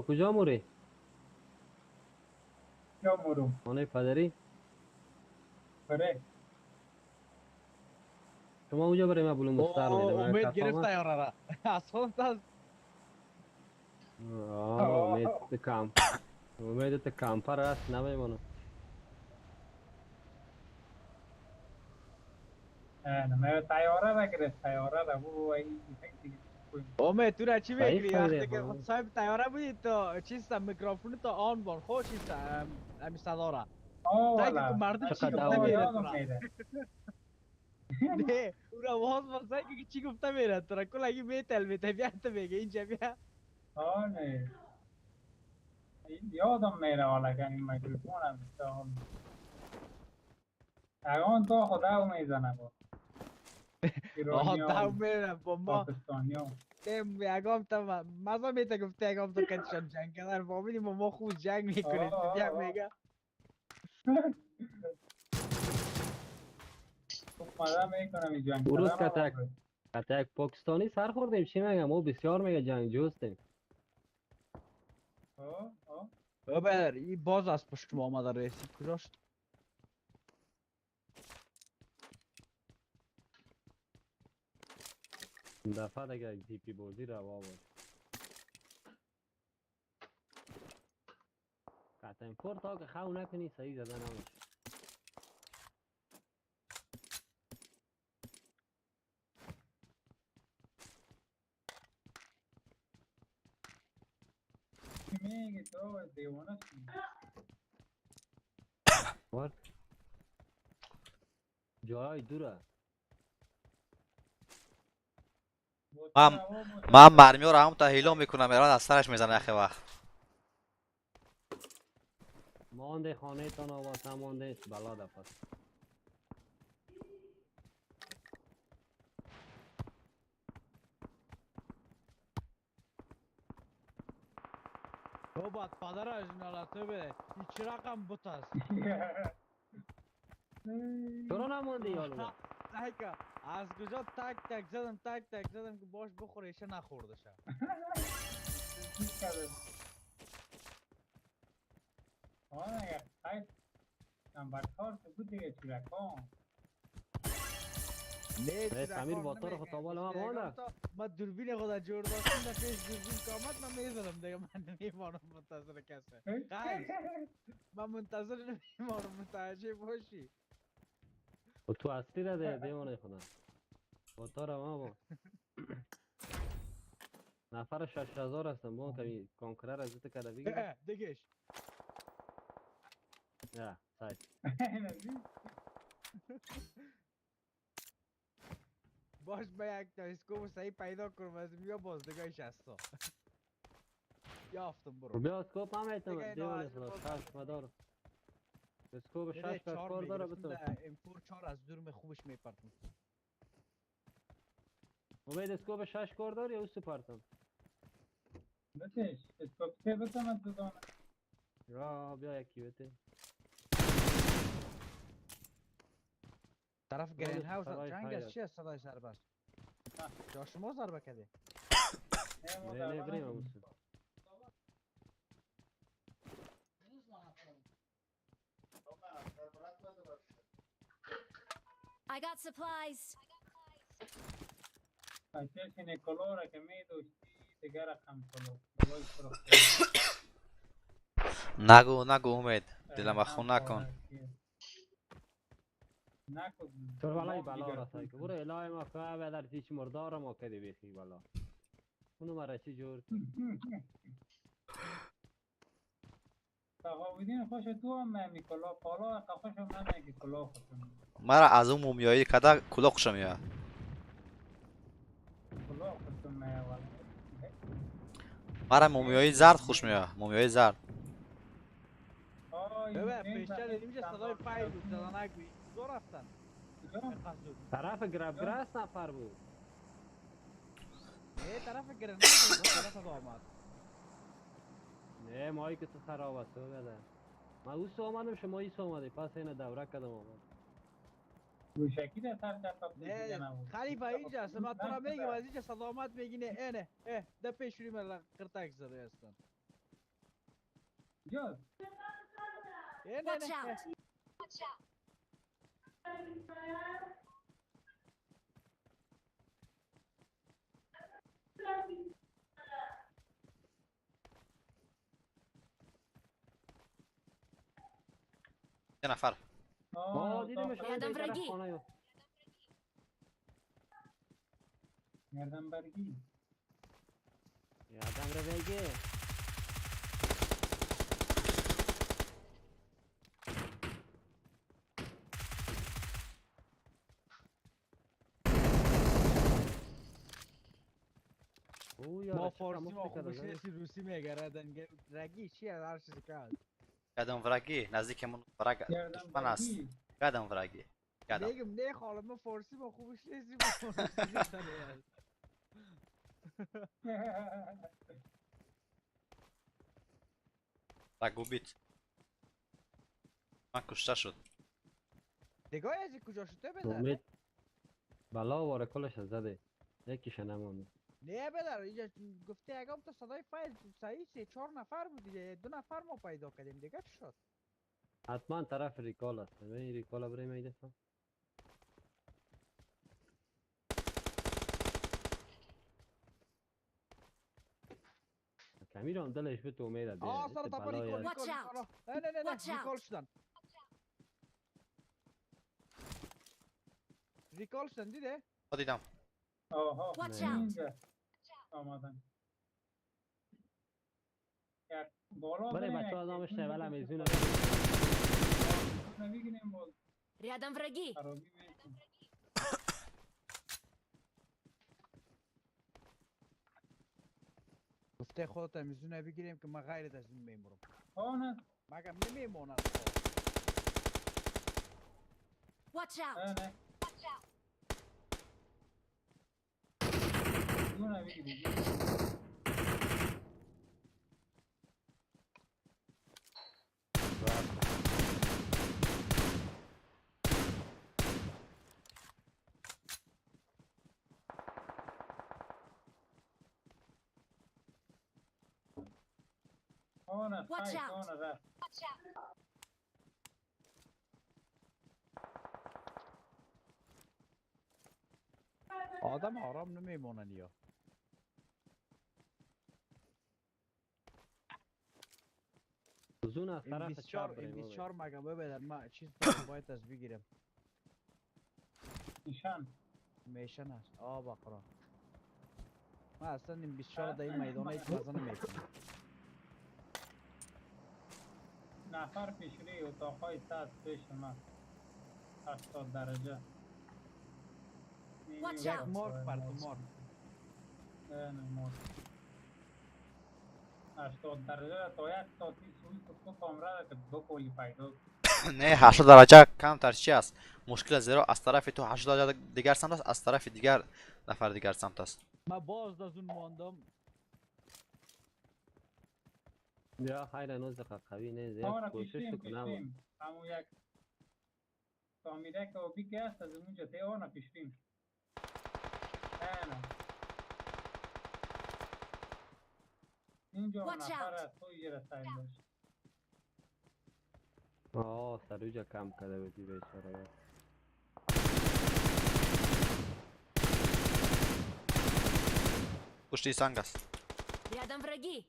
کجا موری؟ یا مرو خانه پدری؟ بره شما اونجا برای من بلوم مستر میدم من امید کفامه. گرفت یارا را اسفالت از امید کم. امید کمپر است نمیمونه. نه تیاره را گرفت تیاره را بو ای دیگه امید تو را چی ضعیف میگری فایده وقتی که خود خانم. صاحب تیاره بودی تو چیز میکروفون تو آن بار خوش چیز امی صدا را آه سعی که والا مردم چی چقدر گفته آواز میره تو یادم را میره نه او را آواز بار سعی که چی گفته میره تو را کل اگه میتل میته بیا تو میگه اینجا بیا آه نه یادم میره حالا که این میکروفون هم استعمال اگان تو خدا میزنه با آه ایرانی ها دو میره با ما پاکستانی ها تیم یکم تا مزا میته گفته یکم تو کتشان جنگ کردن فهمیدیم ما خوب جنگ میکنیم تو بیا میگه خوب مزه میکنم این جنگ او روز کردن ها با کتک پاکستانی سر خوردیم چی میگم او بسیار میگه جنگجوستیم. آه ببر این باز از پشت ما آمده رئیسی کجاست این دفعه دیگه دیپی بازی روا باش. قطعا فور تا که خو نکنی صحیح زده نمیشه. چی میگی تو دیوانه چی ور جای دوره. با تو من روا باشه من دیگه. مرمی رو همون تا هیلو میکنم ایران از سرش میزنه اخی وقت مانده خانه تان آواز مانده بلا دفت. تو باید پدر از نالتو بره این چه رقم بوت است چرا نمانده یالوه؟ که از کجا تک تک زدم که باش بخوره ایشه نخورده شه چی کرده آه نگه خیلی نمبر کار تو بود دیگه چیرکان نه ای سمیر چیرکان با تو رو نمیگن خطابال ما گفتگان مانده. تا ما دوربین خدا جور داشتیم در پیش دوربین که آمد من میزدم دیگه من نمیمانم منتظر کسی خیلی من منتظر نمیمانم متوجه باشی و تو اصلی را ده دیوانه خدا. با تو رو ما با. نفر 6000 هستم با کمی کنکرر از تو کده بگیرم. دیگهش یا سایت. باش به یک تا اسکوب صحیح پیدا کنم از بیا باز دیگهش هستا یافتم و برو بیا اسکوپ هم ایتم دیگه اینا دیوانه از خدا باز 6 مدار. اسکوپ نه 6 کا چهار کار داره میگرفتم بتو. در امپور 4 از دور خوبش میپرتم امید اسکوپ 6 کار داری یا اوسو پرتم؟ بتش اسکوپ سه بتم تو دانه یا بیا یکی بده. طرف گرین بالش هاوس سرای جنگ از خیر چی است. از صدای سربست جا شما ضربه کردی نه ما نه ضربه بریم نکنیم اوسو. I got supplies. کسی نیکولو را که میدوشتی دیگر رقم کلو بای فرخته نگو امید دلم هم خون نکن پاره کیه نکن چرا بالای تمام بلا دیگر رسای پول که برو الهی ما که به در تیچ مردار ما کدی بیخی بالا. اونو مرا چی جور کن. تقابیدین خوش تو هم نمی کلا پالا خوش هم نمی کلا خوشم مرا از اون مومیایی کده کلا خوشم میاد کلا خوشم نه والا مرا مومیایی زرد خوش میاد مومیایی زرد آه ببین این پیشتر زمین دیدیم چه صدای دندان فایل بود سازی زدن نگوی کجا رفتن کجا اینقدر زود طرف گرب کجا گراس نفر بود. نه طرف گرین هاوس بود کجا صدا آمد نه مایی که تو خراب است بده. من اوسو آمدم شما ایسو آمدی پس این دوره کدم آمد. گوشکی در سر چطا دیگه نه نبود خلیفه اینجا است ما تو را میگیم نشده از اینجا صدا آمد میگی نه اینه ده پیشوری من قرتک زده هستن جوز نه Watch نه out! یه نفر آه دیدمش داخل همین در یادم طرف فرگی. خانه. گردن برگی یادم رو بگی. او ما یارا چقدر فارسی ما مفت خوبش کرده. نیستی روسی میگردن رگی چی از هر چیزی کرد قدم ورگی نزدیکمون ورگ گردن دشمن است. برگی قدم ورگی قدم میگم نه خاله ما فارسی ما خوبش نیستی ما روسی میگردن رگو بیت من کشته شد. دیگه از کجا شده بدر امید بلا واره کلش زده. یکیش نمونه. نه بدر اینجا گفته اگه تو صدای فایل صحیح 3-4 نفر بود دیگه 2 نفر ما پیدا کردیم دیگه چی شد حتما طرف ریکال است. این ریکال برای میدفع. کمی رو هم دلش به تو امید ده. آه سر تپا ریکال Watch ریکال out. ریکال نه نه نه Watch ریکال out. شدن ریکال شدن دیده دیدم آها Watch نه. out. اینجا آمدن بالا برای بریم بچه ها دامش یکی تیول هم ایزونه. نمیگیریم باز Рядом враги. خرابی میکنیم گفته خودت میزونه بگیریم که ما غیر از این میمورم آه نه مگم نمیمونن Watch out! نه دونه بگیریم آه نه Watch خیلی out. آه نه رفت آدم آرام نمیمونن یا زون از این طرف 24 چپ این بریم. 24 مگه ببینن ما چیز دارم باید از بگیرم نشان میشن هست بقرا ما اصلا این 24 در این میدانه هیچ مزه نمیکنم نفر پیشروی اتاقهای سطح پیش ما 80 درجه Watch یک out. مارک پر تو مارک نه مارک 80 درجه تا یک ساعتی سوی تو کامره که دو پولی پیدا نه 80 درجه کم تر چی است مشکل زیرا از طرف تو 80 درجه دیگر سمت است از طرف دیگر نفر دیگر سمت است ما باز از اون ماندم یا خیر نوز قوی نه زیاد آره کوشش پیشریم کنم. همون یک تعمیره که آبی که هست از اونجا تی آنه پیشریم نه اینجا Watch نفر out. از تو یه رسایل داشت سروجا کم کرده بودی بیچاره. پشتی سنگ است Рядом враги.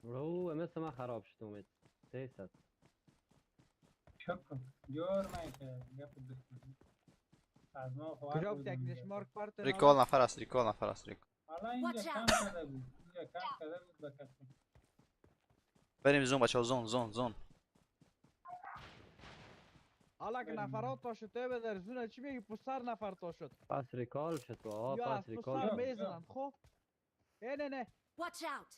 او مثل من خراب شد امید. تیست است. شکر جور میشه گپ دشمنی از ما خواهد کجا بودیم تکنیش اینجا. مارک پرت ریکال نفر است ریکال نفر است ریکال حالا اینجا Watch کم out. کرده بود اینجا کم کرده بود به کسی بریم زون بچه ها زون حالا که بریم. نفرات تا شده به در زونه چی میگی پسر نفر تا شد پس ریکال شد تو یا پس از ریکال پسر شد. میزنن خب نه Watch out!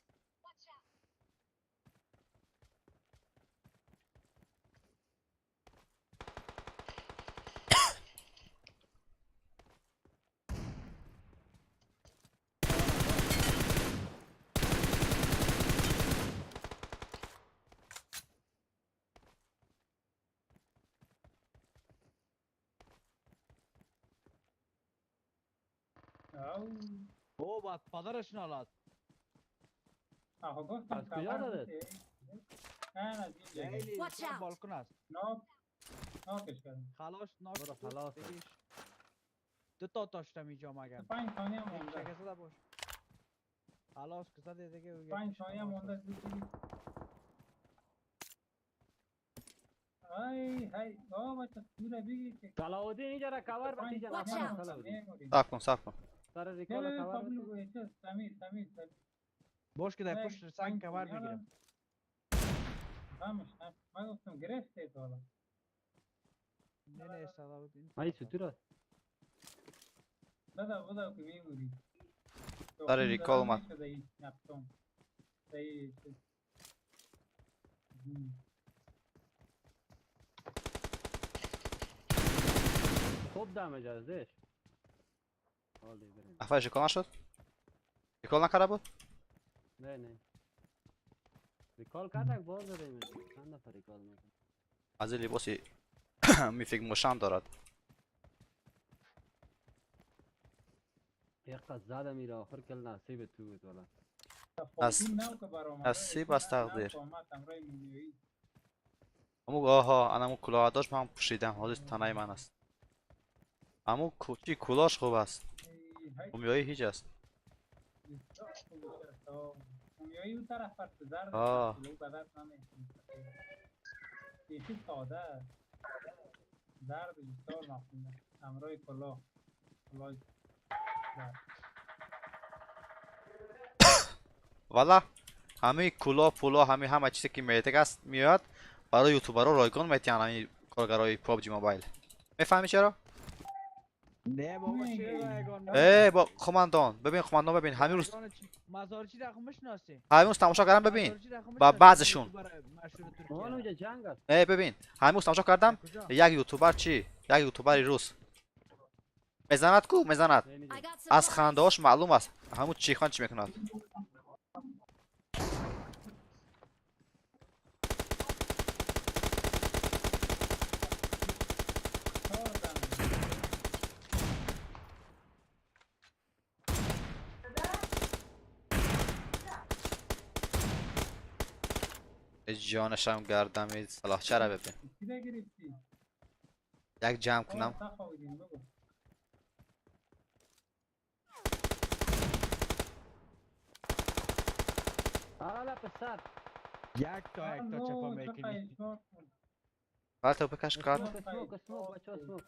او او بعد پدرش نالات آها گفتم از کجا خبر دادت؟ بده. نه از اینجا خیلی Watch در out. بالکن است. ناکش کردم خلاص ناک برو تو خلاص. بکش. دو تا داشتم اینجا مگم. 5 ثانیه یک مونده شکسته دا باش. خلاص که زده دیگه. 5 ثانیه مونده زودی های های بابا چه دوره بگی که صلاحالدین اینجا را کور بسی جناب Watch out. صلاحالدین صبر کن سر ریکال کور بسی. سمیر باش که در پشت سنگ کور بگیرم. همش من گفتم گرفته تو حالا نه نه صلاحالدین. مایی ستور است. بدا که میمونی سر ریکال اومد. خوب دمج ازش. حالی بریم. افایش ریکال نشد؟ ریکال نکرده بود؟ نه ریکال کردک باز داره ایمه چند نفر ریکال میکنه. از این لباسی میفیک مشام دارد. یک قد زده میره آخر کل نصیب تو بود والا. نصیب از تقدیر. امو آها انا امو کلاه داشت من پوشیدم حالی تنهای من است. امو چی کلاش خوب است. مومیایی هیچ است. مومیایی اون طرف فرد زرد آه. یکی ساده زرد بسیار مفهومه همراه کلاه والا همه کلاه پولا همه چیزی که میاد برای یوتیوبرها رایگان میتونن همین کارگرای پابجی موبایل. میفهمی چرا؟ نه بابا چه رایگان؟ با خماندان ببین همین روز مزارچی رقم میشناسی؟ همین روز تماشا کردم ببین با بعضشون مال اونجا جنگ است. ببین همین روز تماشا کردم یک یوتیوبر یک یوتیوبر روس میزند I got از supplies. خندهاش معلوم است همون چیخان چی میکند. جانشم گردم صلاح چرا ببین یک جمع کنم حالا پسر یک تا چپا میکنی. حالا تو بکش کار اسموک بچه اسموک.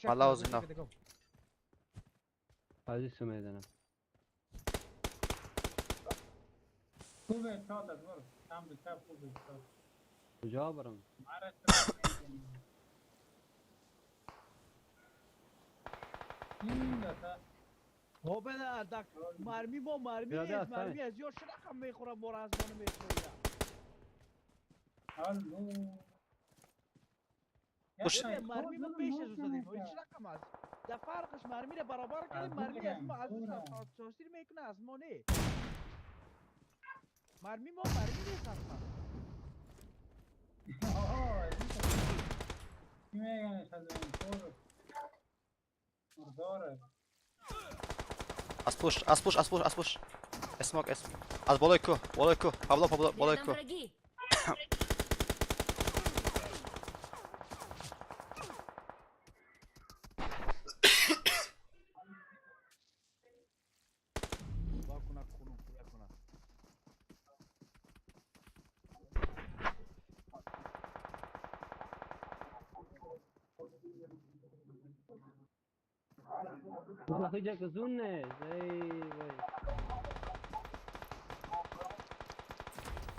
والا از اینا. عزیز میدنم. خوبه چاد از برو هم به چپ خوبه چاد کجا برم؟ این دسته خب بدر مرمی با مرمی از یا شرقم میخورم بار از منو میخورم. هلو مرمی با پیش از زدیم این شرقم است. در فرقش مرمی رو برابر کردیم مرمی از ما از ساسیر میکنه از ما نه. مرمی نیست اصلا. آها چی میگنش از این طور مرداره از پشت اسموک از بالای کو بالای Рядом کو враги. بخواه جا که زون نه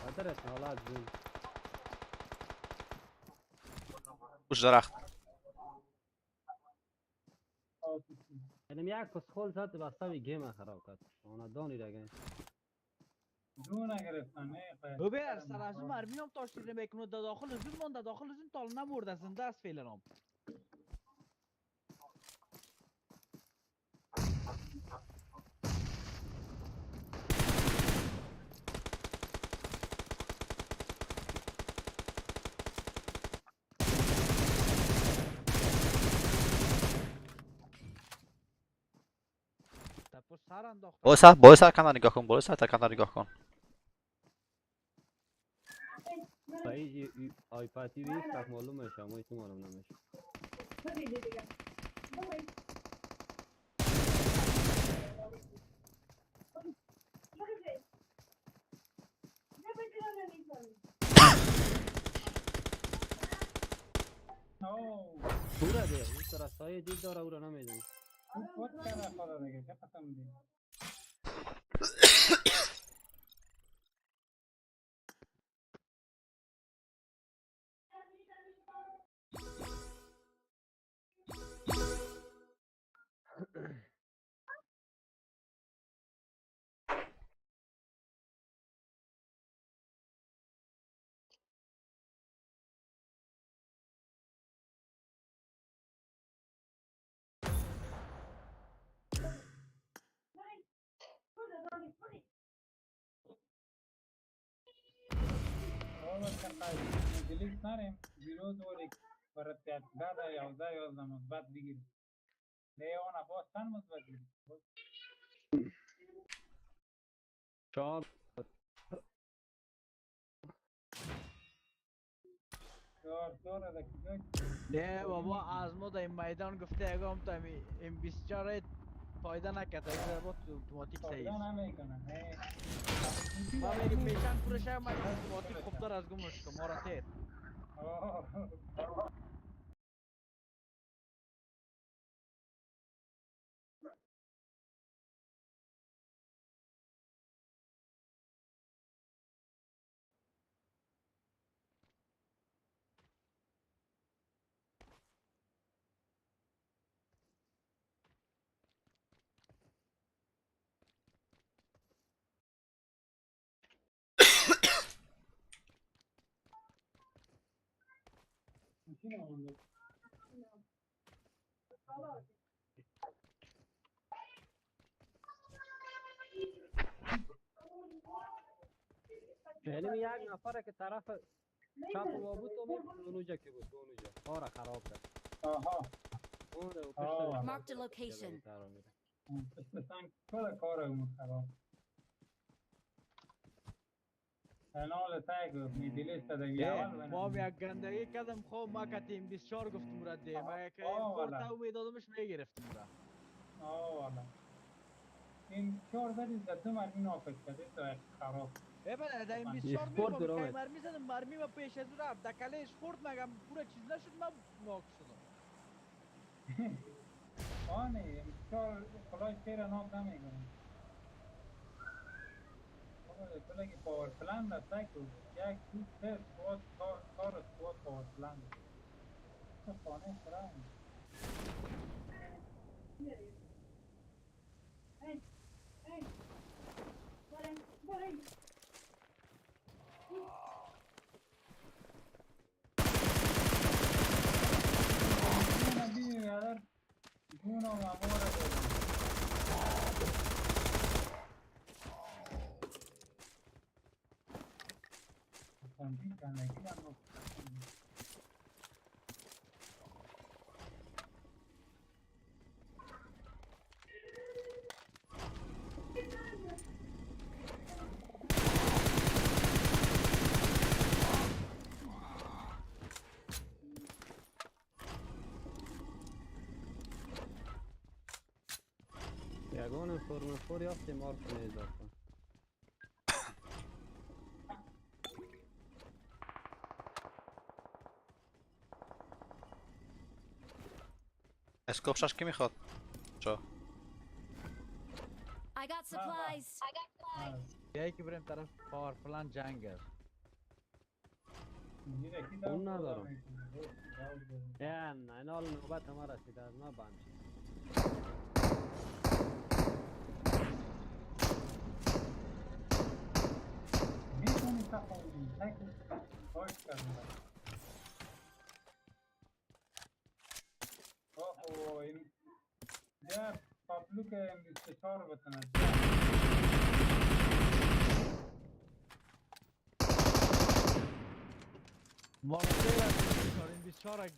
قدر است حالات زون پشت درخت اینم یک کسخول زد بستم گیم خراب کرد اونا دانی رگه دو نگرفتن نه ببین سر از اون مرمی هم تاشتیر نمیکنه داخل زون مونده داخل زون تال نمورده زنده است فعلا هم. سر انداخت. بالا سر کمر نگاه کن، بالا سر تا کمر نگاه کن. سعید آیپاتی بیست تک معلوم میشه اما تو معلوم نمیشه. اوه دوره ده اون طرف سایه دید داره او رو نمیدونی. خوب بود کرده خدا دیگه چه قسم دی اوه چقدر مجلس نریم بیروز ولی برای تعداد یازده مثبت بگیریم لیوان باز چند مثبت بگیریم چهار چهار از کجا نه بابا از ما در این میدان گفته اگه تا این 24 فایده نکرده این با اتوماتیک سیز فایده نمیکنه نه ما میگه پیشن پورش هم اتوماتیک خوبتر از گمش کن ما را تیر اوه یعنی یک نفره که طرف چپ و بود تو می اونجا که بود اونجا کار خراب کرد. آها اون رو آه. پشت Marked a location. پشت سنگ کل کارمون خراب انال تاگ میدلیست در اول ما هم یک گندگی کردم خوب ما کتیم 24 گفتم را ده ما که والا. پورتا میدادمش میگرفتم را آه والا این 14 در دو مرمی ناکش کرده تو خراب ببین در این من 24 اسپورت میخوام برام که مرمی زدم مرمی ما پیش از رفت دکلش خورد مگم پورا چیز نشد ما ناک شدم آنه چهار کلاه تیر ناک نمیکنه بابا کلا که پاور پلان را سایکل یک دو سه سوات چهار سوات پاور پلان تو خانه خراب جون بی یادر جون و مامور تنبیه کنه گیرم یگان فرم فور یافتی مار کنه اضافه اسکوپ شاش کی میخواد؟ چا؟ I got supplies. یکی که بریم طرف پاور پلان جنگ است اون ندارم نه این حال نوبت ما رسیده از ما بند میتونی تفاوضی سایکل باش کردن اوه این در پابلو که ام24 بتونه ما را تیر از این 24 ام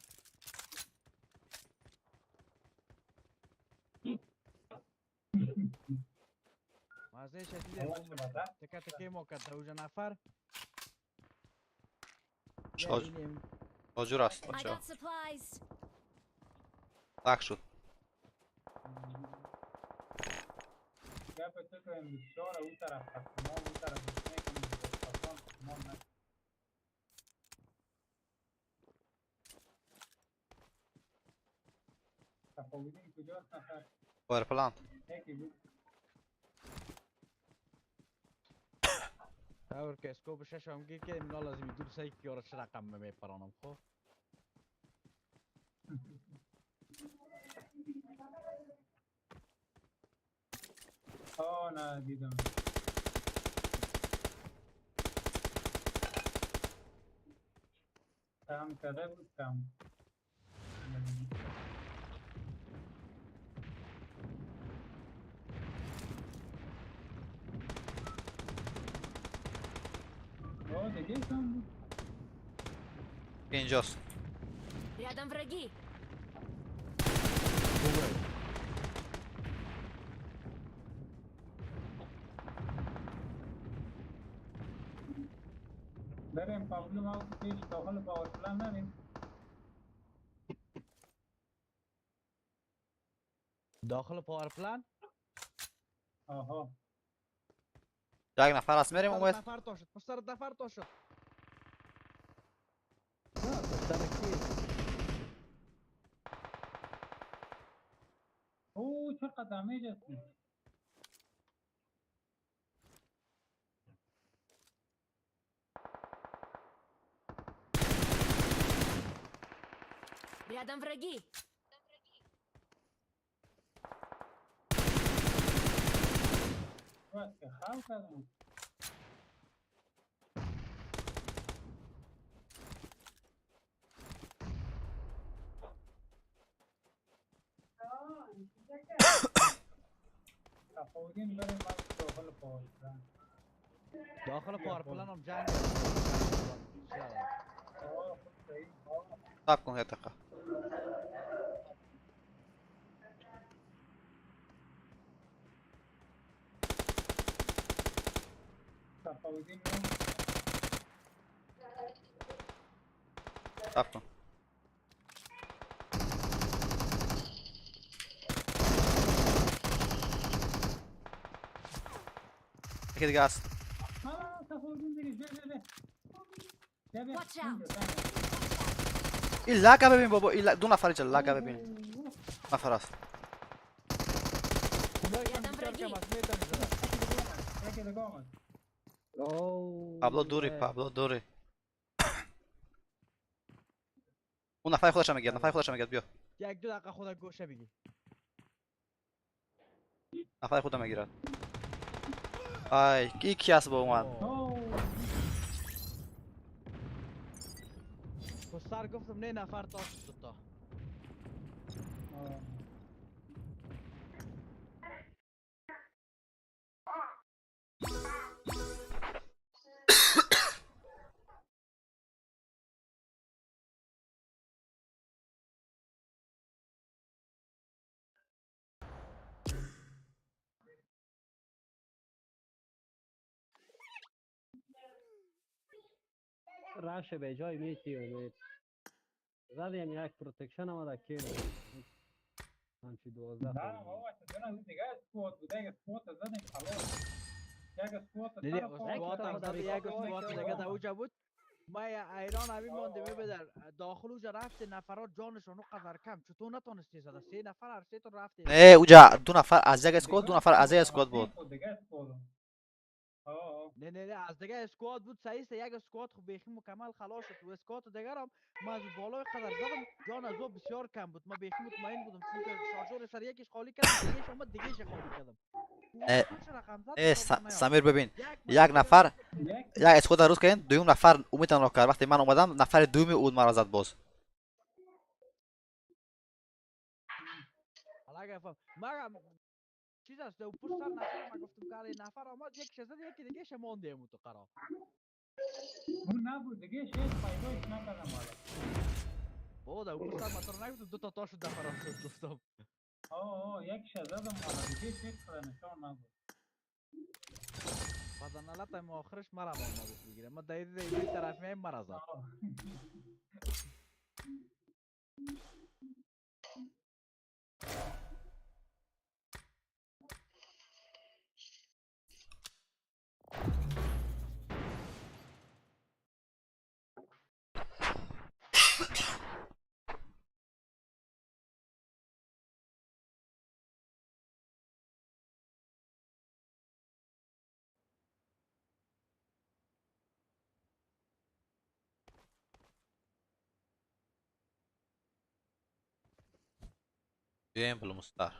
مزه شدید آقا چه بده؟ تکه تکه ما کرد اوجا نفر شاج ببینیم. آجور است I بچه got supplies. لک شد یا به تو که بسیار او طرف هست ما اون طرف نکنیم بسیار ما نه تفاوضی کجاست نفر پاور پلانت یکی بود اور که اسکوپ ششم گیر که اینا لازمی دور سعی که آره چه رقم میپرانم خب آه نه دیدم کم کرده بود کم آه دیگه کم بود اینجاست Рядом враги. بریم پاولو ما پیش داخل پاور پلان نریم داخل پاور پلان آها یک نفر است میریم امید نفر تا شد پسر نفر تا شد اوه چقدر دمیج هستی Рядом враги. بس که خال کردم تفاوضین بریم ما داخل پاور پلان داخل پاور پلان هم جنگ آه خود صحیح آه صبر کن یه دقیقه تفاوضین صبر کن یکی دیگه است آه تفاوضین بریم بیا بیا Watch out. این لگه ببین بابا این دو نفر اینجا لگه ببین نفر است Рядом враги. یکی دیگه آمد اوه پابلو دوری پابلو دوری اون نفر خودش هم میگه نفر خودش هم میگه بیا یک دو دقیقه خود گوشه بگی نفر خودم میگیرد آی کی است با اومد اوه پسر گفتم نه نفر تا شد دوتا آه. راش به جای میتی امید زدیم یک پروتکشن آمده که همچی 12 نه بابا چطور از دیگه اسکوات بوده یک اسکوات زدیم خلاص یک اسکوات دیدی طرف اسکوات هم زده یک اسکوات دیگه در اوجا بود ما ایران همین مانده ببدر داخل اوجا رفته نفرات جانشون قدر کم چطور نتونستی زده 3 نفر هر 3 تا رفته نه اوجا دو نفر از یک اسکواد دو نفر از یک اسکواد بود دیگه اسکوات آه نه از دیگه اسکوات بود صحیح است یک اسکوات خب بیخی مکمل خلاص شد و اسکوات دیگر هم ما از بالای قدر زدم جان از او بسیار کم بود ما بیخی مطمئن بودم چون که شارژور سر یکیش خالی کردم دیگهش اومد دیگهش خالی کردم سمیر ببین یک نفر یک اسکواد روز کردن دوم نفر امید را کرد وقتی من اومدم نفر دومی اون مرا زد باز حالا ما چیز است دو پشت سر نفر ما گفتم کاری نفر آمد یک شزد یکی دیگه شمانده مو تو قرار اون نبود دیگه هیچ فایدهش نکردم حالا او دو پشت سر ما تو نگفتم دو تا تاشو دفران شد گفتم آه یک شزدم حالا دیگه هیچ خدا نشان نبود فضانالت هم آخرش مرا مامادت بگیره. ما دایده این طرف میایم مرا زد. بیایم پلو مستر.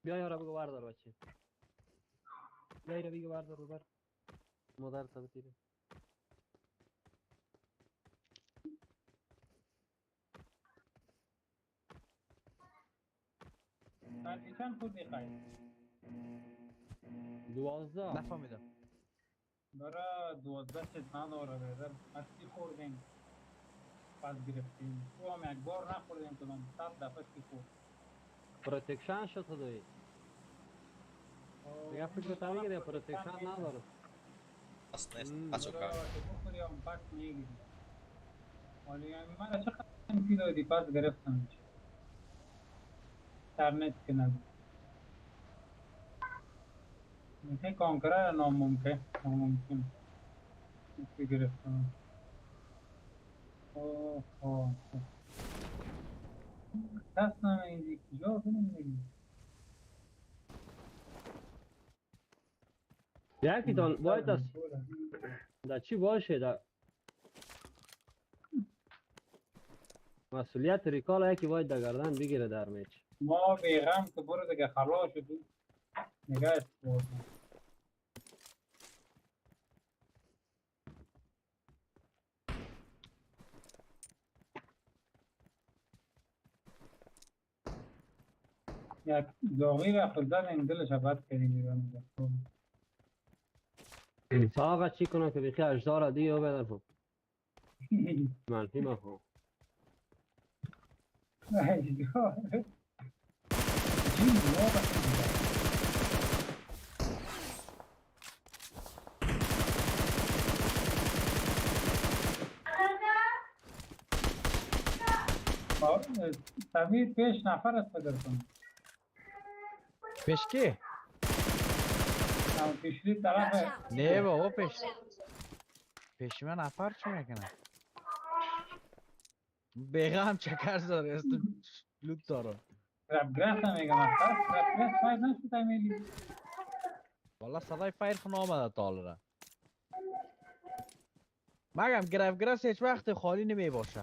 بیا یارا بگو بردار بچه. بیا یارا بگو بردار ببر. مادر تا بتیره. ساعتی چند خوردی خیلی؟ 12. نفهمیدم. برای 12 چیز نداره بیدر هستی خوردیم پس گرفتیم تو هم یک بار نخوردیم کنم 7 دفعه سی خورد پروتکشن شد خدایی. دیگه فکر تا میگیره پروتکشن نداره. اصلا نیست. مم. بچه کار. برای که بخوری هم پس میگیری ولی من چقدر انفی دادی پس گرفتم ترنت که نبود میشه کانکرر ناممکن انفی گرفتم اوه دست نمیدی کجا بنمیدی یکی دان باید است. در چی باشه در مسئولیت ریکال یکی باید در گردن بگیره در میچ. ما بیغم که برو دیگه خلاص شدی نگه بردم یک داغی را خود زدیم دلش بد کردیم ایران آقا چی کنم که بخی اجدار دیگه بدن خب منفی مخوام. سمیر پیش نفر است فکر کنم پیش کی؟ هم پیشلی Watch طرف out! نه بابا پیش من نفر چی میکنه؟ بیغم چکر زده است لوت دارم. ربگرست هم میگم اصلا ربگرست باید نشد امیلی والا صدای فایر خون آمده تال را. مگم گرفت هیچ وقت خالی نمی باشه.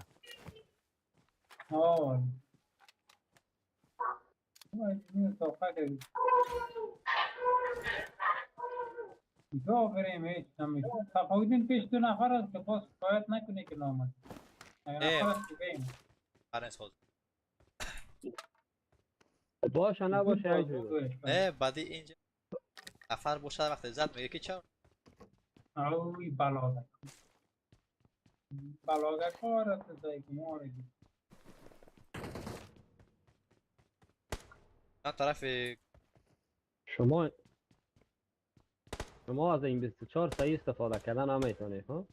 آه این صحبت کردی جا بریم هیچ نمیشه تفاوتین پیش 2 نفر است که باز باید نکنی که نامد اگر نفر است که بیم برنس خود. باشه نباشه یک جور. نه بعدی اینجا نفر باشه وقتی زد میگه که چرا؟ اوی بلاگه کار است زایی که مارگی من طرف شما از این 24 صحیح استفاده کردن نمیتونید ها؟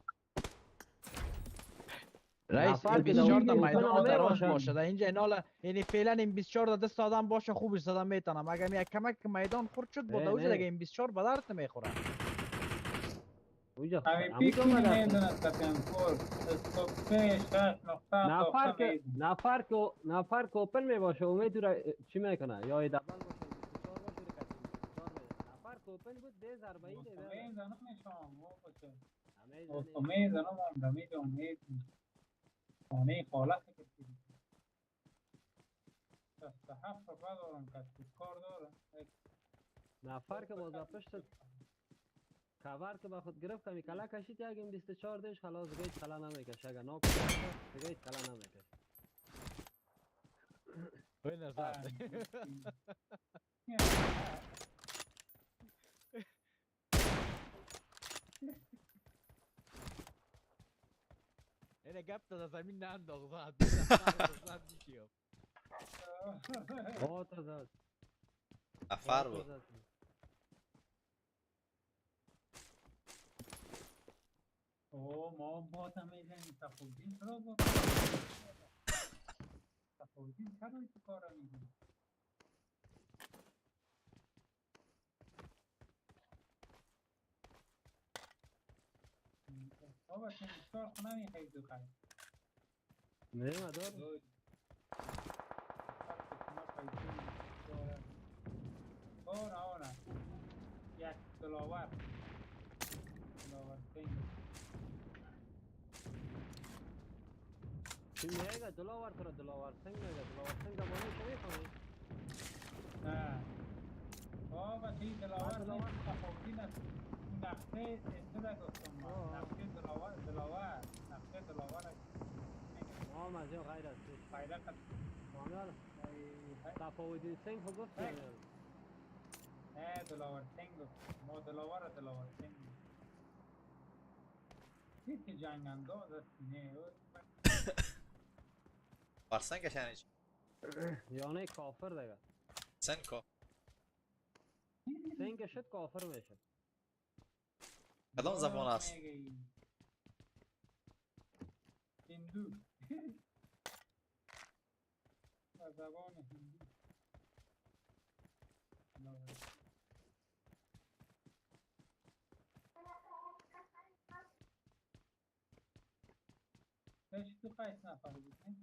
رئیس نفر این که 24 تا دوید میدان میکنه دراز باشن. باشه در اینجا اینالا یعنی فعلا این 24 تا دست آدم باشه خوبش زدن میتونم اگر یک کمک میدان خورد شد با نه، دوجه نه. دیگه این 24 به درد نمیخوره. اونجا همین همونجا پیکی آمده است. میدونه کتیم فور استوپه 6 نقطه نفر که اوپن می باشه اومد را چی میکنه یا دبل باشه 24 باشه رو کسی 24 میزنه. نفر که اوپن بود 10 40 ده میزنم نشام موقعه همه میزنم هم دمی جان میزنم خانه خالق کسی دست 7 رو بدارم کسی کار داره نفر که باز پشت کاور که با خود گرفت کمی کلا کشید یک این 24 دیش خلاص گیت کلا نمیکشه اگر ناکشه دیگه کلا نمیکشه وين نزل؟ انا جبت ده زمين عنده غضاد غضاد ديشيو بوتا زد نفر بوتا بود. زد. اوه ما بات هم میزنیم تفاوتین چرا بات تفاوتین چرا این کار میکنیم بابا چه اشتار خونه میخوایی دو خیلی نه مدار دو آره یک دلاور سنگ چی میگه دلاور تو دلاور سنگ میگه دلاور سنگ زبانی شمی کنی نه بابا چی دلاور دلاور. نیست تفاوتین است نقشه چه گفتم ما آه. نقشه دلاور نقشه دلاور ما مزه غیر است فایده قد کامل تفاوتی سنگ خود گفت سنگ. میگه نه دلاور سنگ ما دلاور سنگ هیچ جنگ انداز است نه فرسنگش یعنی چی؟ یعنی کافر دیگه سنکو. سنگ شد کافر میشه کدام زبان است؟ هندو زبان هندو ايش تو قايس نفر بودن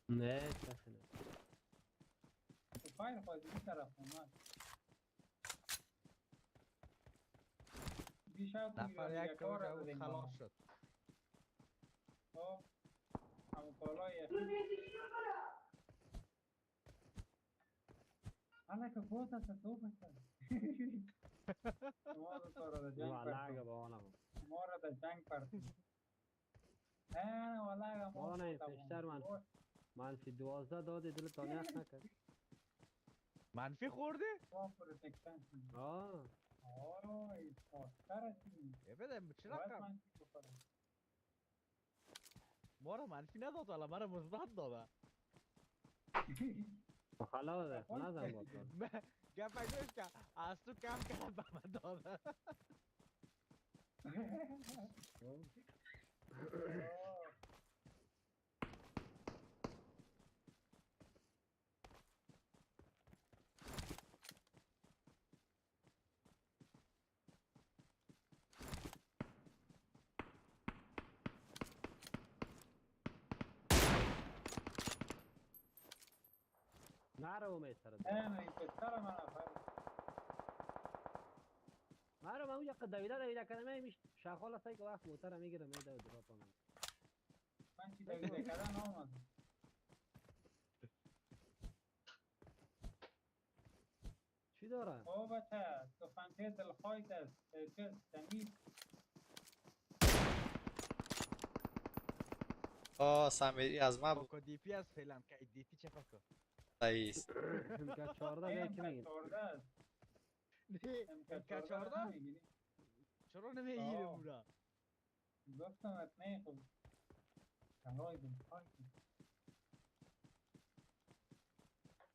نه کسی نه تو فایر خواهد این طرف اومد بیشتر نفر یک کار بود خلاص شد همون کالای حالا که بود است تو بسن ما رو تو را در جنگ والله پرتون با آنم ما را در جنگ پرتون نه والله ما آنه پیشتر منفی 12 دادی دل تانیخ نکرد منفی خورده؟ ما پروتکشن کنیم آه پاستر هستیم بده چه باید رقم؟ منفی بخورم ما را منفی نداد ولی مرا مثبت داده خلاص ده نزن با تو گپ گوش که از تو کم کرد به من داده نرو میتره نه این پسر من افر نرو من اونجا دویده کنه میش شخال هستی که وقت موتر میگیره میده و دراپ هم من چی دویده کردن آمدم چی داره؟ او بچه تفنگه دلخواهیت است چه تمیز آه سمیری از ما بود. با دی پی از فعلا که دی پی چه فکر صحیح است. امکا 14 بیای که میگین 14 است نه امکا 14 نمیگیری چرا نمیگیره بودا گفتم ات نه خب کلای دلخواهیت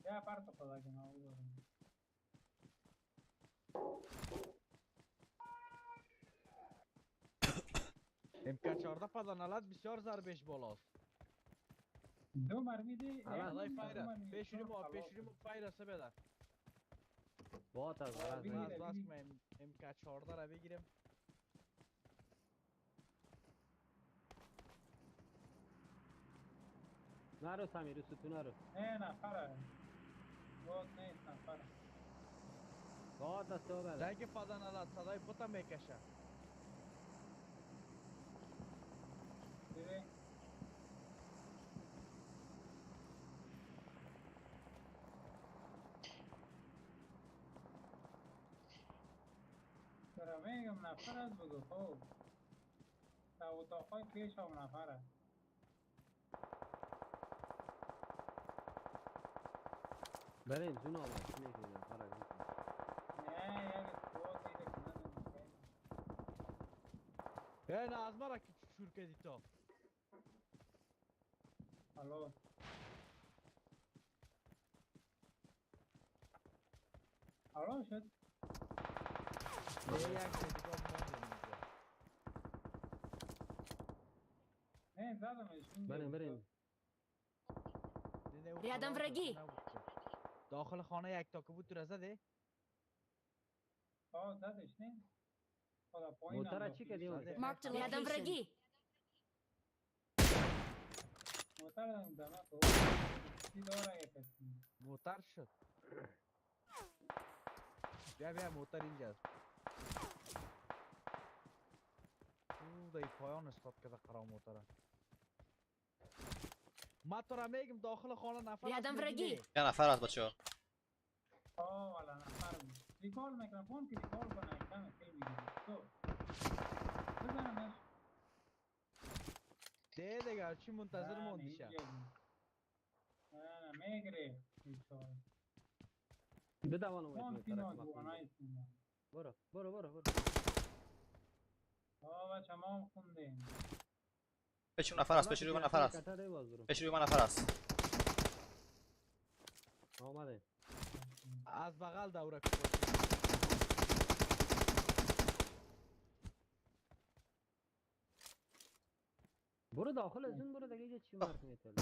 یا پرت خدا که ما بودم امکا 14 پدانالت بسیار ضربش بالاست دو مرمی دی الان فایره پیشوری ما فایره سه بده بات از غرض بگیره. نیست بس که ما امکا 14 را بگیریم نرو سمیرو ستون نرو نه نفره بود نیست نفره بات از تو بله جایی که پدانالت صدای بوتا میکشه دیره چرا میگم نفر از بگو خب تا اتاقای پیش هم نفره بریم جون آمد چی میکنیم فرق میکنم نه یک اسکواد دیگه کنن نه از مرا که شور کردی تو خلاص حالا شد یک دیگه نه زدمش بریم بریم Рядом враги. داخل خانه یک تا که بود تو را زده زدش نه خدا پایین موتر چی کردی اون Marked a Рядом враги. موتر دارم دمه تو چی داره یک کسی موتر شد بیا موتر اینجاست او دای پایان استاد که در قرار موتره ما تو را میگم داخل خانه نفر Рядом враги. یه نفر هست بچه ها. والا نفر بود ریکال میکروفون که ریکال کنه کم کل میگیری تو بزنمش ده دیگه چی منتظر نه، موندی اینجا شد بود. نه میگیره بیچاره بدوانم اون ایت تینا موتر جوانای تینا برو برو برو برو بچه ما هم خوندیم پیش اون نفر هست پیش روی من نفر هست کتر باز برو پیش روی من نفر هست آمده از بغل دوره کن برو داخل از اون برو دیگه چی مرد میتل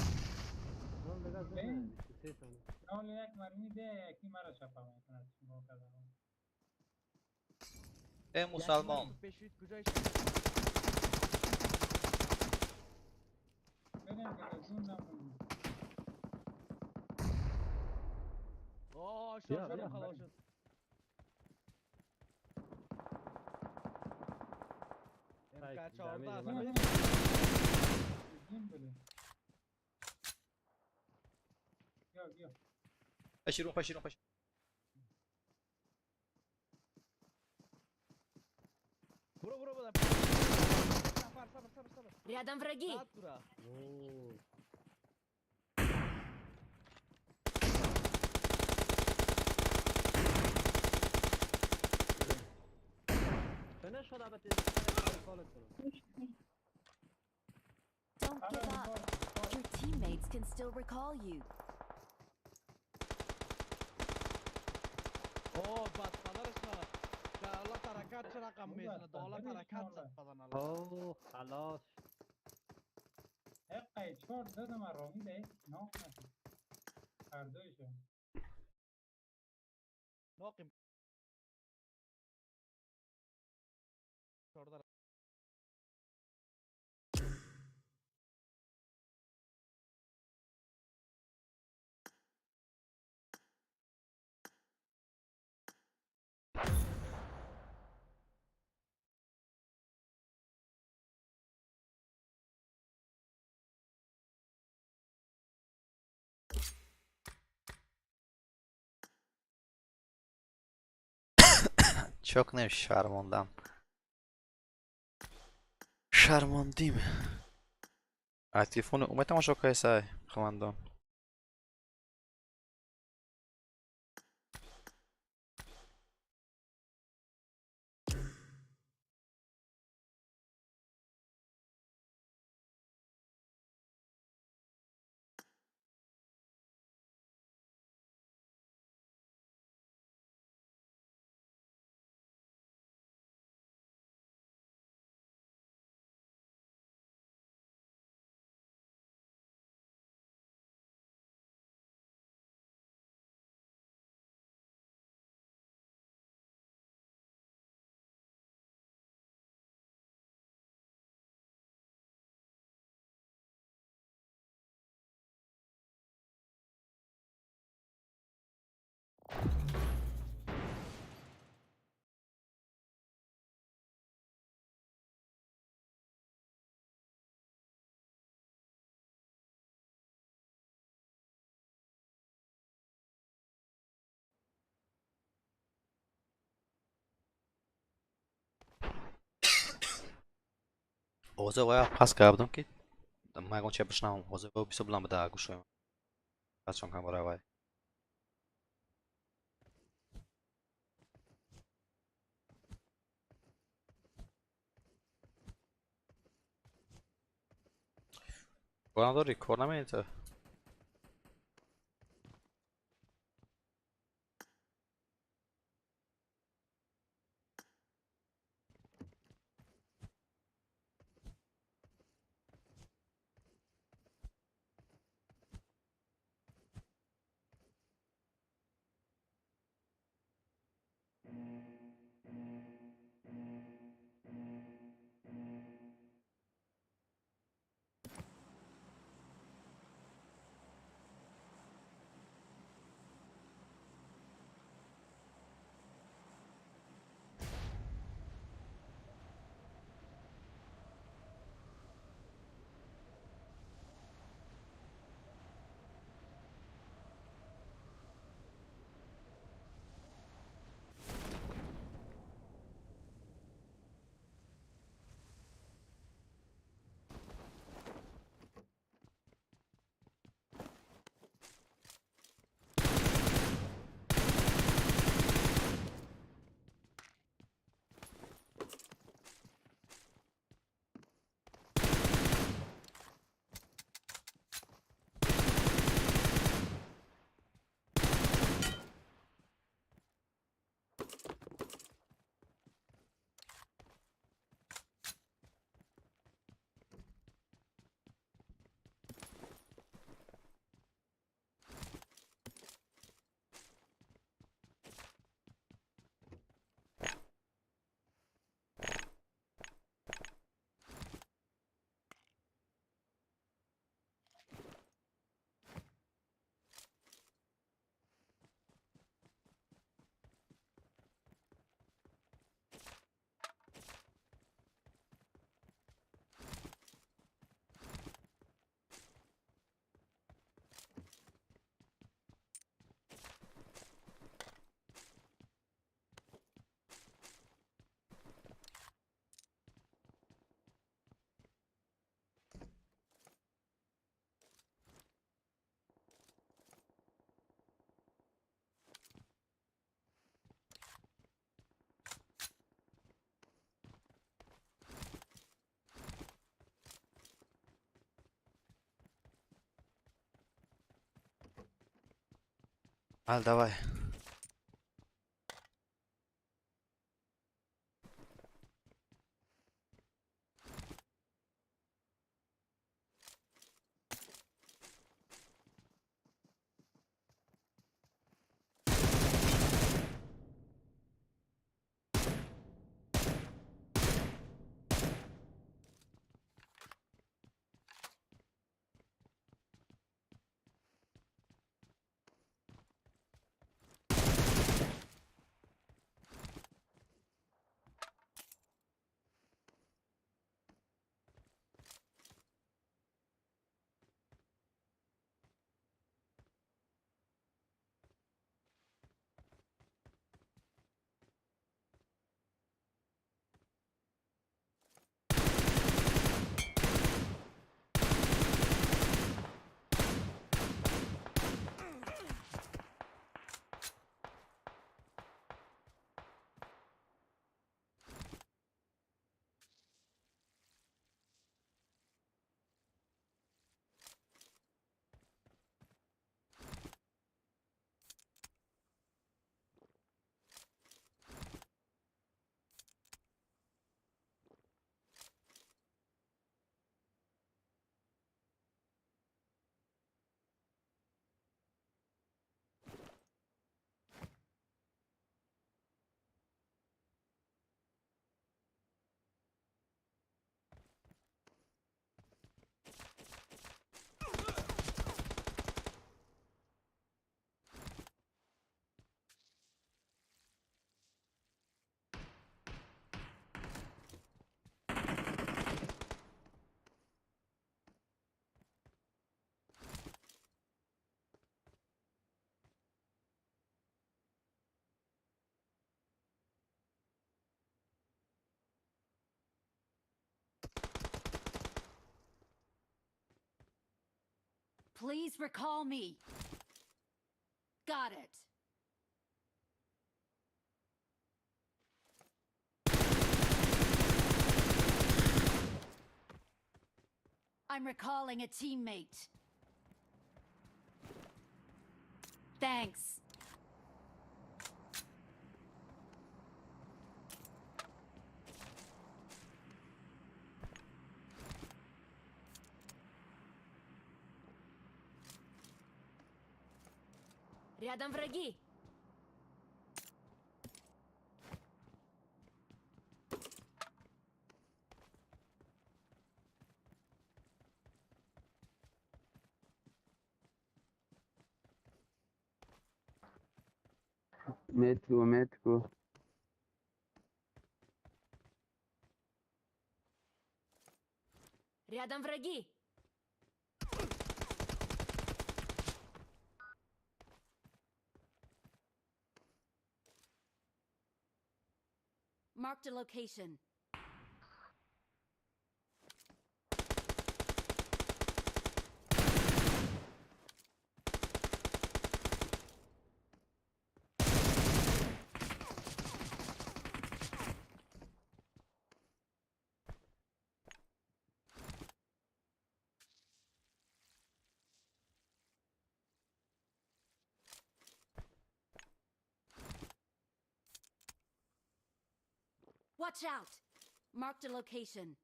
نام دیگه از ببین. اون 23 ثانیه نال یک مرمی ده یکی مرا شفا میکنه چیکار کردم ای مسلمان پیشویت کجایش بریم که زون نمونی آه بیا، شاشور بیا. خلاص شد سایت، MK 14 دمیج است من. زون بریم بیا پیش روی پیش روی پیش برو بودم نفر صبر Рядом враги. زد تو را اوه. فنش شد البته کالت کنم Don't give up. Your teammates can still recall you. اوه بد پدرش را که الله ترکت چه رقم میزنه دالا ترکت زد بدن الله اوه خلاص حقه چهار دادم رامی ده ناک نکن هر دویشون ناقم 14 çok ne şarmandan şarmandیم از تلفن اومد تماشا کیسه خواندم اوضاع باید پس کردم که من چه بشنم اوضاع باید بیسو بلند بده گوشم از چون کم برای کار نداری کار نمی‌کنی تو حل давай Please recall me. Got it. I'm recalling a teammate. Thanks. Рядом враги. Метку. Рядом враги. Marked a location. Watch out! Marked a location.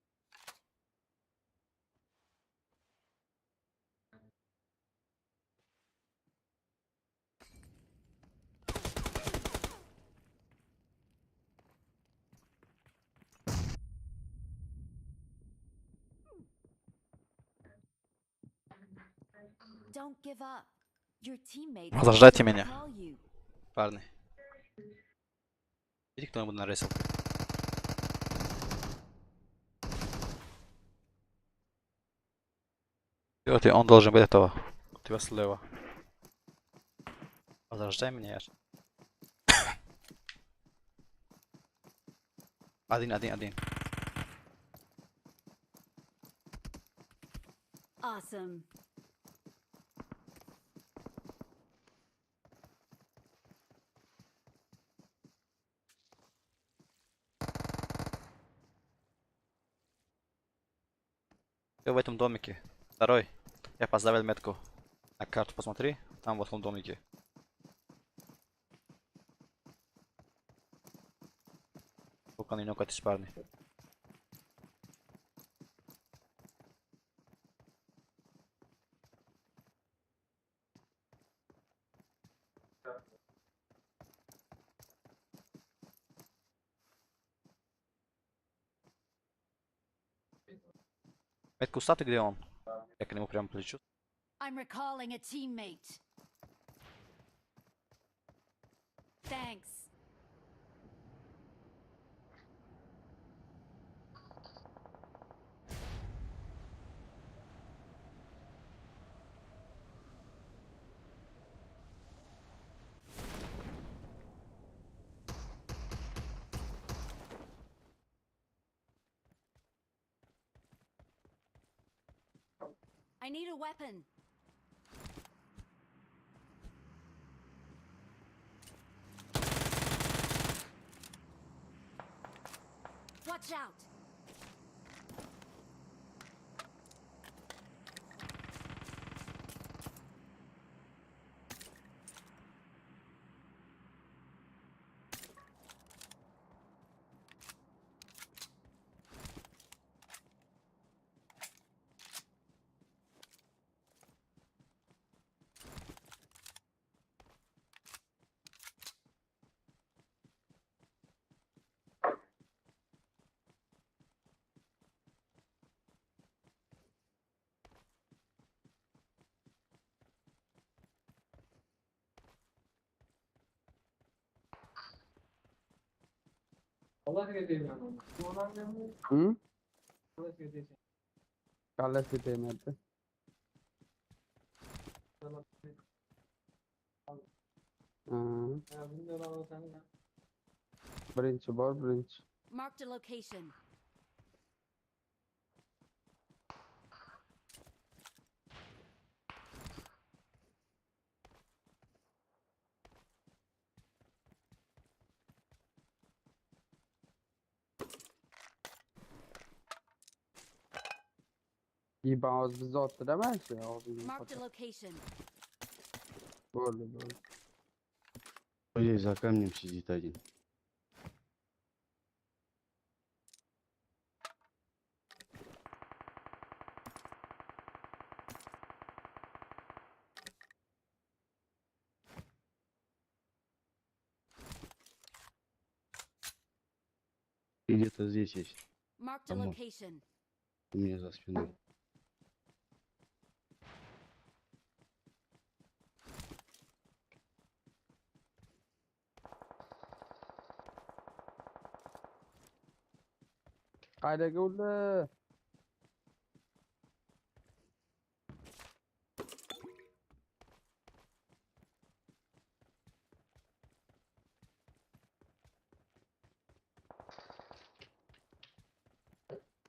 Don't give up. Your teammates Продолжайте will меня. recall you. Парни. Видите, кто я буду нарезать? Вот, он должен быть этого. У тебя слева. Подождай меня. Один. Awesome. Ты в этом домике. Второй. Я поставил метку. На карту посмотри. Там вот в том домике. Сколько они много эти парни. Метку ставь, где он? Я к нему прям полечу. I'm recalling a teammate. Thanks. I need a weapon. Watch out! Kalla site mette. Bridge. Marked a location. İyi bazı bizi attı demez ya abi. Marked a location. Böyle. Ой, за камнем сидит один. И где-то здесь есть, Marked a Come on. location. у меня за спиной. Haydi gole.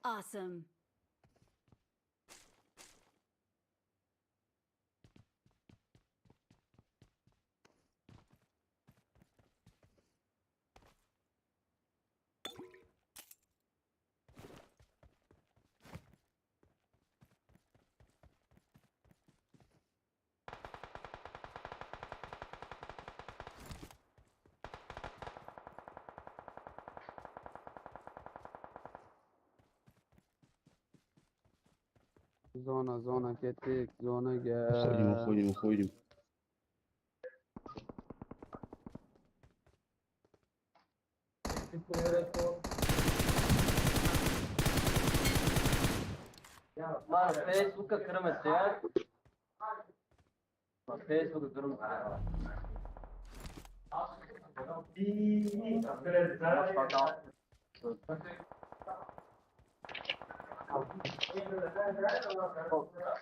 Awesome. Zona kettik. Zona Уходим, gel. уходим, уходим. Lan Facebook'a kırmızı ya. Facebook'a kırmızı ya.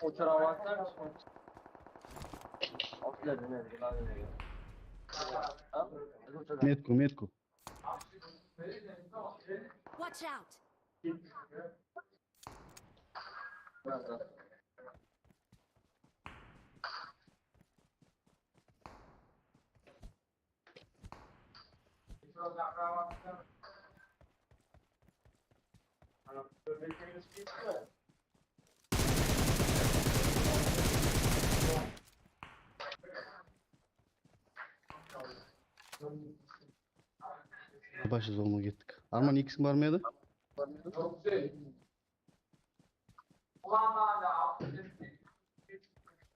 Uçuramazlar mısın? Метку, метку. Watch out. Başı zoluna gittik. Arman ikisi var mıydı?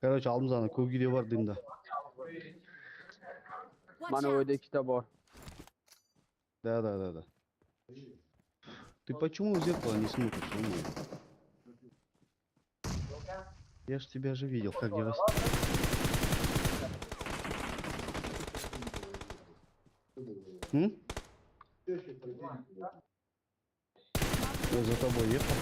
Короче, aldım sana. Koy gidiyor var dinde. Watch Bana out. öyle kitap var. Да. Ты почему в зеркало не смотришь, умный? Я ж тебя же видел, как я расту. М? Я за тобой ехал.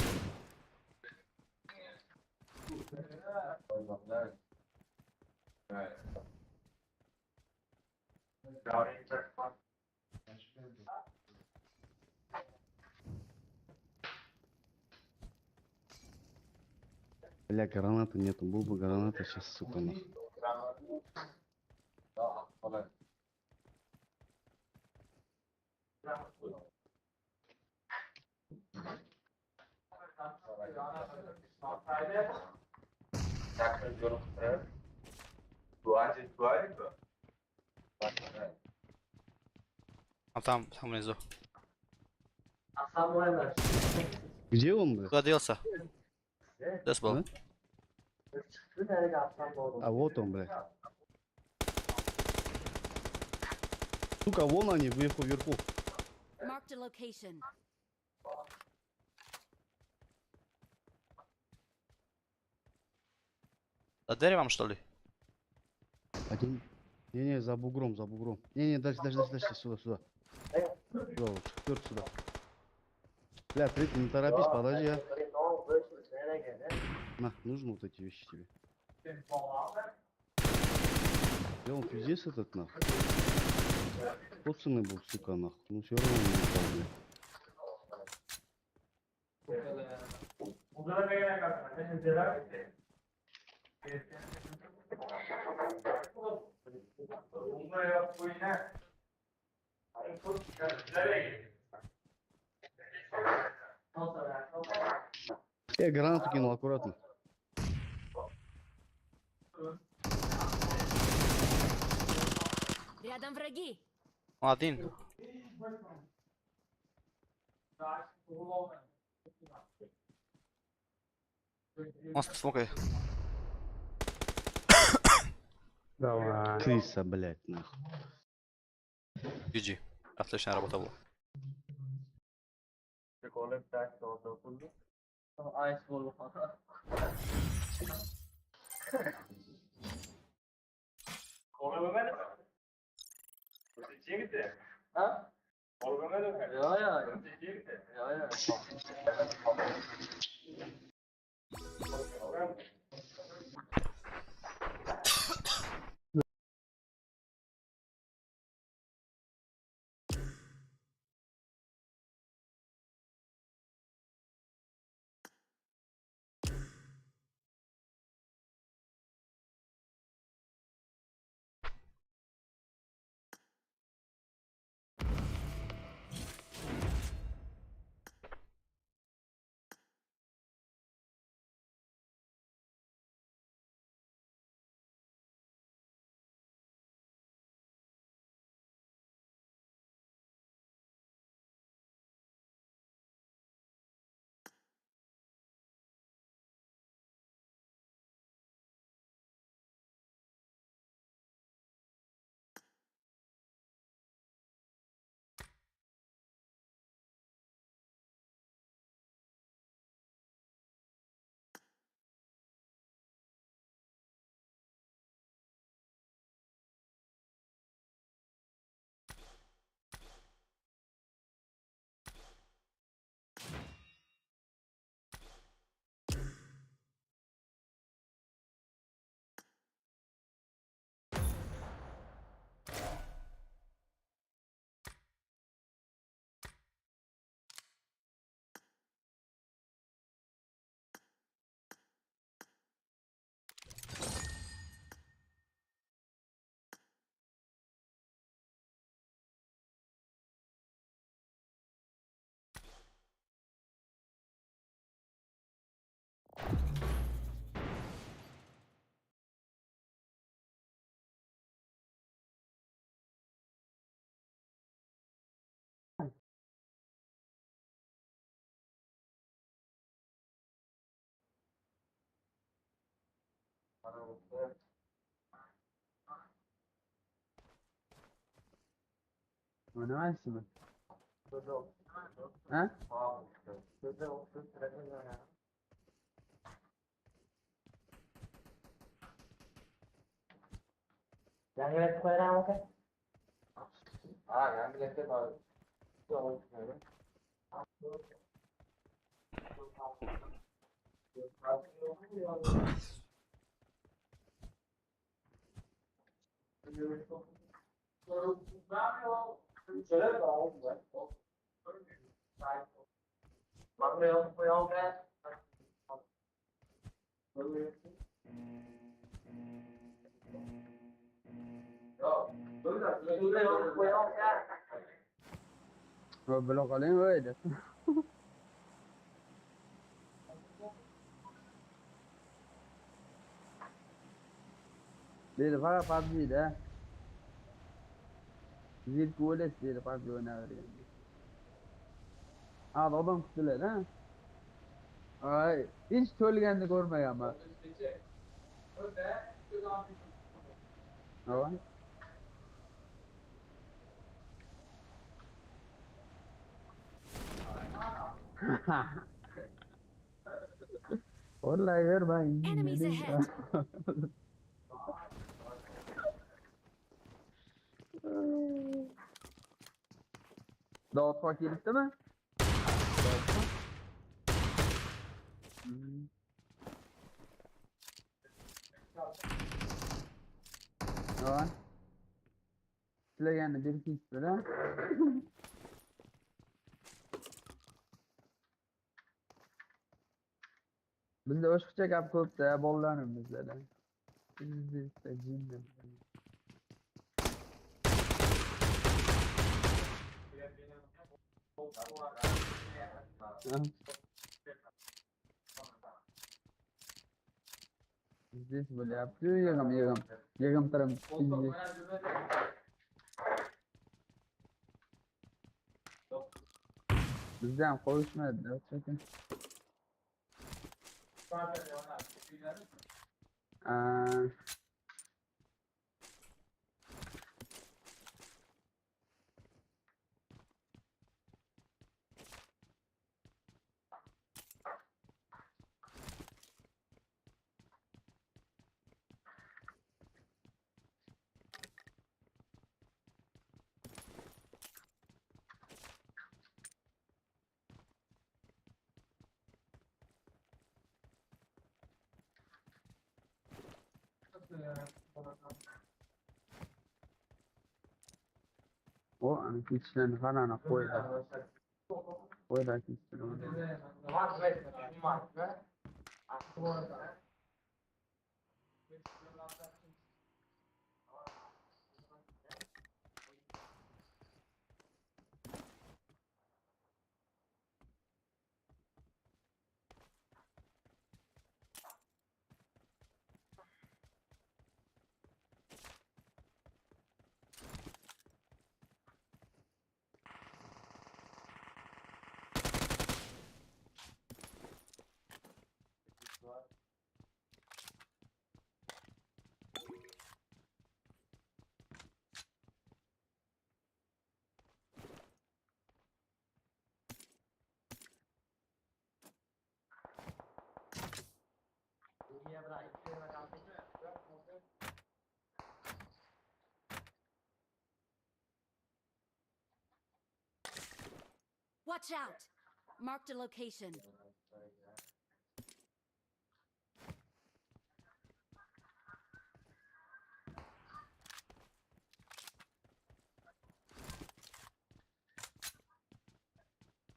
Бля, граната нету. Был бы граната сейчас, сука, нахуй. А там внизу. Где он, бля? Куда делся? Здесь был. А? А вот он, бля. Сука, вон они, вверху. Marked a location. За деревом, что ли? Один. Не, за бугром. Не, дальше, сюда. Сюда лучше, вперед сюда. Бля, ты не торопись, подожди, а. На, нужны вот эти вещи тебе. Бля, он пиздец этот, нахуй. Поцаны был, сука, нахуй. Ну все равно не упал, бля. Гранату кинул, аккуратно. Рядом враги. Один. Он смокай. Давай. Крыса, блядь, нахуй. GG. Отличная работа была. Oynamayısın mı? Ha? Blok alayım öyle. Bir para PUBG'de. Zil kules bir PUBG oynar yani. Abi adam kutular ha. Ay, hiç söyleyenini görmeyi ama. Evet. Vallahi ver ben. Enemies ahead. Dağıtmak gelip değil mi? Hmm. Evet. Silahını bir iki lira. Bizde o'shqcha gap ko'p-da, bolalarimiz bizda. Bizda jinni. Здесь bo'lyapti yig'im tirim bizda ham qovushmaydi sekin. O ana keçishlarni qarani qo'ydi keçishlarni. Watch out! Marked a location.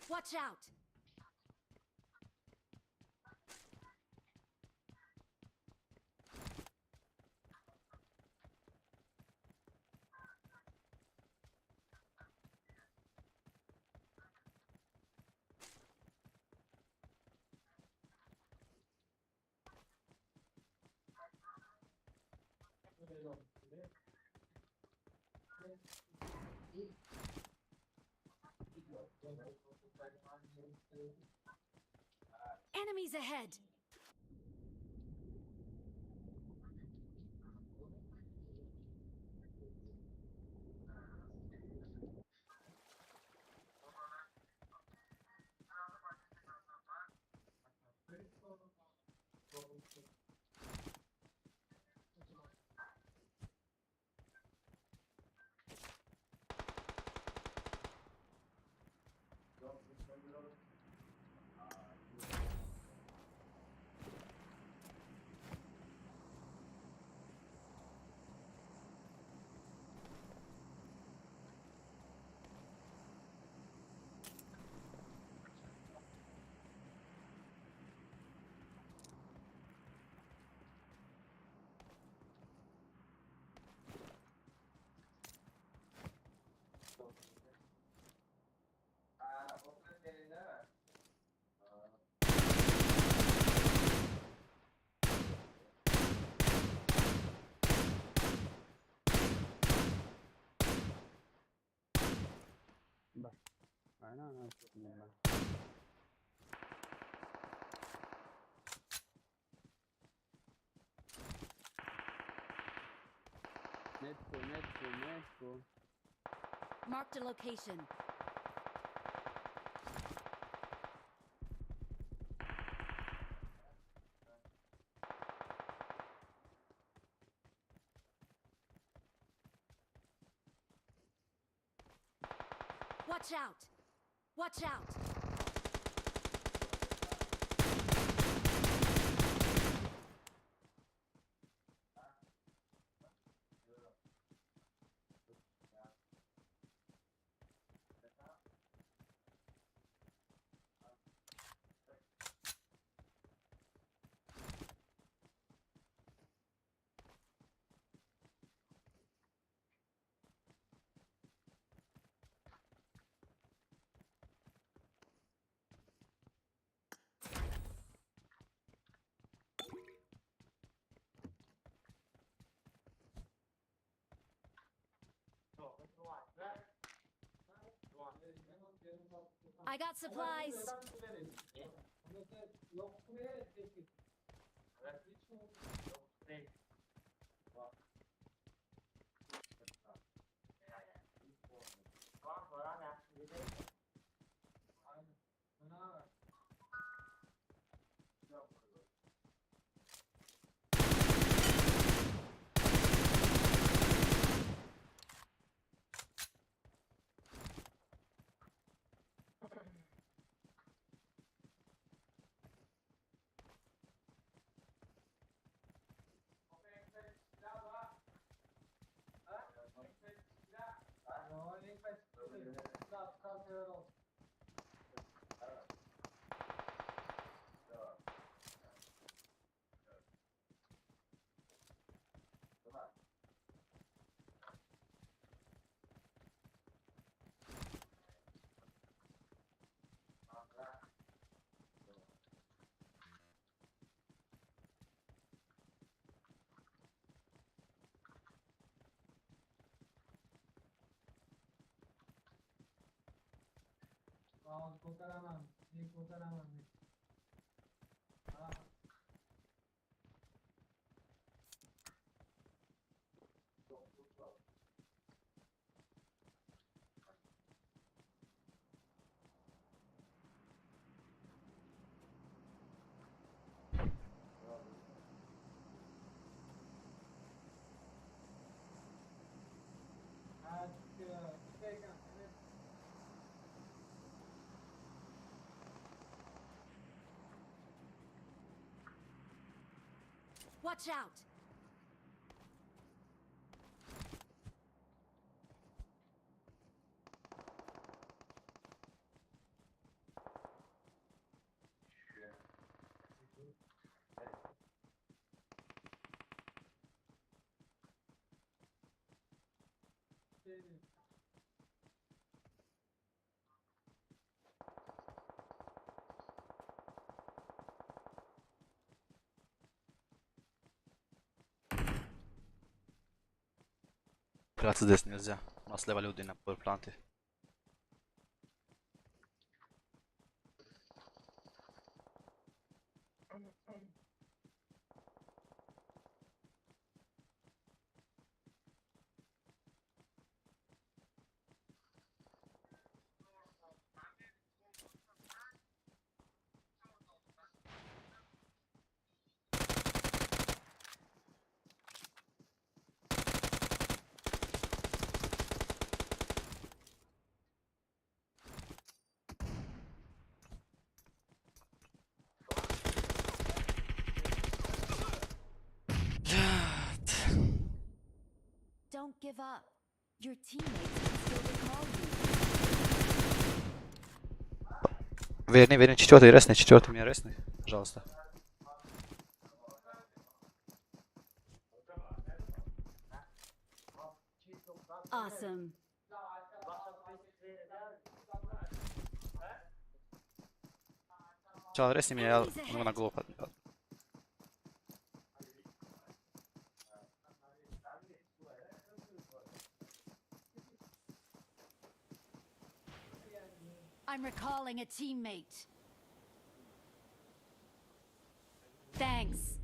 Watch out! Enemies ahead! Aynen. Netco. Marked a location. Watch out! Watch out! I got supplies. Watch out! Grazie desni nilżja. Mas leva li uddina por planti. Don't give up. Your teammates can still recall you. Верни, четвертый, ресный, четвертый меня ресный. Пожалуйста. Awesome. Чел, ресни меня, я на голову подбил. I'm recalling a teammate. Thanks.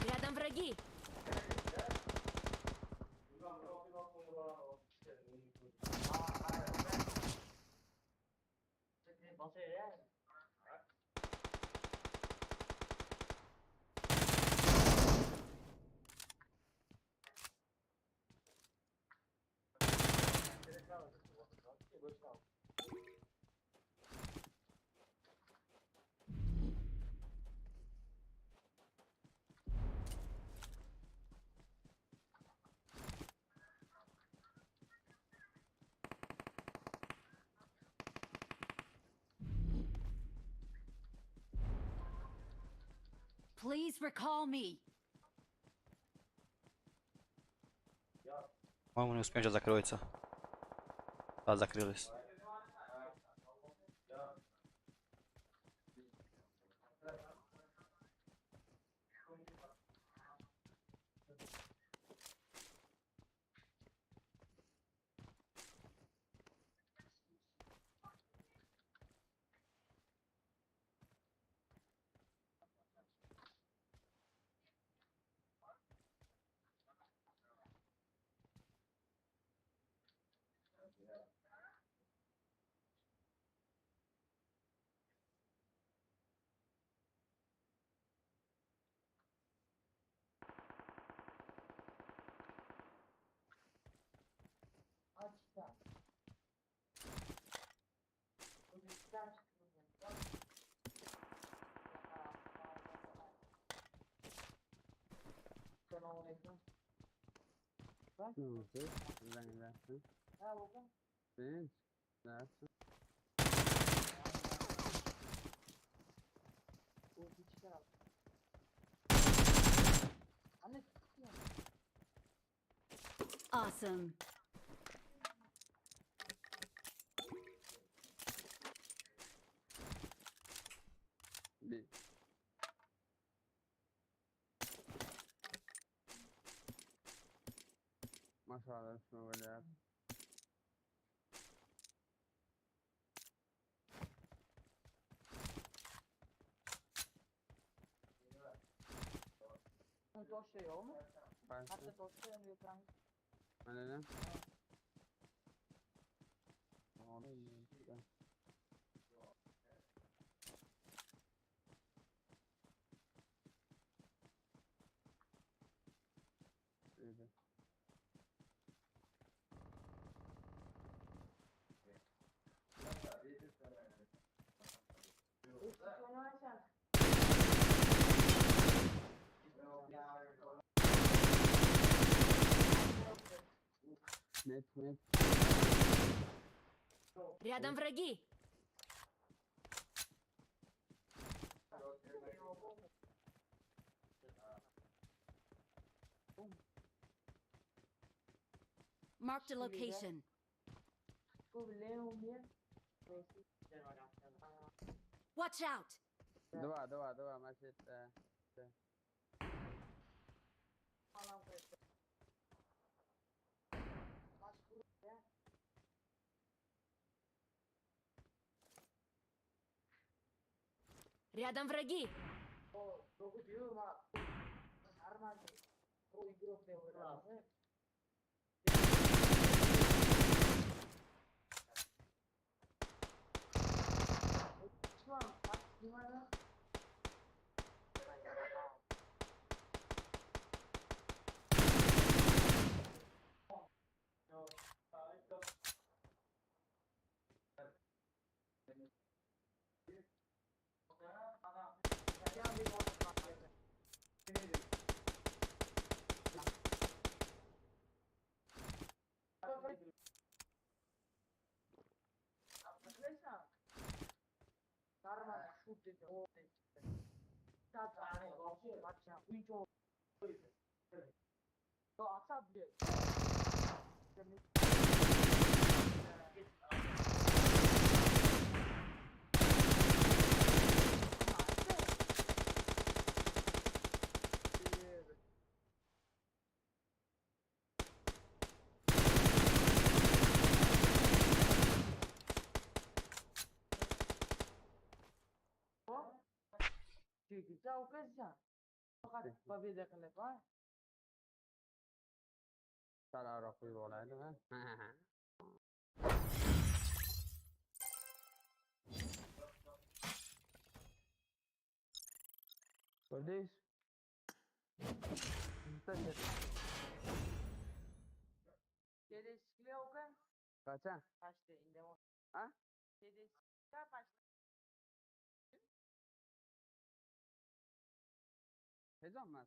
Рядом враги. Please recall me. По-моему, не успеем, сейчас закроется. Да, закрылись. No sé, زنگ رفتن. بنج رفتن. Awesome. بی. ماشاءالله شما بلد. من نه. Нет. Рядом враги. Marked a location. Watch out. دوا مسجد. Рядом враги. سلام رفیق ولایت من. کردیش؟ kaçan? Ha? Ne zaman?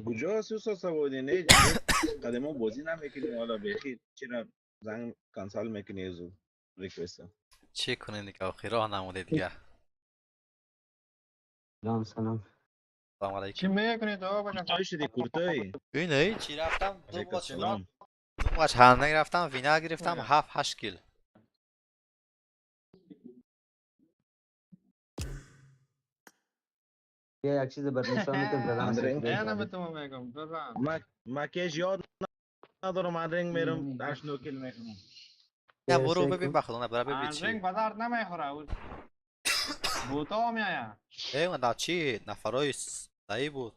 کجا سوسا سوادی نه قدما بازی نمیکنیم حالا بخیر چرا زنگ کانسال میکنی از ریکوست چی کنین دیگه آخی راه نموده دیگه. سلام. سلام چی علیکم. میکنید آقا بچه؟ کجا شدی کورتای اینه چی رفتم دو علیکم ماچ السلام دو ماچ هندگ رفتم وینر گرفتم 7-8 کیل. یه یک چیز بر نشانتون زدم اندرینگ نه به تو میگم بزن. ما کش یاد ندارم اندرینگ میرم 8-9 کیل میکنم نه برو ببین بخدا نه برو ببین رنگ چی به درد نمیخوره. بوتا میایا اون چی نفرای سعی بود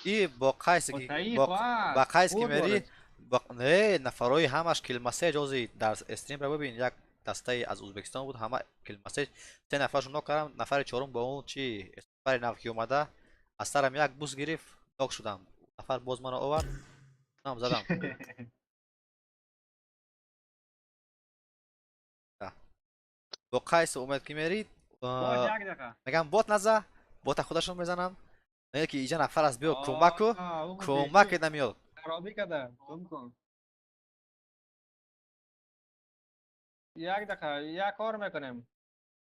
ای با قیس که صحیح با خواهد قیس که بود میری ورش با نه نفرای همش کل مسیج جزی در استریم رو ببین یک دسته از ازبکستان بود همه کل مسیج 3 نفرشون نوک کردم نفر چهارم با اون چی نفر نوکی اومده از سرم یک بوس گرفت نوک شدم نفر باز منو آورد نام زدم با قیس اومد که میرید باش یک دقیقه میگم بوت نزه بوت خودشون میزنم میگه که اینجا نفر از بیا کمک کو او کمک بیشتر نمیاد خرابی کده کن کن یک دقیقه یک کار میکنیم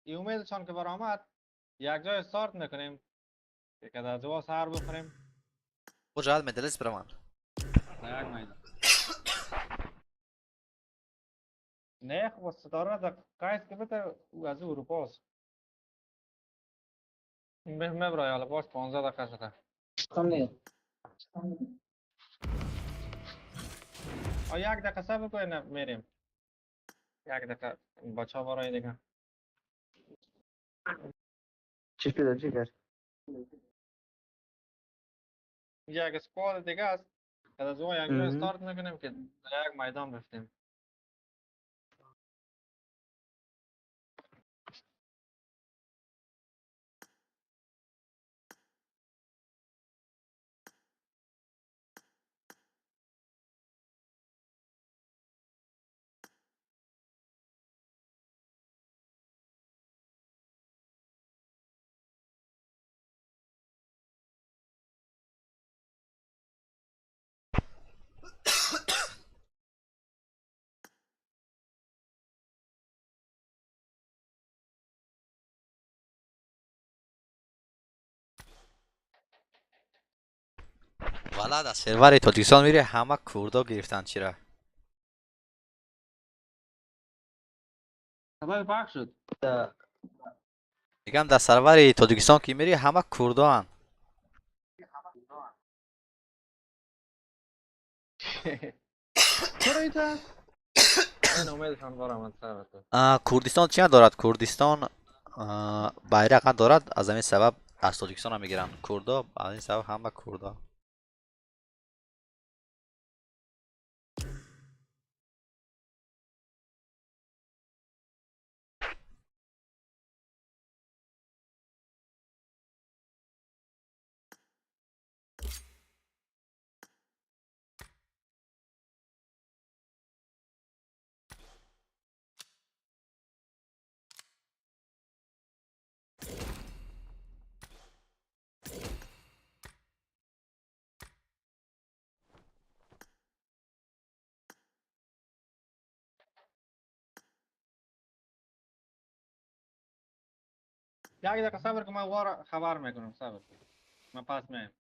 ای امیدشان که برآمد یک جای استارت میکنیم که کده جوا سر بخوریم کجا مدلس برمان در یک میدان نه خب ستاره در قیس که بده او از اروپا است میبرای حالا باش 15 دقیقه شده یک دقیقه صبر کنین میریم یک دقیقه بچه ها برای دیگه چی شده چی کرد؟ یک اسکواد دیگه است که از اون یک جای استارت میکنیم که در یک میدان رفتیم والا در سرور تاجیکستان میره همه کردا گرفتن چرا خبر پاک شد میگم در سرور تاجیکستان که میری همه کردا هن چرا ایتا؟ این امیدشان برآمد سر تو کردستان چی دارد کردستان bayrak هم دارد از همین سبب از تاجیکستان هم میگیرن کردا از این سبب همه کردا یک دقیقه صبر کن من وار خبر میکنم صبر کن من پس میایم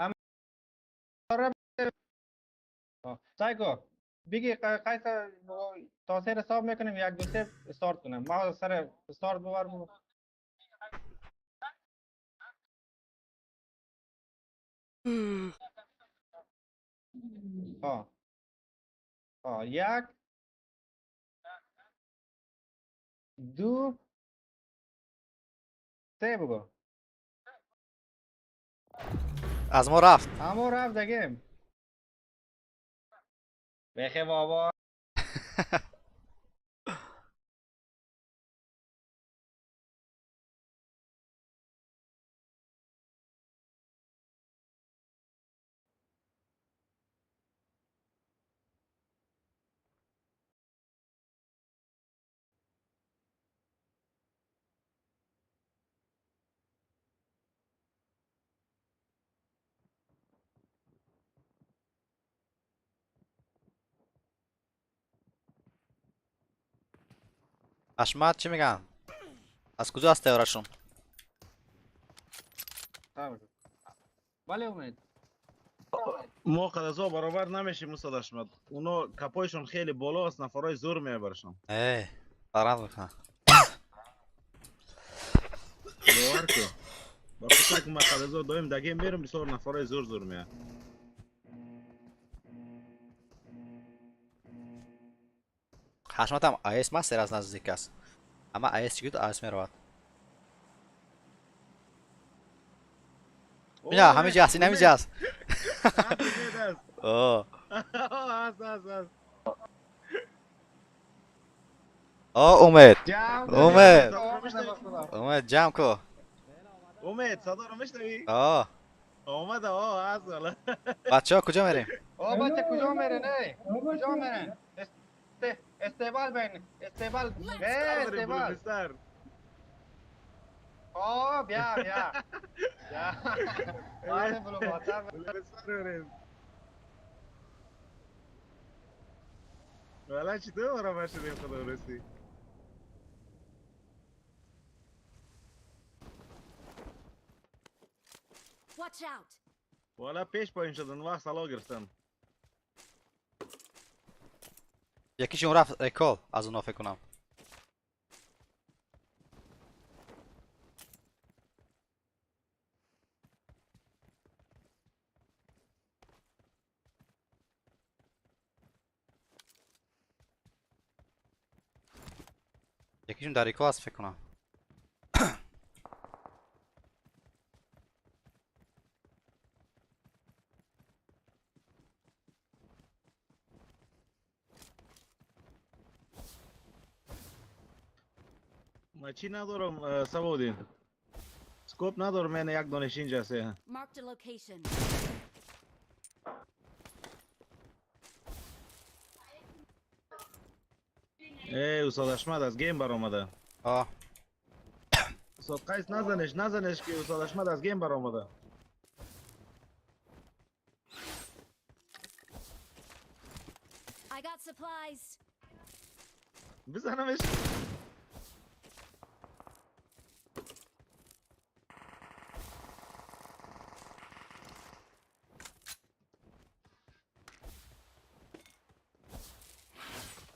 هم سایکو بگی قیس تا سر حساب میکنیم یک دو سه استارت کنم ما سر استارت ببر بگو یک دو سه بگو. از ما رفت. اما رفت دگیم بخی بابا. حشمت چی میگن؟ از کجا هست تیارشون؟ ولی امید ما قدازا برابر نمیشیم استاد اشمت. اونا کپایشون خیلی بالا است، نفرای زور میبرشن. دارم میکنم. باور کو. با خاطر که ما قدازا دایم دگه میرم بسیار نفرای زور میاد. حشمت هم آیس مستر از نزدیک است. اما آیس چی گفت آیس میرود. بیا همینجا هست، این همینجا هست. اوه امید. امید جمع کو. امید صدا رو میشنوی؟ اومده هست والا. بچه ها کجا میریم؟ بچه کجا میرن؟ کجا میرن؟ استقبال بین استقبال استقبال. بیا بیا آره بلو باتر. والا چطور برابر شدیم خدا رسی؟ Watch out! والا پیش پایین شدن وقت سلا گرفتن. یکیشون رفت ریکال از اونا فکر کنم. یکیشون در ریکال هست فکر کنم. ما چی ندارم سوادین. سکوپ ندارم، من یک دانش اینجا سه. Marked a location. استاد اشمت از گیم برآمده. استاد قیس نزنش که استاد اشمت از گیم برآمده. I got supplies. بزنمش.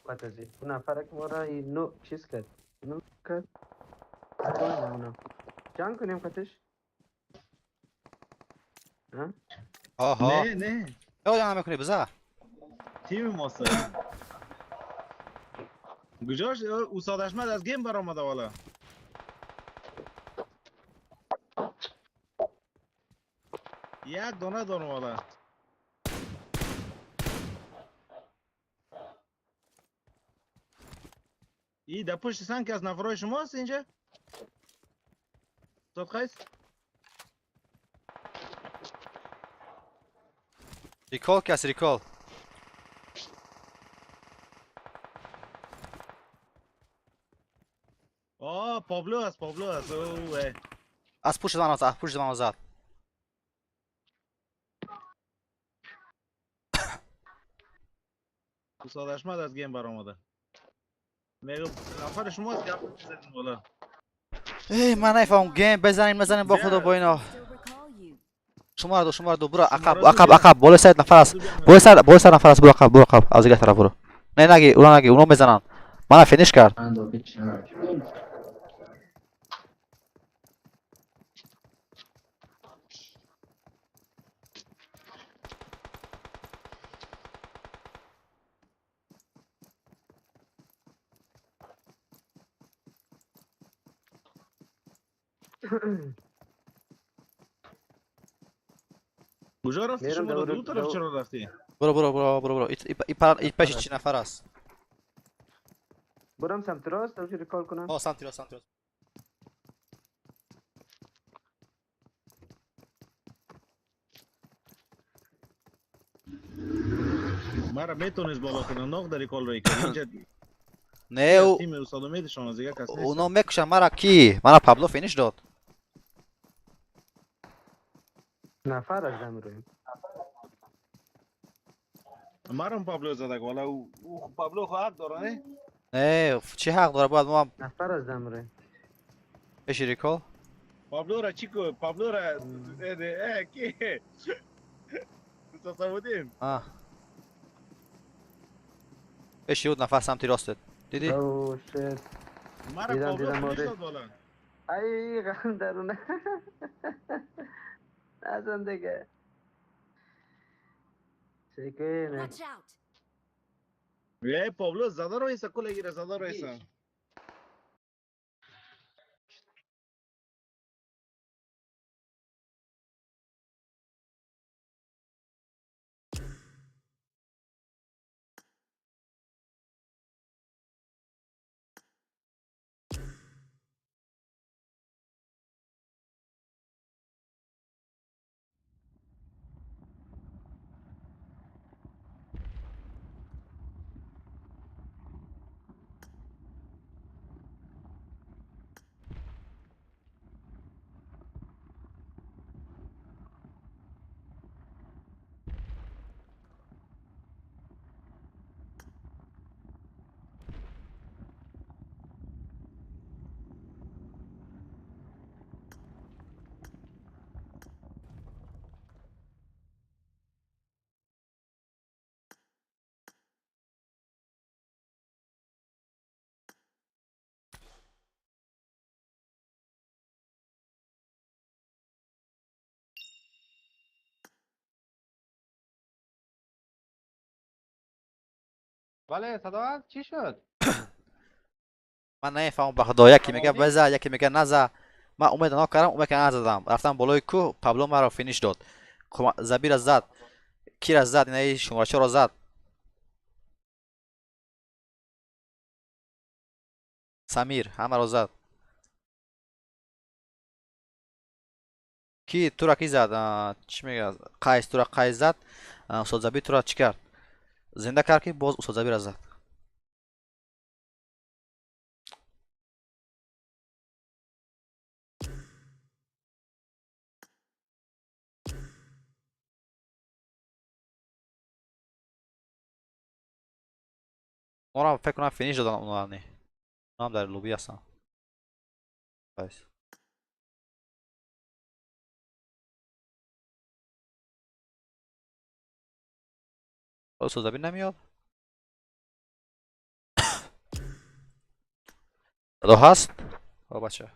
قطعی اون نفره که ما را اینو چیز کرد اینو کرد اونو جنگ کنیم قطعش ها نه او جمع میکنی بزا تیم ماست. گجاش استاد اشمت از گیم برآمده والا. یک دانه دارم والا. ای در پشت سنگ که از نفرای شماست اینجا؟ استاد قیس؟ ریکال کس ریکال. پابلو است اوه. از پشت من زد. استاد اشمت از گیم برآمده. میگم نفر شماست که بزنین والا. من نفهم گیم بزنیم با خدا با اینا. Still recall you. شما دو برو عقب بالا سر نفر است. بالا سر نفر است، برو عقب از دیگه طرف برو. نه نگی اونا میزنن. من فینیش کرد. کجا رفتی میرم شما را دور دو طرف چرا رفتی؟ برو این چی نفر است؟ برم سمت راست او ریکال کنم. سمت راست سمت راست. مرا میتونیست بالا کنه ناق داری کال رای کنی اینجا نه از تیم استاد امید شما از دیگه کس نیست. اونا میکشن مرا کی؟ مرا پابلو فینیش داد. نفر از دم رویم. مرا هم پابلو زدک والا او پابلو خو حق داره نه؟ نه چی حق داره باید ما نفر از دم رویم. بشی ریکال؟ پابلو را چی کو؟ پابلو را کی؟ استاد سعودین بشی بود نفر سمت راستت دیدی؟ او شت. مرا دیدم پابلو دیدم فینیش آره. داد والا. ای غم درونه. نزن دیگه. سیکنه. Watch out! پابلو زده رو ایسا کل گیره زده رو ایسا. بله صداقت چی شد؟ من نمیفهمم به خدا یکی میگه بزن یکی میگه نزن. من امید ناک کردم امید که نزدم رفتم بالای کوه پابلو مرا فینیش داد. زبیر زد کی را زد این شماره 4 را زد. سمیر همه را زد. کی تو را کی زد؟ چی میگه قیس تو را قیس زد. استاد زبیر تو را چی کرد؟ زنده کرد که باز استاد زبیر را زد. ما را فکر کنم فینیش دادن اونا نه. اونا هم در لوبی هستن. قیس استاد زبیر نمیاد. صدا هست؟ بچه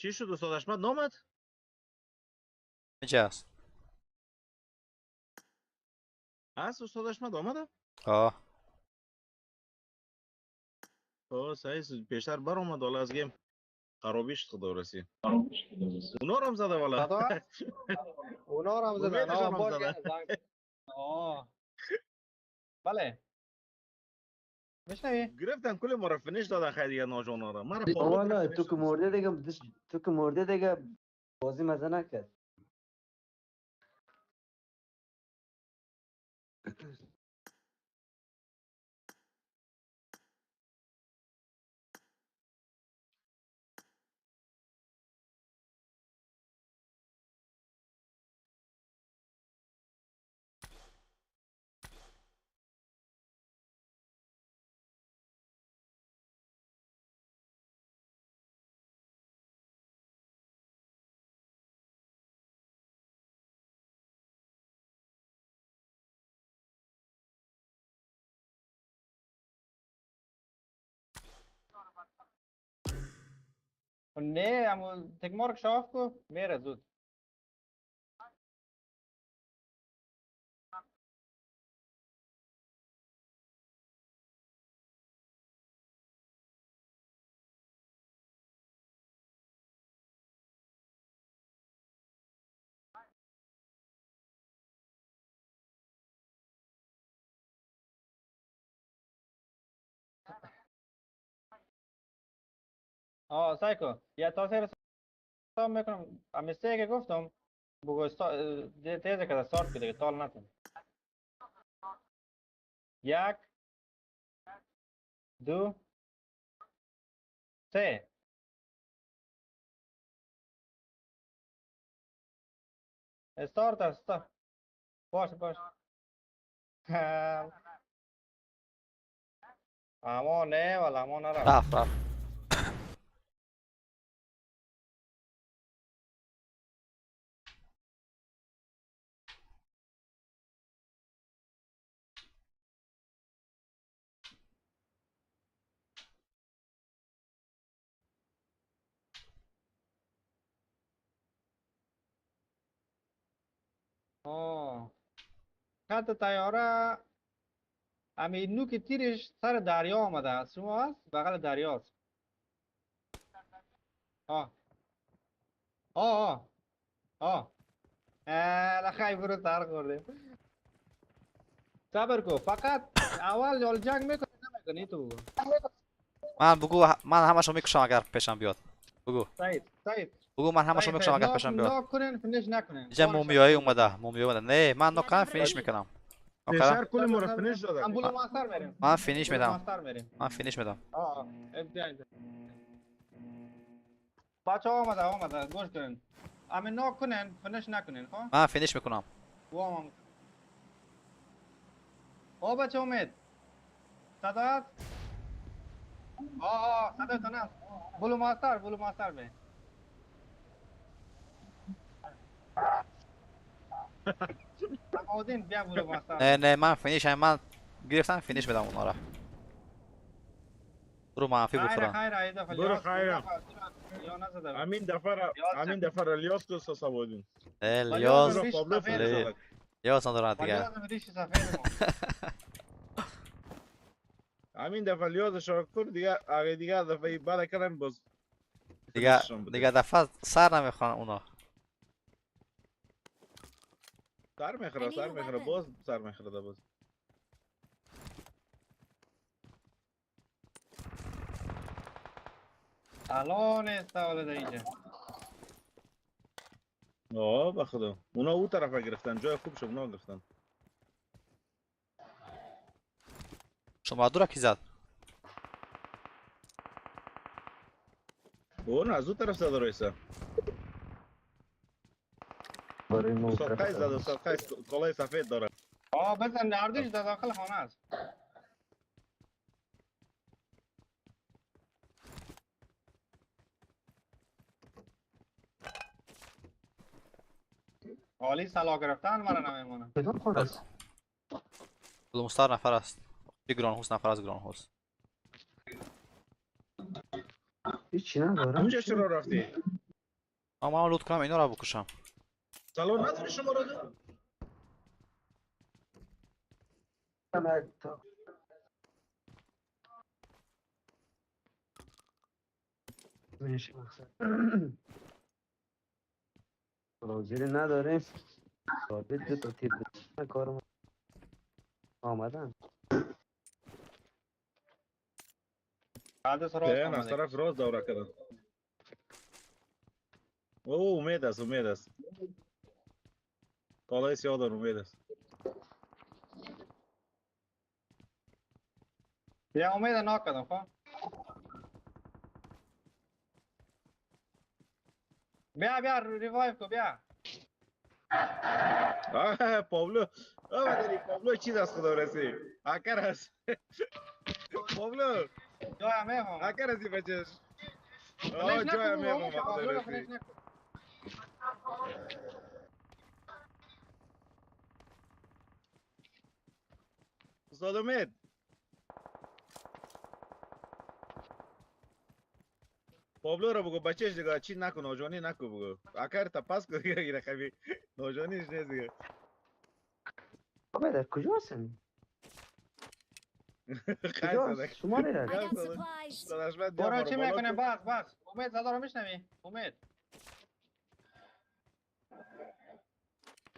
چی شد استاد اشمت نامد؟ اینجاست. هست استاد اشمت آمده؟ آه صحیح پیشتر بر آمد حالا از گیم خرابیش خدا رسی. اونا رو هم زده والا. اونا رو هم زدن. امیدشان هم باش زدن. زنگ. بله. بشنوی؟ گرفتن کل ما را فینیش دادن خیلی دیگه ناجانا را. مرا والا تو که مرده دیگه تو که مرده دیگه بازی مزه نکرد. نه امو تکمارک شاف کو میره زود. سایکو یا تاثیر حساب میکنم امیسته که گفتم بگو تیزه که استارت کده تال نتون. 1 2 3 استارت باش اما نه ولی اما نرم. رفت. خط تیاره امی نوک تیرش سر دریا آمده است. شما هست بغل دریاست. لخی برو تر خورده. صبر کو فقط اول یال جنگ میکنی نمیکنی تو. من بگو من همشو میکشم اگر پیشم بیاد. بگو سعید بگو من همشو میکشم اگر پیشم بیاد. ناک کنین فینیش نکنین. اینجا مومیایی اومده. نه من ناکام فینیش میکنم. پیشتر کل ما را فینیش دادن. امبولو ماستر میریم. من فینیش میدم. بیاین. بچه آمده گوش کنین. امی ناک کنین فینیش نکنین. من فینیش میکنم. بچه امید صدا هست؟ صدا تن هست. بلو ماستر بی. امودین بیا بلو ماستر. نه من فینیش من گرفتم فینیش میدم اونا را. برو منفی بخورم. برو خیرم. امین دفعه را لیاس کو ساسابودین. لیاس ندارن دیگه. امین دفعه لیاس شاکر دیگه دفعه بعد کردن باز. دیگه دفعه سر نمیخوان اونا. سر میخوره باز سر میخوره باز. الان استعاله ده اینجا. بخدا اونا او طرف گرفتن جای خوب شد اونا گرفتن. شما دو را کی زد؟ اون از او طرف زد رئیسه. ساقای زد ساقای کلاه سفید داره. بزن نردش در داخل خانه است. حالی سلا گرفتن مرا نمیمونه. مستار نفر است. گران هوس نفر از گران هوس. هیچی ندارم. اونجا چرا رفتی؟ اما من لوت کنم اینا رو بکشم. سالن نداری شما رو؟ میشه مقصد بازیری نداریم ثابت دو تا تیر بزنن کارم آمدن بعد سراغ نه از طرف راست دوره کردن. او امید است امید است. کالای سیاه دار امید است. بیا امید ناک کردم خب بیا ریوایو کو بیا آه پابلو آه پابلو چیز از خدا رسی هکر است. پابلو جای میفهم هکر هستی بچش. فنش جای نکن میفهم خدا پابلو رو رسی. فنش نکن استاد امید پابلو رو بگو بچهش دیگه چی نکن نوجوانی نکن بگو هکر تا پاس کن دیگه این رقمی نوجوانیش نیست دیگه. بابا در کجا هستن خیلی کجا صدق. شما I میرن got supplies. صداش بد بیا برو بارو چی بالا میکنه کن. بس امید صدا رو میشنوی امید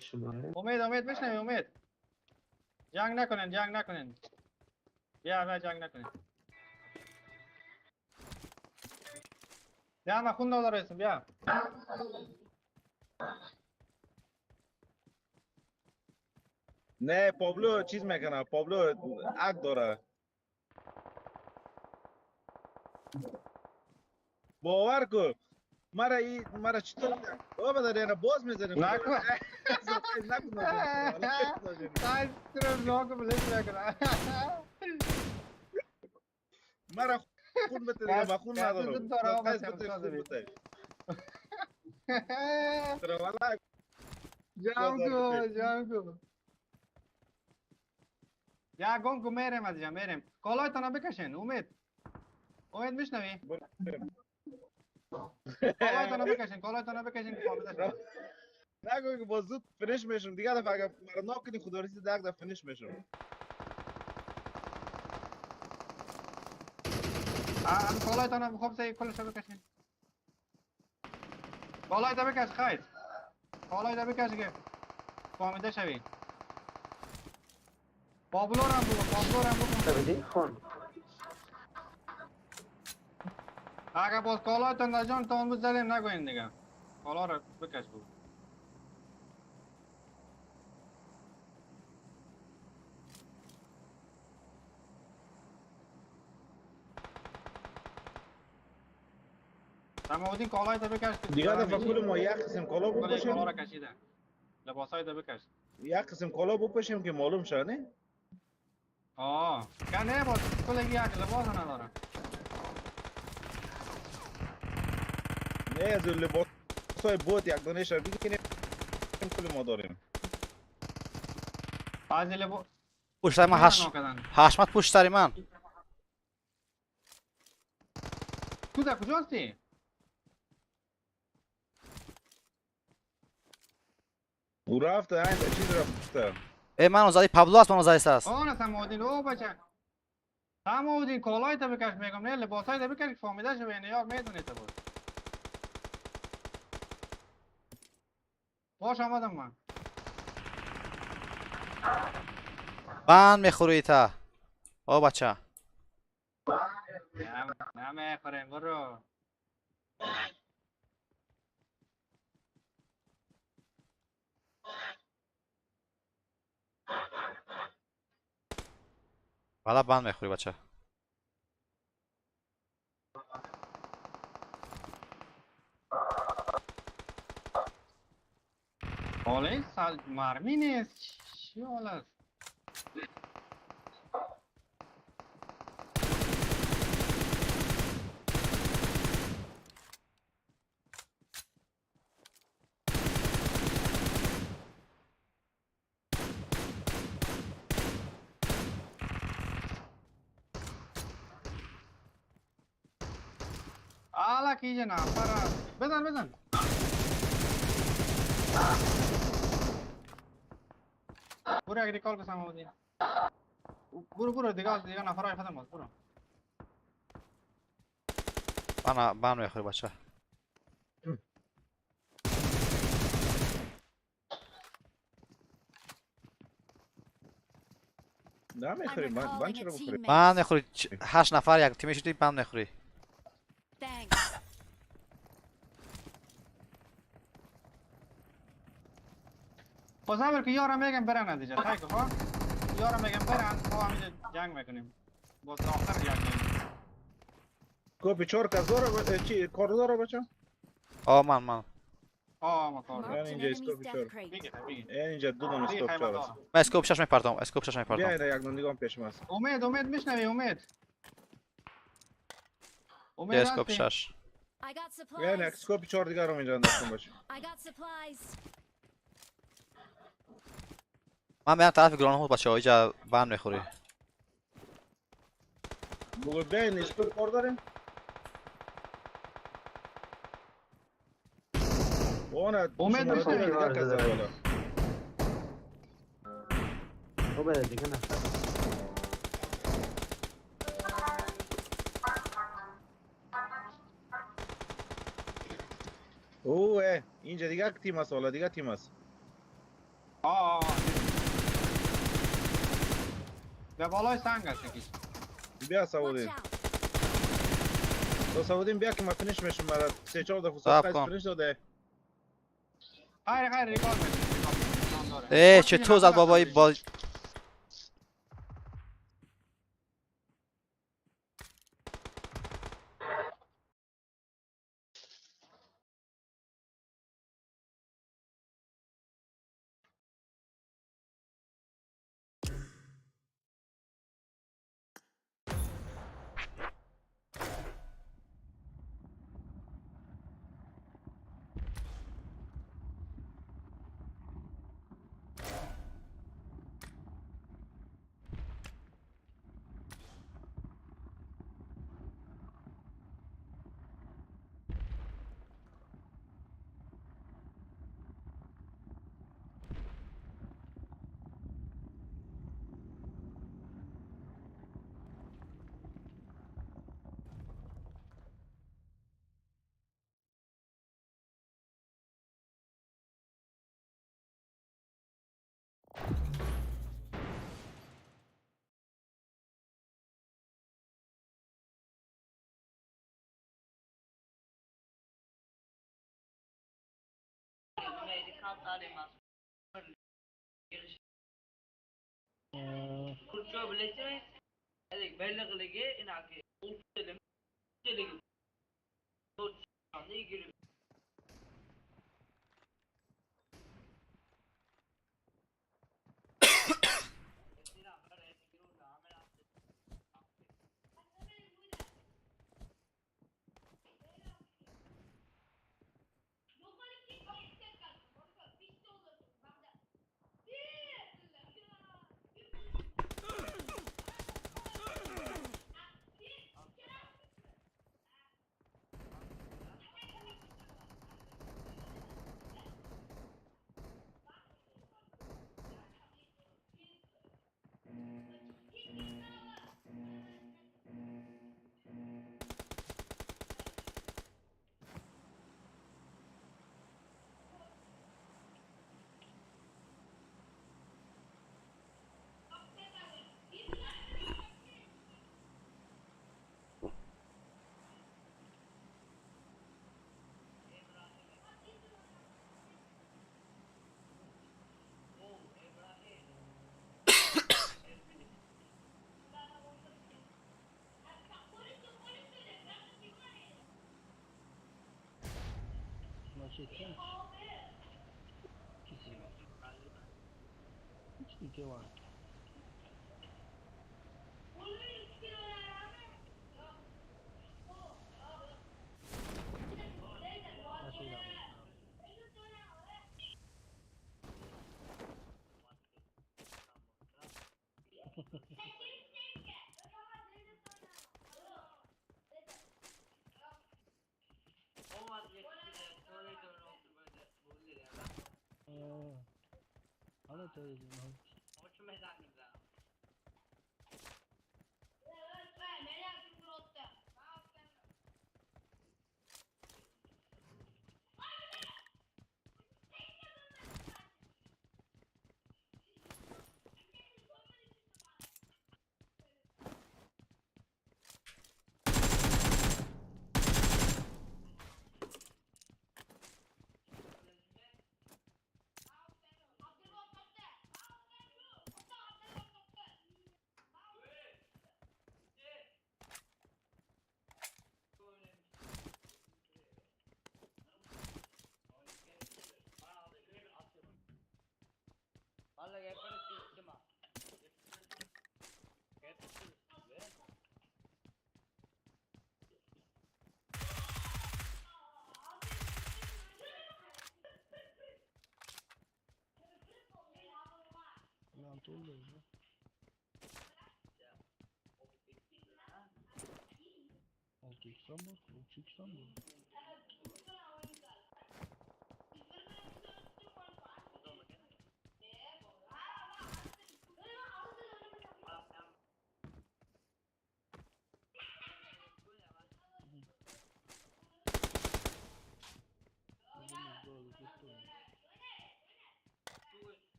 شما امید میشنوی امید جنگ نکنین بیا جنگ نکنین بیا ما خون داره اسم بیا نه پابلو چیز میکنه پابلو عق داره باور کو مرا چطور بابا داری اینا باز میزنی نکن نکن نوجوانی تای طرف ناکو بلش میکنه مرا خون بده دیگه من خون ندارم داره آقا قیس بده سمساز خون بی بده ترى والله جام کو یا گم کو میرم از جا میرم کالای تنها بکشین امید میشنوی کالای تنها بکشین که فامیده شد نگو که با زود فینیش میشم دیگه دفعه اگر مرا ناک کنی خدا رسید دیگه دفعه فینیش میشم کالای تنها خوب سی کلش بکشین کالای تا بکش خیلی کالای تا بکش که فامیده شوی پابلو رم بگو بدی خون اگه باز کالای تا نجان تا اون بزنیم نگوین دیگه کالا رو بکش بگو تمام کالای تا بکش که دیگه دفعه کل ما یک قسم کالا کالا بپوشیم رو کشیده لباسای تا بکش یک قسم کالا بپوشیم که معلوم شه نه که نه باز کل یک لباس نداره نه از لباس های بوت یک دانه شر بگیریم کل ما داریم از لباس پشت من حشمت پشت سر من. تو در کجا هستی؟ او رفته این چیز رفته ای منو زدی پابلو است منو زدی است. آه نه سمودین او بچه سمودین کالای تا بکش میگم نه لباسای تا بکش فامیده شو اینه یار میدونی تو بود باش آمدم من بند میخوری تا او بچه نه میخوریم برو والا بند میخوری بچه. حالا سال مرمی نیست چی حال است آلا کی جناب بزن برو یک ریکال بسم آمودی برو دیگه نفرهای ختم باز برو بان میخوری بچه. نه میخوری I'm من recalling a چرا بخوری؟ teammate. بان میخوری 8 نفر یک تیمی شدی بان میخوری. Thanks. خب صبر که یارم میگم برن دیگه تایکو ها یارم میگم برن ما همینجا جنگ میکنیم باز تا آخر جنگ میکنیم کوپی 4 کس داره چی کار داره بچه؟ من ما کار Marked an اینجا enemy's اسکوپی death چهار. crate. بگید اینجا دو دونه دیگه اسکوپ خیمه 4 است. دارم من اسکوپ 6 میپرتم. اسکوپ 6 میپرتم. بیا یک دونه دیگه پیش است. امید میشنوی امید یه امید اسکوپ هستی 6. I got بیا یک supplies. اسکوپ 4 دیگه رو اینجا انداختم باشه. I got supplies. من میرم طرف گران هود بچه ها اینجا بان میخوری. بگو بیا این اسکوپ کار داره؟ امید شما میشنوی دیگه کس داره بالا. او بده دیگه نفر. اوه اینجا دیگه یک تیم است حالا دیگه تیم است. به بالای سنگ هست یکی بیا Watch سعودی. out. تو سعودی بیا که من فینیش میشم مرا 3 4 دفعه صبر ساعت کن. فینیش داده. خیر ریکال میکنم ای چطور زد بابایی با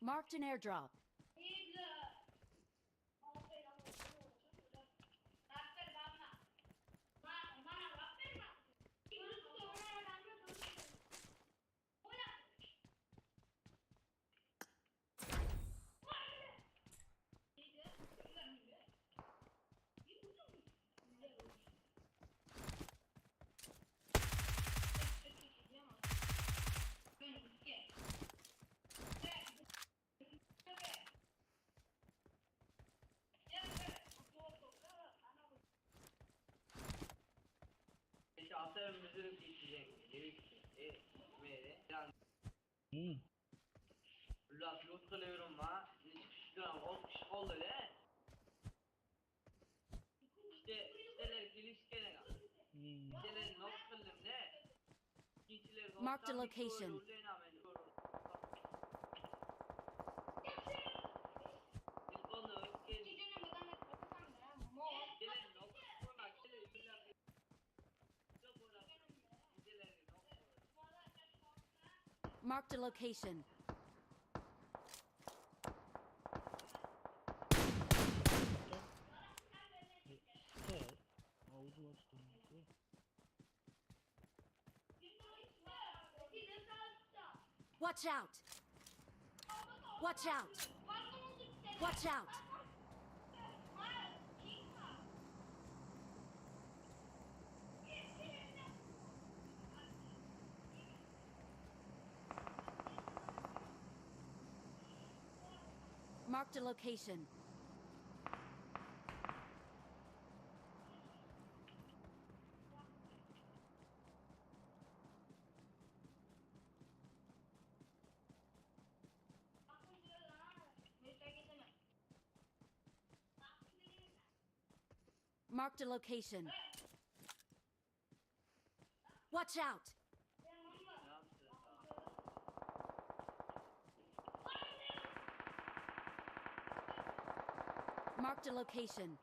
Marked an airdrop. Marked a location. Marked a location. Watch out! Watch out! Watch out! Marked a location. Marked a location. Watch out! Marked a location.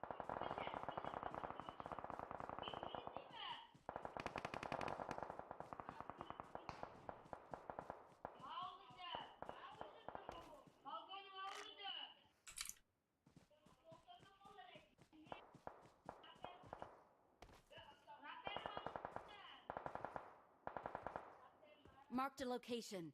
Marked a location.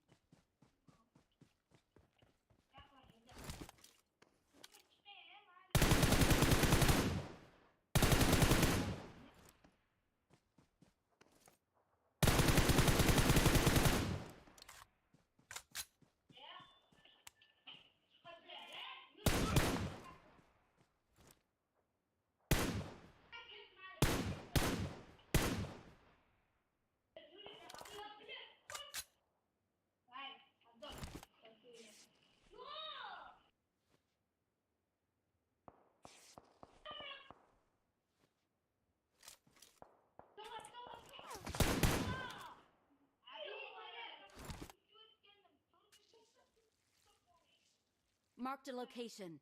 Marked a location.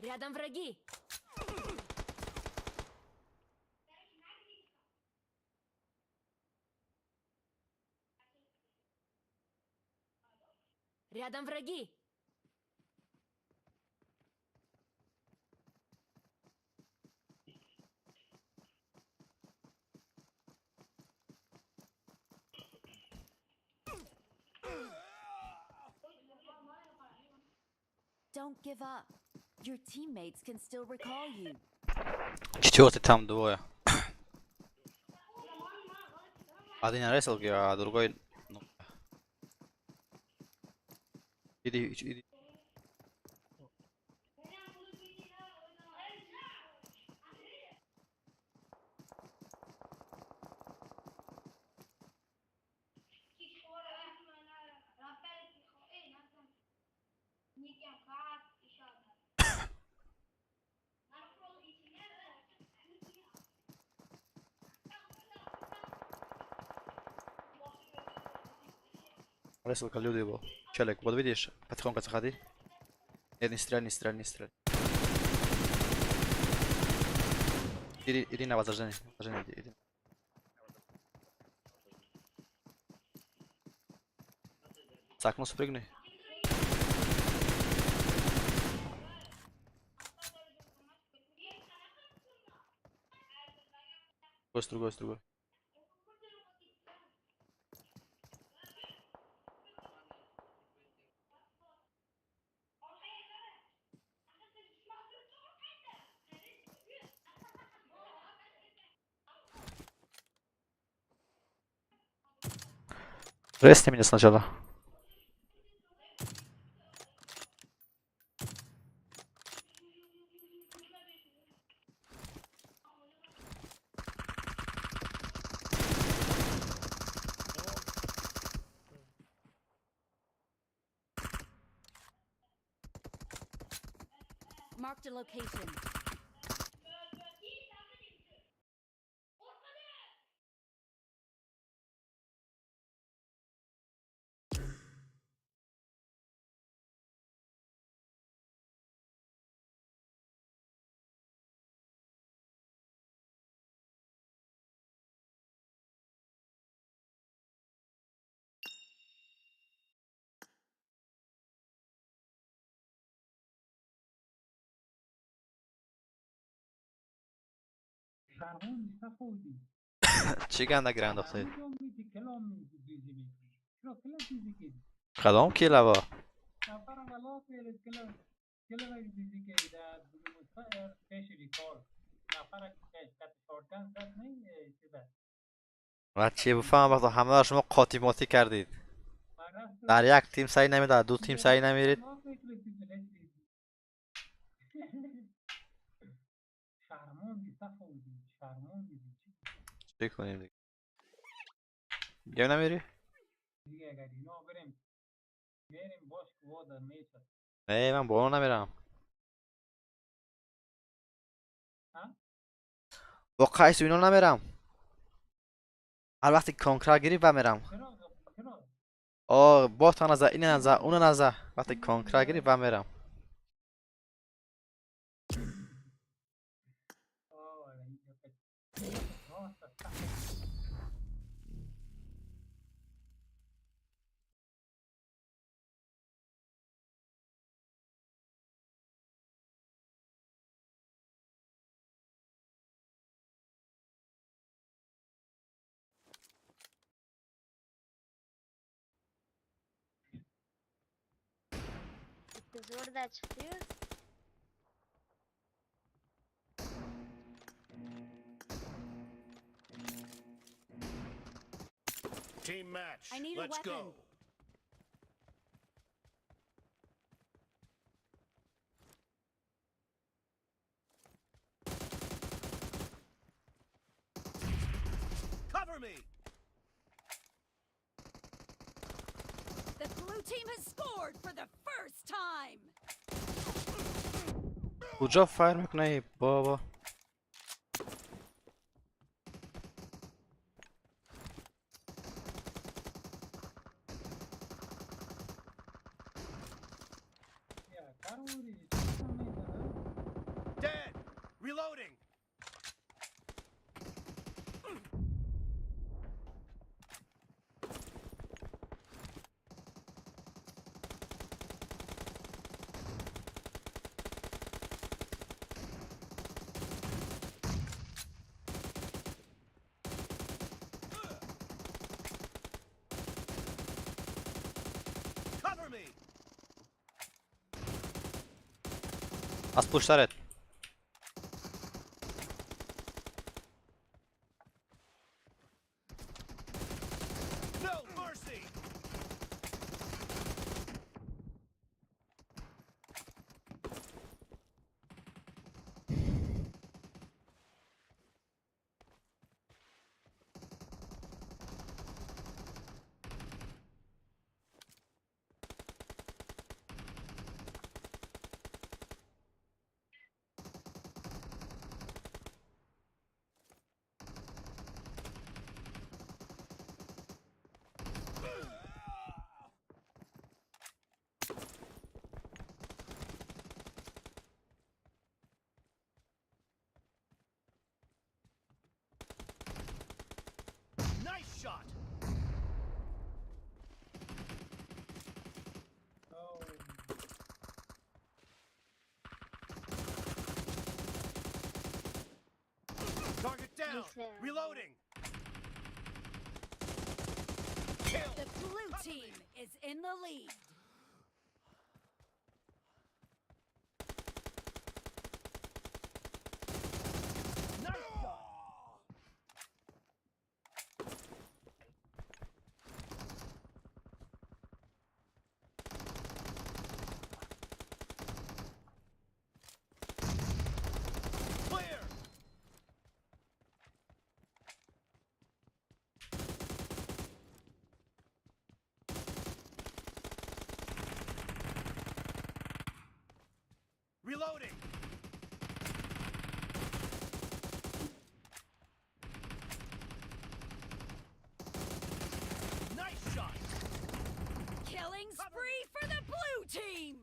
Рядом враги. Рядом враги. Don't give up. Your teammates can still recall you. Четвертый там двое. Один на рестлге, а другой... Ну... Иди. Рестлка люди был. Челик, вот видишь, потихоньку заходи. Нет, не стреляй. Иди на возрождение. Иди. Sag, não sprigni. Другой. Ресни меня сначала. Marked a location. شهرمون سفودی Chega na grande اختي. کدوم میدی کلام دیزی میکنی چرا کلا دیزی کردی قدام کی لوا. نفر غلا کرد کلا دیزی کرد بدون مستعر پیش ریکال نفر که کت شورگان زد نه چیزه و چی بفهم وقتا همه را شما قاطی ماتی کردید. در یک تیم سعی نمیداد، دو تیم سعی نمیرید. شهرمون سفودی شهرمون دیزی چی کنیم دیگه؟ دیگه نمیری؟ دیگه اگر اینا بریم باش که وادر میشه نه من با اون نمیرم. ها؟ با قیس و اینا نمیرم. هر وقتی کنکرا گیری و میرم. چرا؟ با تا نزه این نزه اون نزه. وقتی کنکرا گیری و میرم. Tesouro da frio? Team match. I need a Let's weapon. go. Cover me. The blue team has scored for the first time. کجا فایر میکنه بابا؟ Dead. Reloading. Cover me. از پشت سرت. No mercy. down. Reloading. Kill. The blue team is in the lead. Clear. Reloading. Nice shot. Killing spree for the blue team.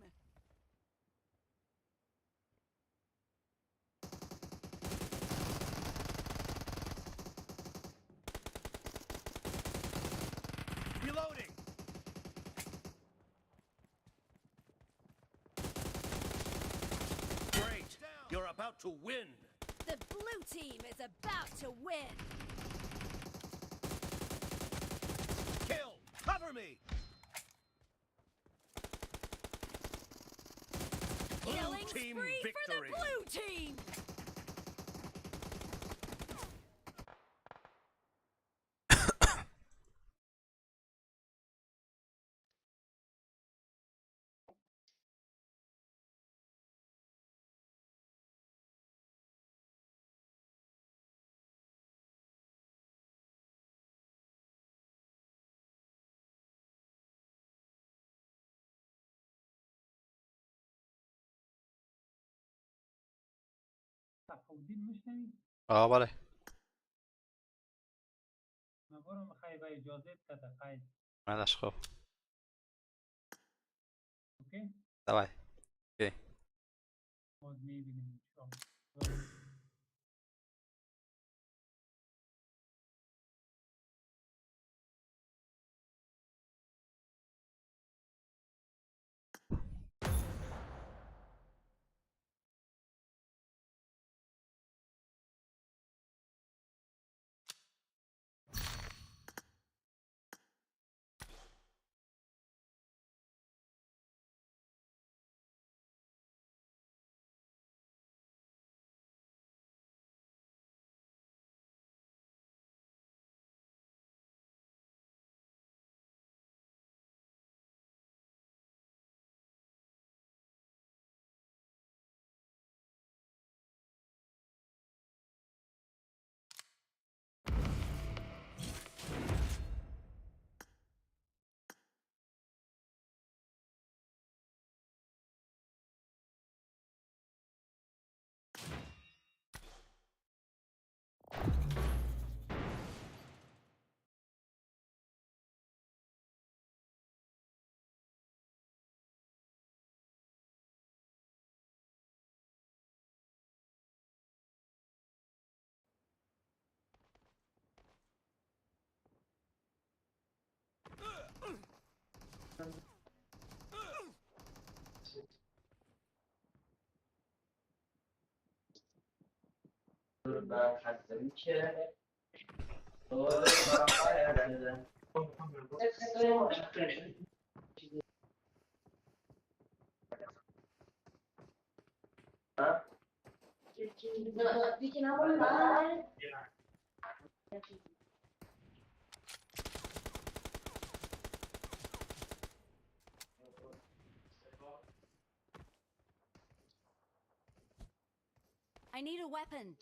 Reloading. Great. You're about to win. The blue team is about to win. Kill. Cover me. Killing Blue team spree for the victory. blue team. صفودین میشنوی؟ بله. من برو میخوای با اجازه بده خیلی. منش خب. اوکی؟ давай. اوکی. باز میبینیم شما. I need a weapon.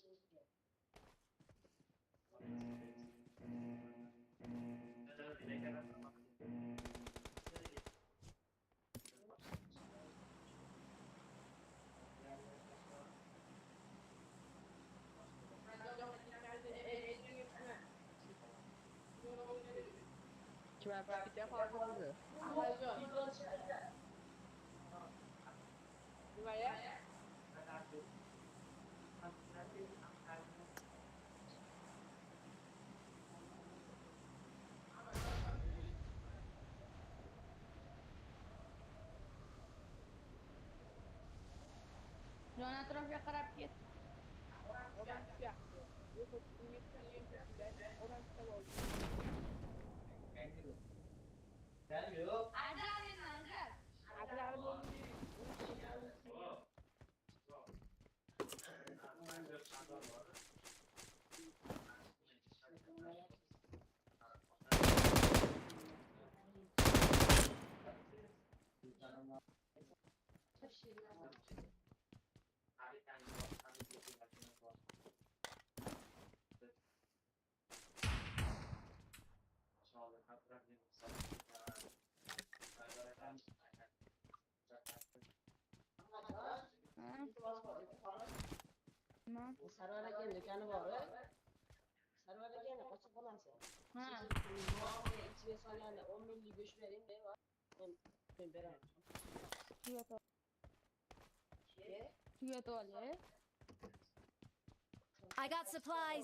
جان اطراف یه قرب کیت I got supplies.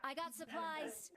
I got supplies.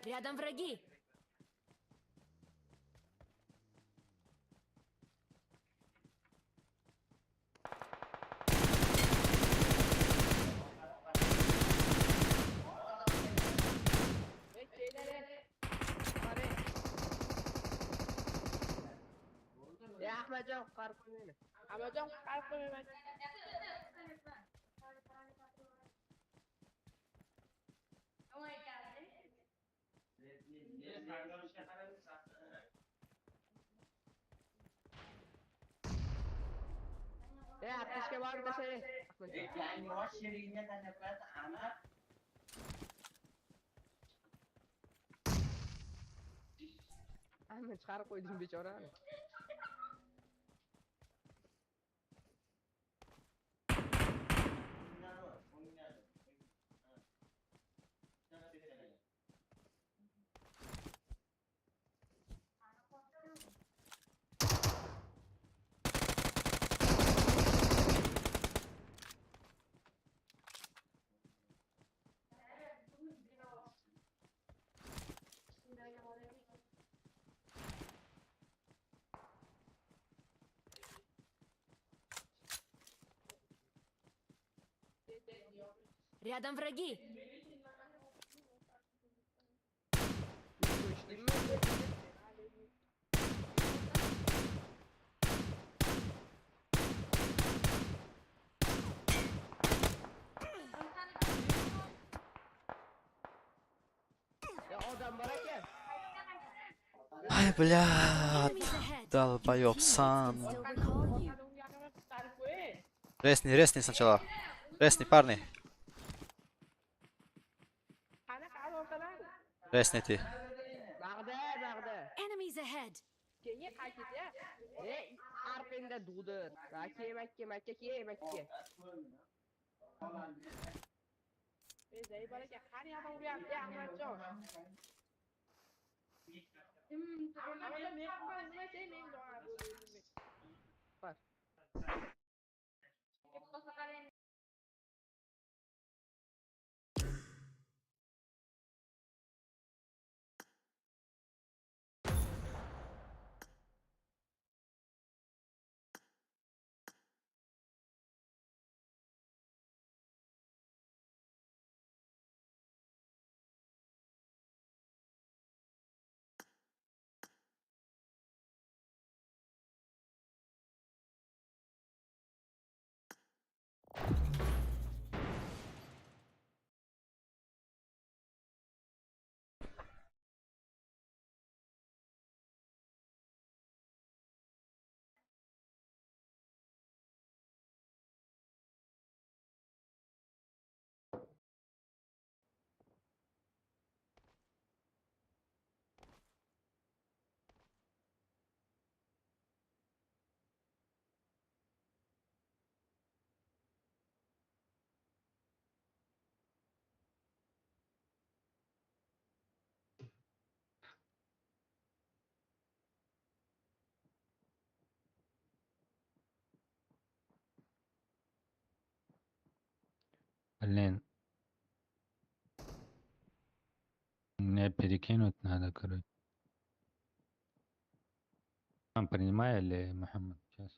Рядом враги. Рядом враги. Ай, блядь. Enemies ahead. Долбоёб, сан. Still recall you. Ресни сначала. Ресни, парни. Ресните. Enemies ahead. Блин. Мне перекинуть надо, короче. Принимай или Мухаммад? Сейчас.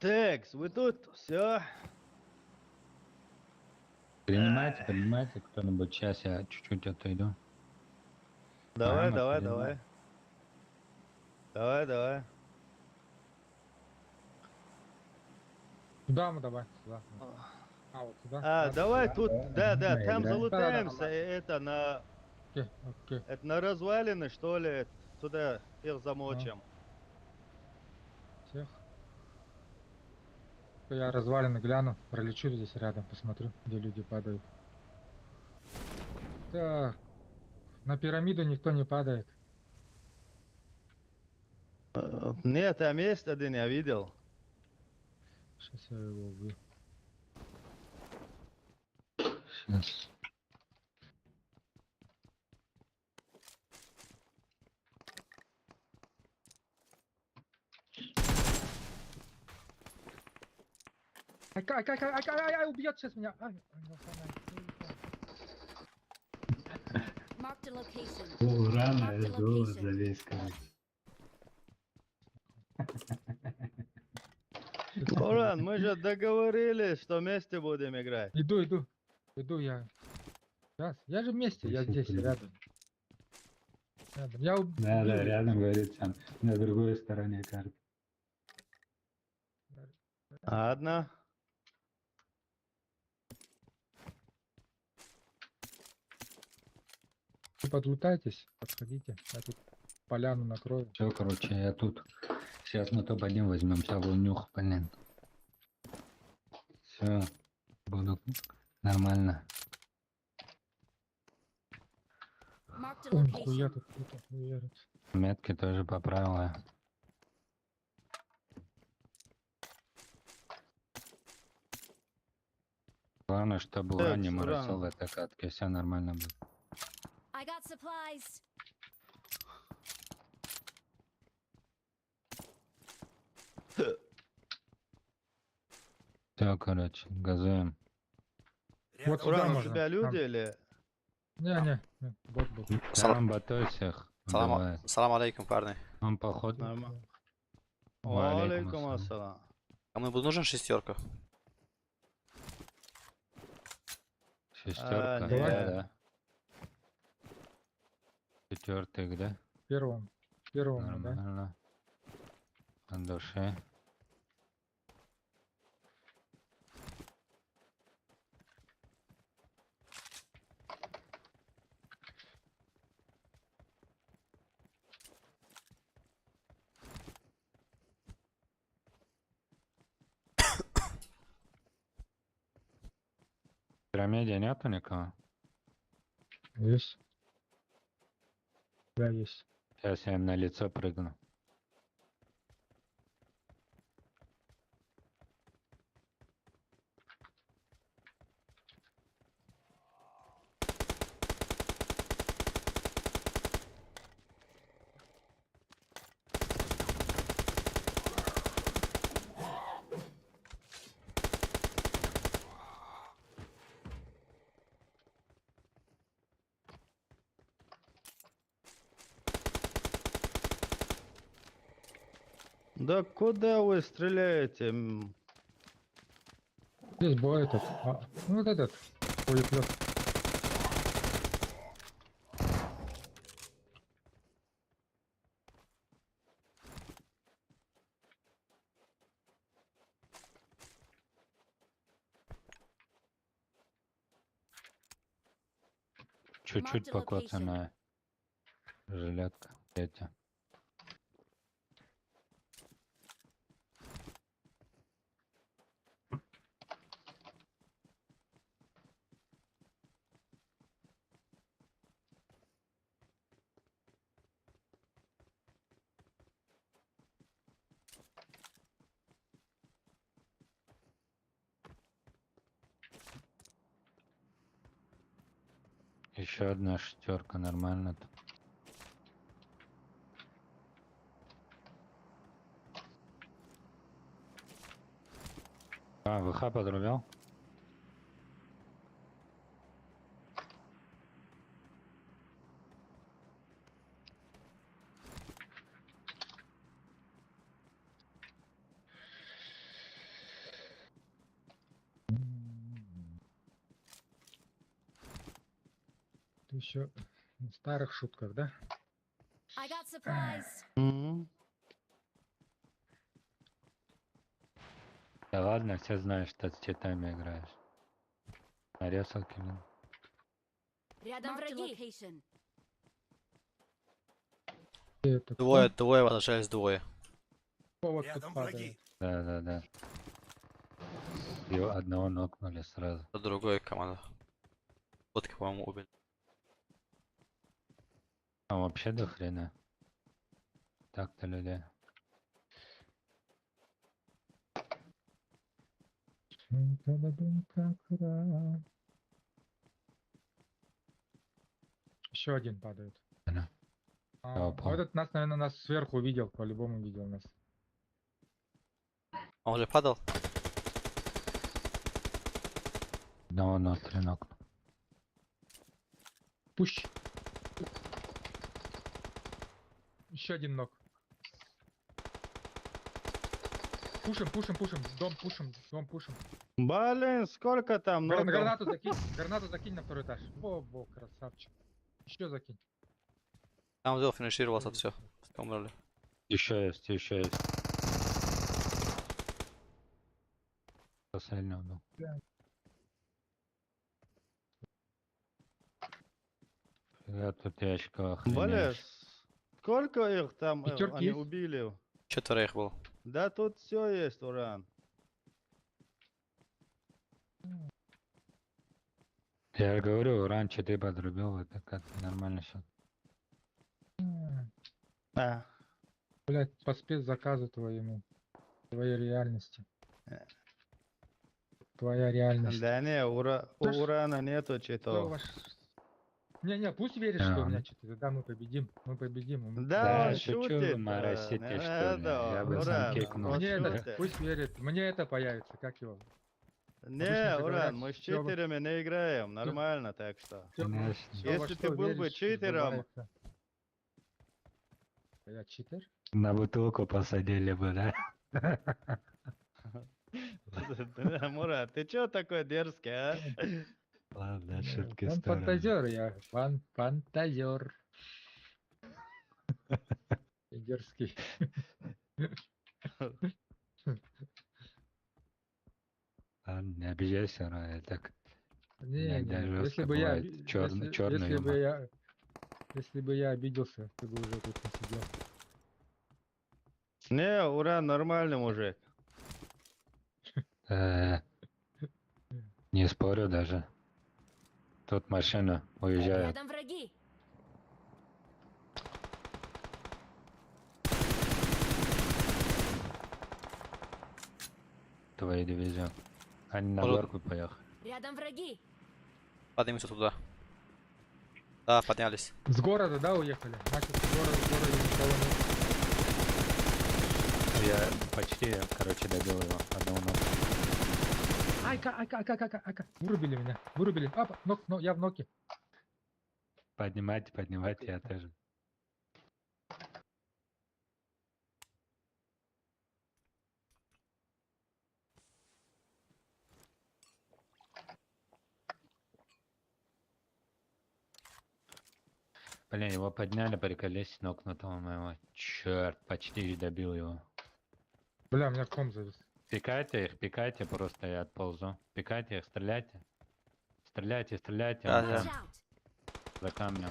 Текс, вы тут? Все. Принимайте кто-нибудь. Сейчас я чуть-чуть отойду. Давай, Мухаммад, давай, принимай. давай. Давай, давай. Сюда мы давай. Сюда. А, вот сюда. А, давай тут, да, Да, там играем. залутаемся, Да-да-да. это на, Окей, окей. это на развалины, что ли, туда их замочим. Всех. Я развалины гляну, пролечу здесь рядом, посмотрю, где люди падают. Так. На пирамиду никто не падает. Нет, там есть один, я видел. Сейчас я его убью. Сейчас. Ай, убьет сейчас меня. Ай, ну, Marked a location. Рано Marked a жду location. залез, короче. Оран, мы же договорились, что вместе будем играть. Иду я. Сейчас. Я же вместе, я здесь, рядом. Я убил. Да, рядом, говорит, сам. На другой стороне карты. Ладно. Вы подлутайтесь, подходите. Я тут поляну накрою. Все, короче, я тут. Сейчас мы топ-1 возьмем целую нюх, блин. Все, буду нормально. Marked a Ой, нихуя location. тут кто-то хуярит. Метки тоже поправил я. Главное, чтобы Так, Уран не Уран. моросил в этой катке, все нормально будет. I got supplies. Все, короче, газуем. Вот сюда Уран, у можно. тебя люди Там. или... Не, бот был. Сам батой всех убивает. Салам алейкум, парни. Он походу. Нормально. Валейкум Алейкум ассалам. ассалам. Кому будет нужен шестерка? Шестерка, нет. да. Четвертый, где? Первым, да? Нормально. От души. В пирамиде нету никого? Есть. Да, есть. Сейчас я им на лицо прыгну. Да куда вы стреляете? Здесь бой этот. Ну вот этот. Хуеплет. Чуть-чуть Marked a покоцанная жилетка. Эти. Еще одна шестерка, нормально. А, ВХ подрубил? Ты еще в старых шутках, да? I got supplies. Да ладно, все знают, что с цветами играешь. На ресалке, блин. Рядом враги. Это Двое возвращались двое. кто вот тут Рядом падает? враги. Да. Его одного нокнули сразу. Это другая команда. Фотки, по-моему, убили. Там вообще до хрена. Так-то людей. Еще один падает. Да. А, упал. этот нас, наверное, нас сверху видел, по-любому видел нас. Он уже падал? Одного на стрелок. Пусть. Еще один ног. Пушим, пушим, пушим. Дом пушим, дом пушим. Блин, сколько там ноков? Гранату закинь на второй этаж. Во, красавчик. Еще закинь. Там взял, финишировался, все. Умерли. Еще есть, еще есть. Последний был. Я тут ящиков Блин, охренеешь. сколько их там Пятерки они есть? убили? 4 их было. Да тут все есть, уран. Я говорю, раньше ты подрубил, это как нормально все. А, Блять, по спецзаказу твоему. Твоей реальности. Твоя реальность. да не, у урана нету Кто читов. ваш... Не, пусть веришь, что у меня что-то. Да, мы победим. Мы победим. Да, он шучу, шутит. моросите, что ли? Я бы сам уран, кикнул. он Мне это, шутит. пусть верит. Мне это появится, как его. Не, Обычно говорят, уран, мы с всё- читерами не играем, нормально так что. Конечно. Если ты был бы читером, Я читер? На бутылку посадили бы, да? Мурат, ты чё такой дерзкий, а? Ладно, шутки в Он сторону. фантазер, я фантазер. И дерзкий. Ладно, не обижайся, но я так. Не, Иногда если жестко бы я, бывает. Чёрный если бы я обиделся, ты бы уже тут не сидел. Не, уран, нормальный мужик. Не спорю даже. Тут машина уезжает. Рядом враги. Твоя дивизион. Они на Может- горку поехали. Рядом враги. Поднимемся туда. Да, поднялись. С города, да, уехали? Значит, с города никого нет. Я почти, короче, добил его. Одного ног. Айка. Вырубили меня. Вырубили. Апа, я в ноке. Поднимайте, я тоже. Блин, его подняли, приколись, нокнутого моего. Черт, почти добил его. Бля, меня ком завис. Пикайте просто, я отползу. Пикайте их, стреляйте. Стреляйте, Да, он да. там, Watch out. за камнем.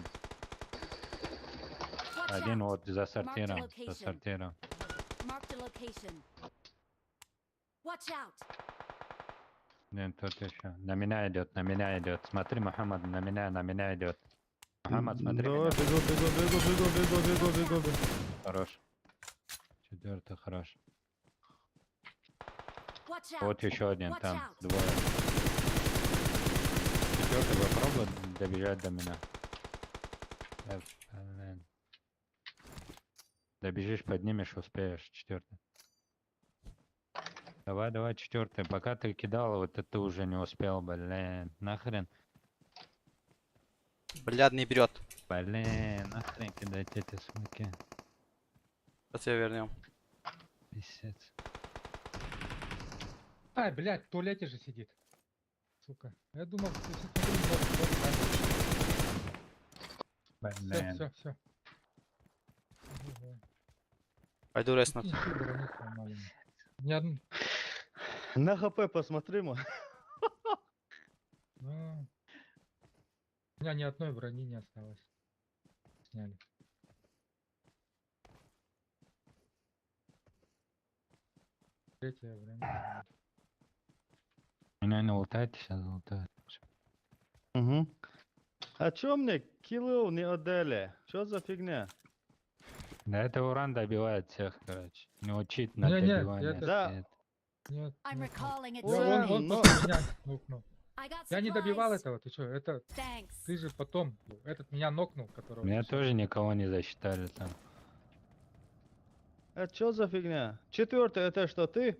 Watch Один out. вот за сортиром, за location. сортиром. Marked a location. Watch out. Блин, тут еще. На меня идет. Смотри, Мухаммад, на меня идет. Мухаммад, смотри Да, меня. бегу. Хорош. Четвертый, хорош. Watch out. Вот еще один, Watch там, out. двое. Четвертый попробуй добежать до меня. Блин. Добежишь, поднимешь, успеешь, четвертый. Давай, четвертый. Пока ты кидал, вот это ты уже не успел, блин. Нахрен. Блядь, не берет. Блин, нахрен кидать эти смоки. Сейчас ее вернем. Писец. Ай, блядь, в туалете же сидит. Сука. Я думал, что Блин. все. Пойду резнуть. На хп посмотри, ма. У меня ни одной брони не осталось. Сняли. Третья броня. Меня не лутайте, сейчас лутают. Угу. А чё мне киллов не отдали? Что за фигня? Да это уран добивает всех, короче. Не учить на Не-не, добивание. это- Да. стоит. Нет. I'm нет. recalling a Уран, Он но- после меня нокнул. I got Я не добивал supplies. этого, ты что? Это Thanks. ты же потом. Этот меня нокнул, которого. Меня ты тоже никого не засчитали там. Это что за фигня? Четвертый, это что, ты?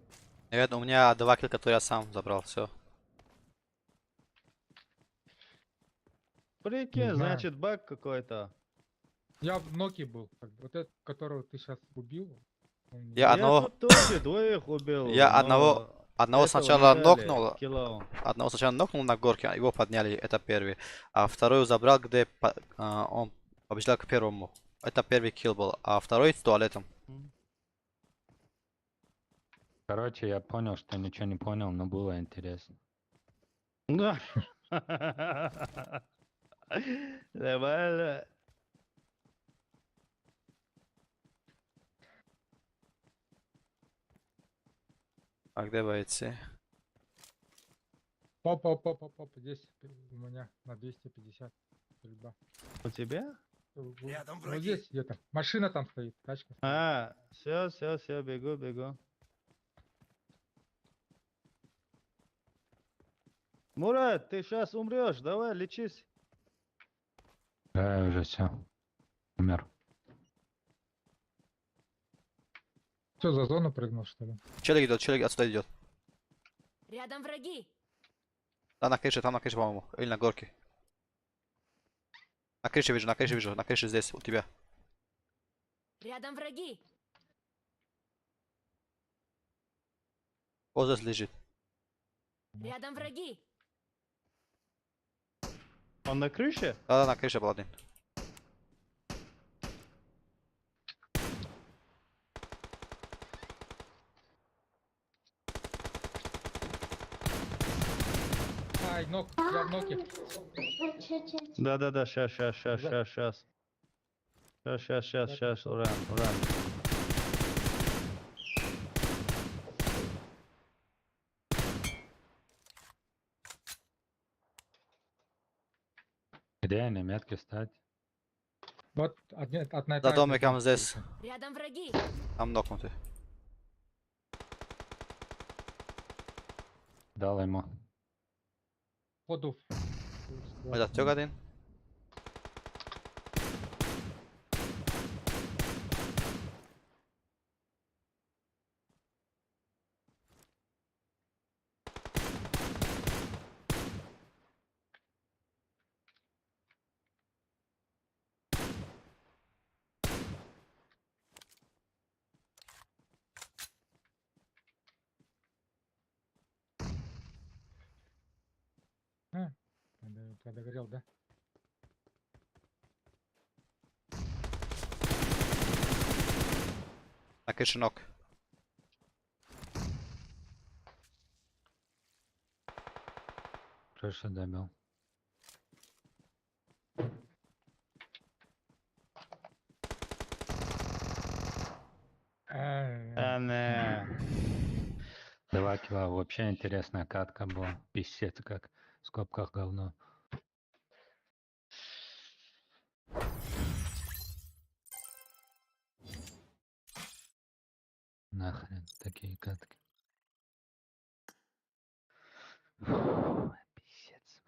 Наверное, у меня 2 килла, которые я сам забрал. Все. Прикинь, знаю. значит, баг какой-то. Я в Ноке был. Вот этот, которого ты сейчас убил. он не- Я Я одного, тут тоже двоих убил, я но одного этого сначала не дали нокнул, килла. одного сначала нокнул на горке, а его подняли, это первый. А второй забрал, где он побежал к первому. Это первый килл был, а второй с туалетом. Короче, я понял, что ничего не понял, но было интересно. Да. Нормально. А где бойцы? Поп. Здесь у меня на 250 стрельба. У тебя? Рядом Вот враги. здесь где-то. Машина там стоит, тачка стоит. А, все, бегу. Мурат, ты сейчас умрешь, давай лечись. Да, я уже все. Умер. Что, за зону прыгнул, что ли? Челик отсюда идет. Рядом враги. Да, там на крыше, по-моему. Или на горке. На крыше вижу, на крыше здесь, у тебя. Рядом враги. Вот здесь лежит. Рядом враги. Он на крыше? Да, на крыше был один. Ай, нок, я в ноке. Да, сейчас. Сейчас, уран. Где они метки стать? Вот одна За домиком здесь. Рядом враги. Там нокнутый. Дал ему. Ходу. Это тёк один. Подогрел, да? На крыше нок. Крыша добил. А, не. 2 кило. Вообще интересная катка была. Писец как. В скобках говно. Нахрен такие катки. Писец.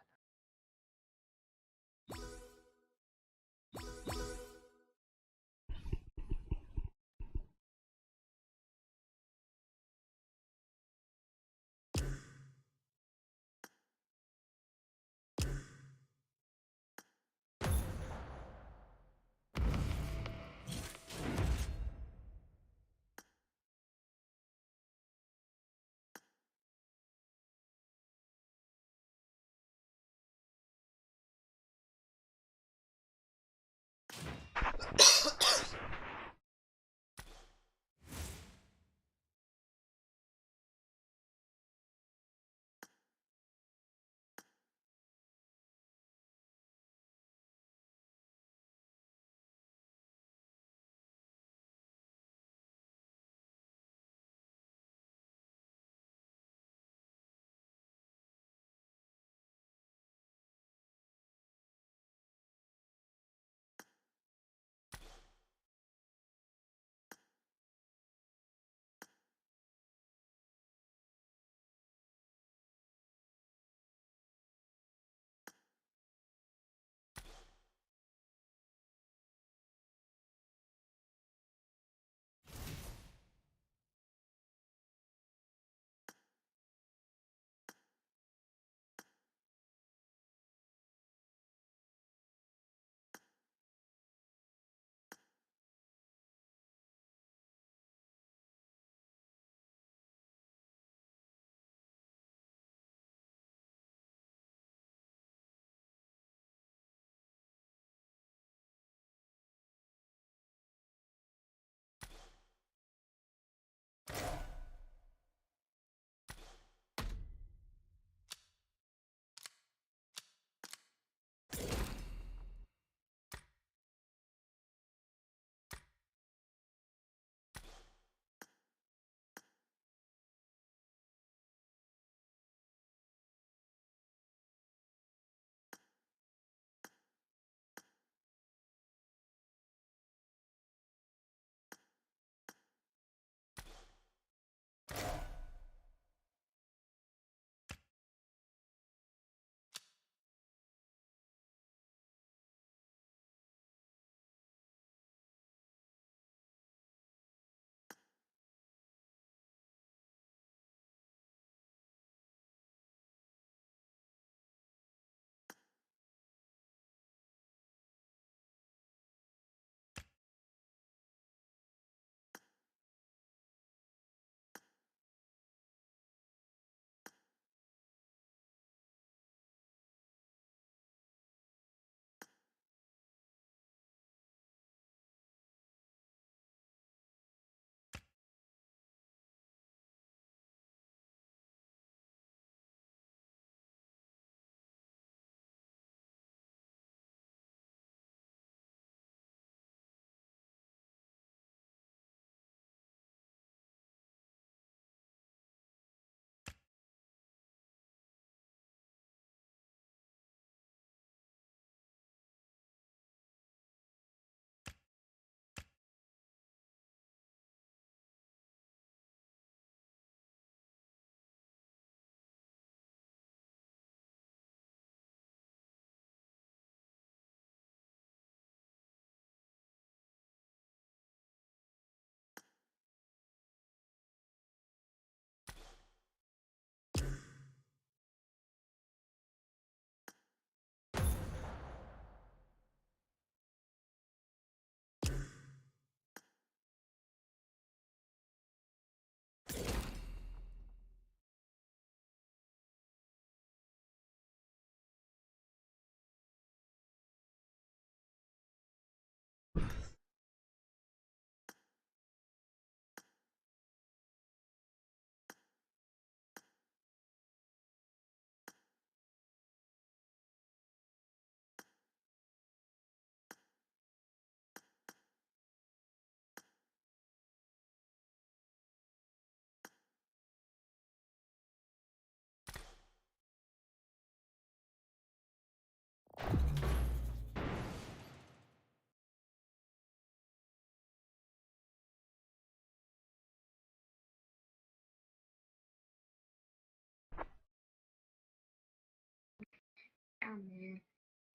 Dame,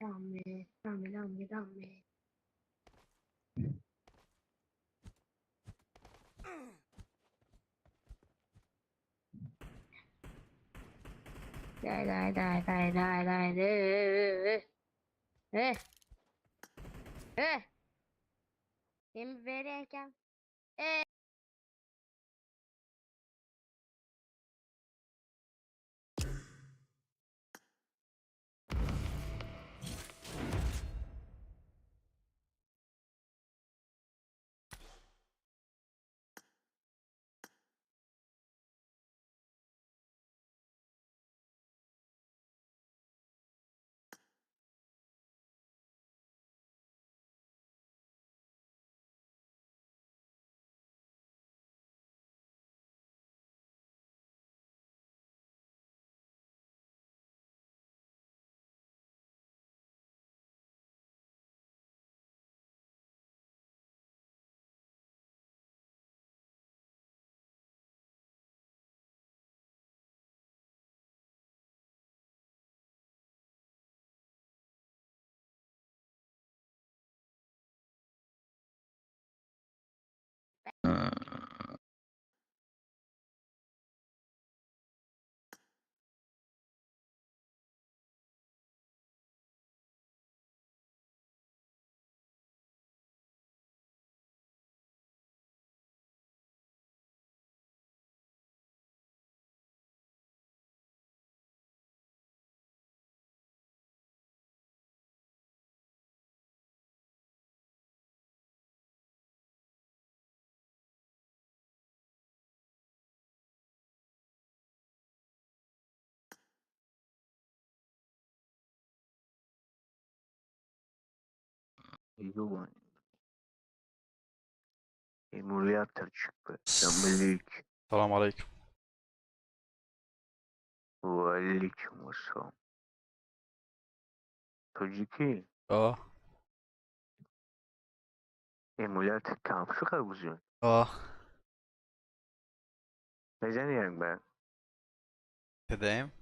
dame, dame, dame, dame. Dai, dai, dai, dai, dai, dai, Dem vereceğim. Ivan, emulatorчик. Самлик. السلام عليكم. Валикум ассалам. Таджики, اه emulator kam شو خربوزون؟ اه بزنی یک بر. تدايم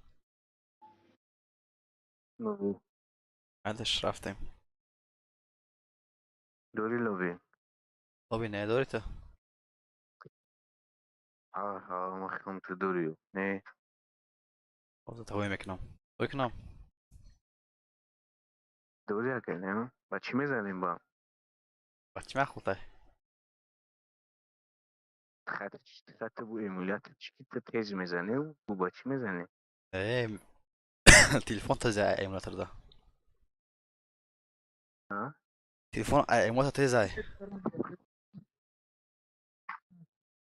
نبو. معلش رفتم. دوری لبی. طبي نه دورته. ها مخکم تو دوریو. نه. وضع توي مكنام ويكنام. دوری اکه نه؟ با چی میزنیم با؟ بچه ما خلطه. خط بو emulator چی که تیز میزنه و بو با چی میزنه؟ ايه تليفون تزعي ايمولاتر ده. ها؟ تليفون ايمولاتر تزعي.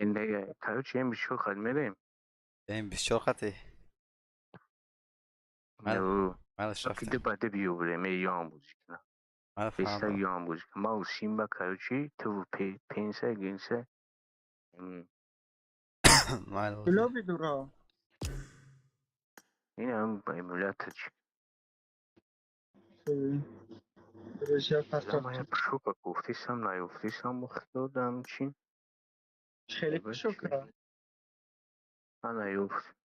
این دیگه کارو چی هم بیشو خواهد میریم؟ ايه بسيار خطي. نو. معلش که رفتم. ده باده بیو بریم یام بوزی کنه. ما بیسته فهم. یام بوزی کنه. ما و سیمبا کارو چی؟ تو پینسه گینسه. ما لوبي دورا این هم با emulator چی؟ رشیا الان ما فاستور یه پشوکا گفتیسم نیفتیسم مختادم چی؟ خیلی شکر من نیفت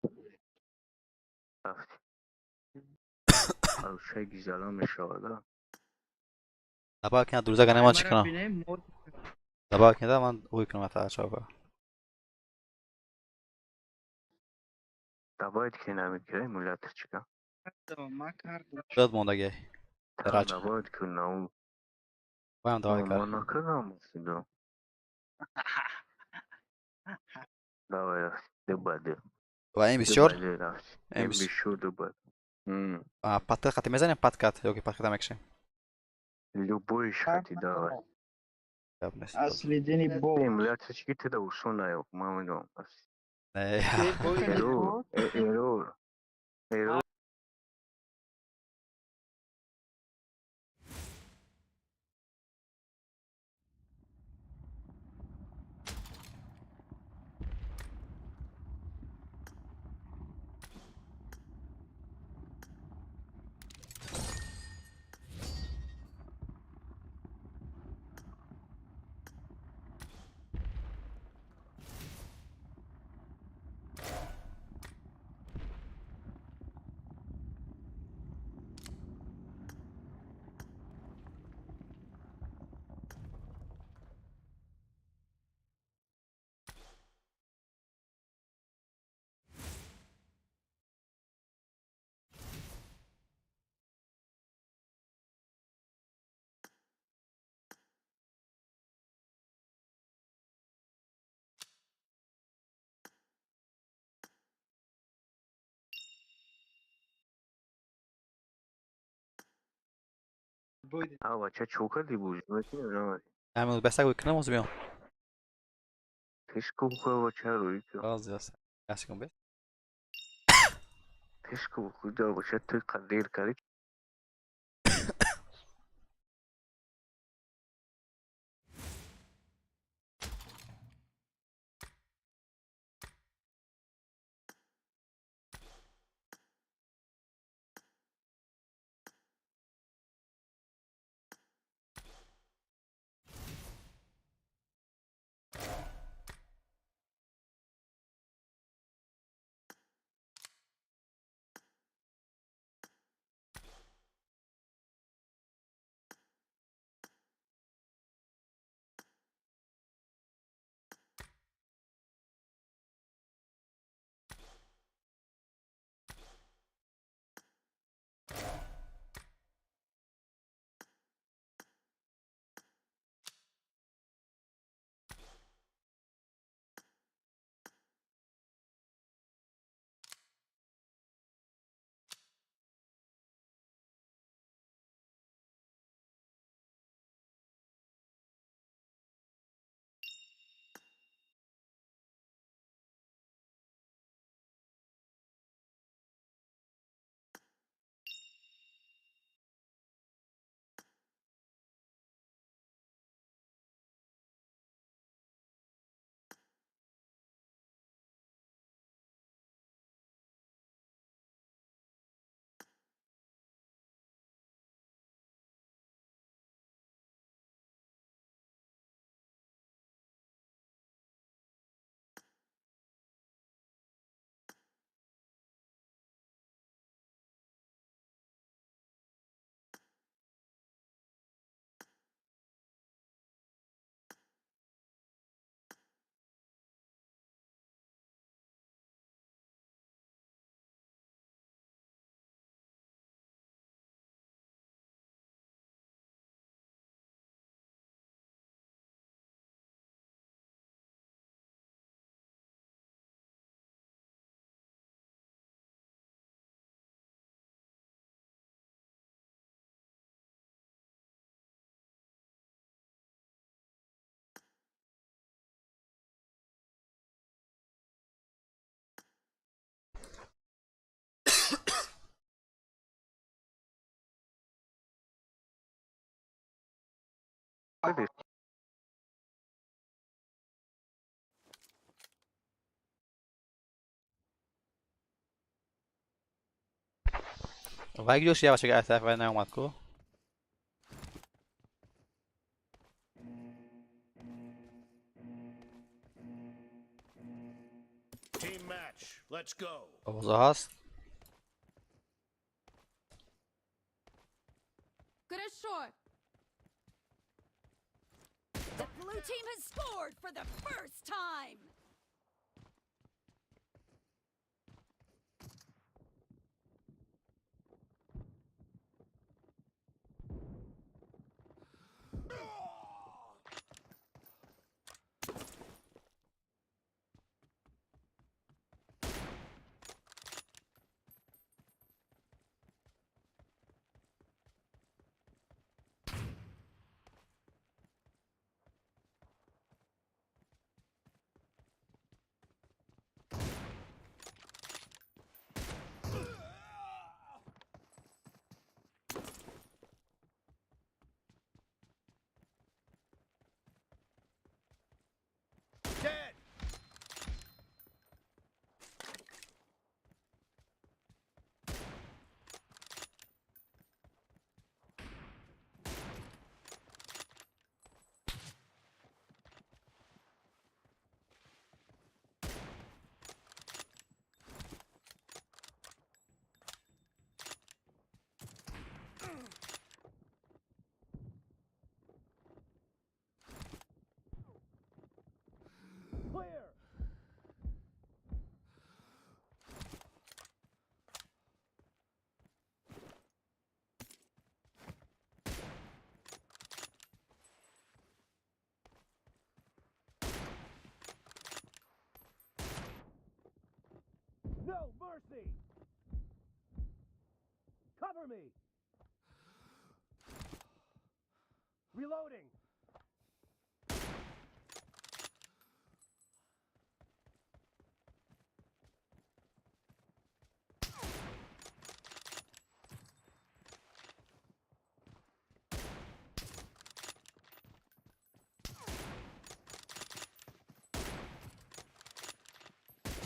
رفتی او چه گیزالا مشاهده دبا کنه دروزه کنه ما چیکنم. دبا کنه من اوی کنم تا چاکا. دباید که نمیگیره emulator چیکا؟ ما کردم یاد مونده گی. هم دراج. دباید که نو بایم دوای ما کار. نکردم اصلا دباید رفتی دو باده و این دو بسیار. باده رفتی این این بیشور دو باده پاتر خطی میزنیم پاتکات یا که پاتکات میکشیم. любой خطی داره یاد نیست. اصلی دینی بو emulator چی که تو اصلا نیفت ما میدونم نه. ایرور ایرور ها بچه چوکردی بوجود میکنه همین بسته کنم از بیام تشکو بخواه بچه روی تو راضی هستم کسی کن بس تشکو بخواه دا بچه توی قدیر کردی بده وای جوش یا بچه که اطراف نیومد کو Team match. Let's go. اوضاع هست Good as short. The blue team has scored for the first time. Dead. Clear. No mercy. Cover me. Reloading.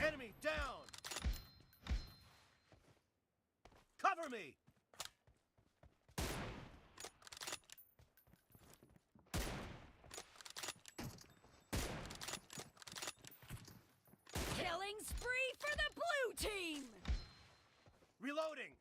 Enemy down. Cover me. Killing spree for the blue team! Reloading.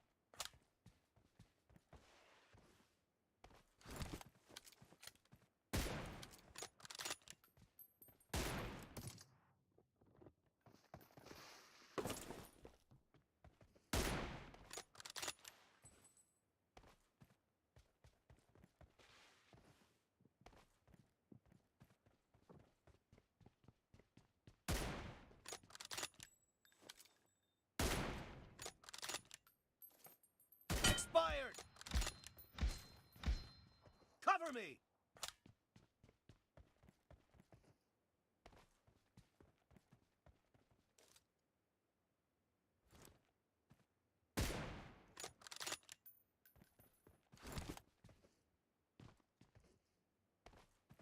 Expired. Cover me.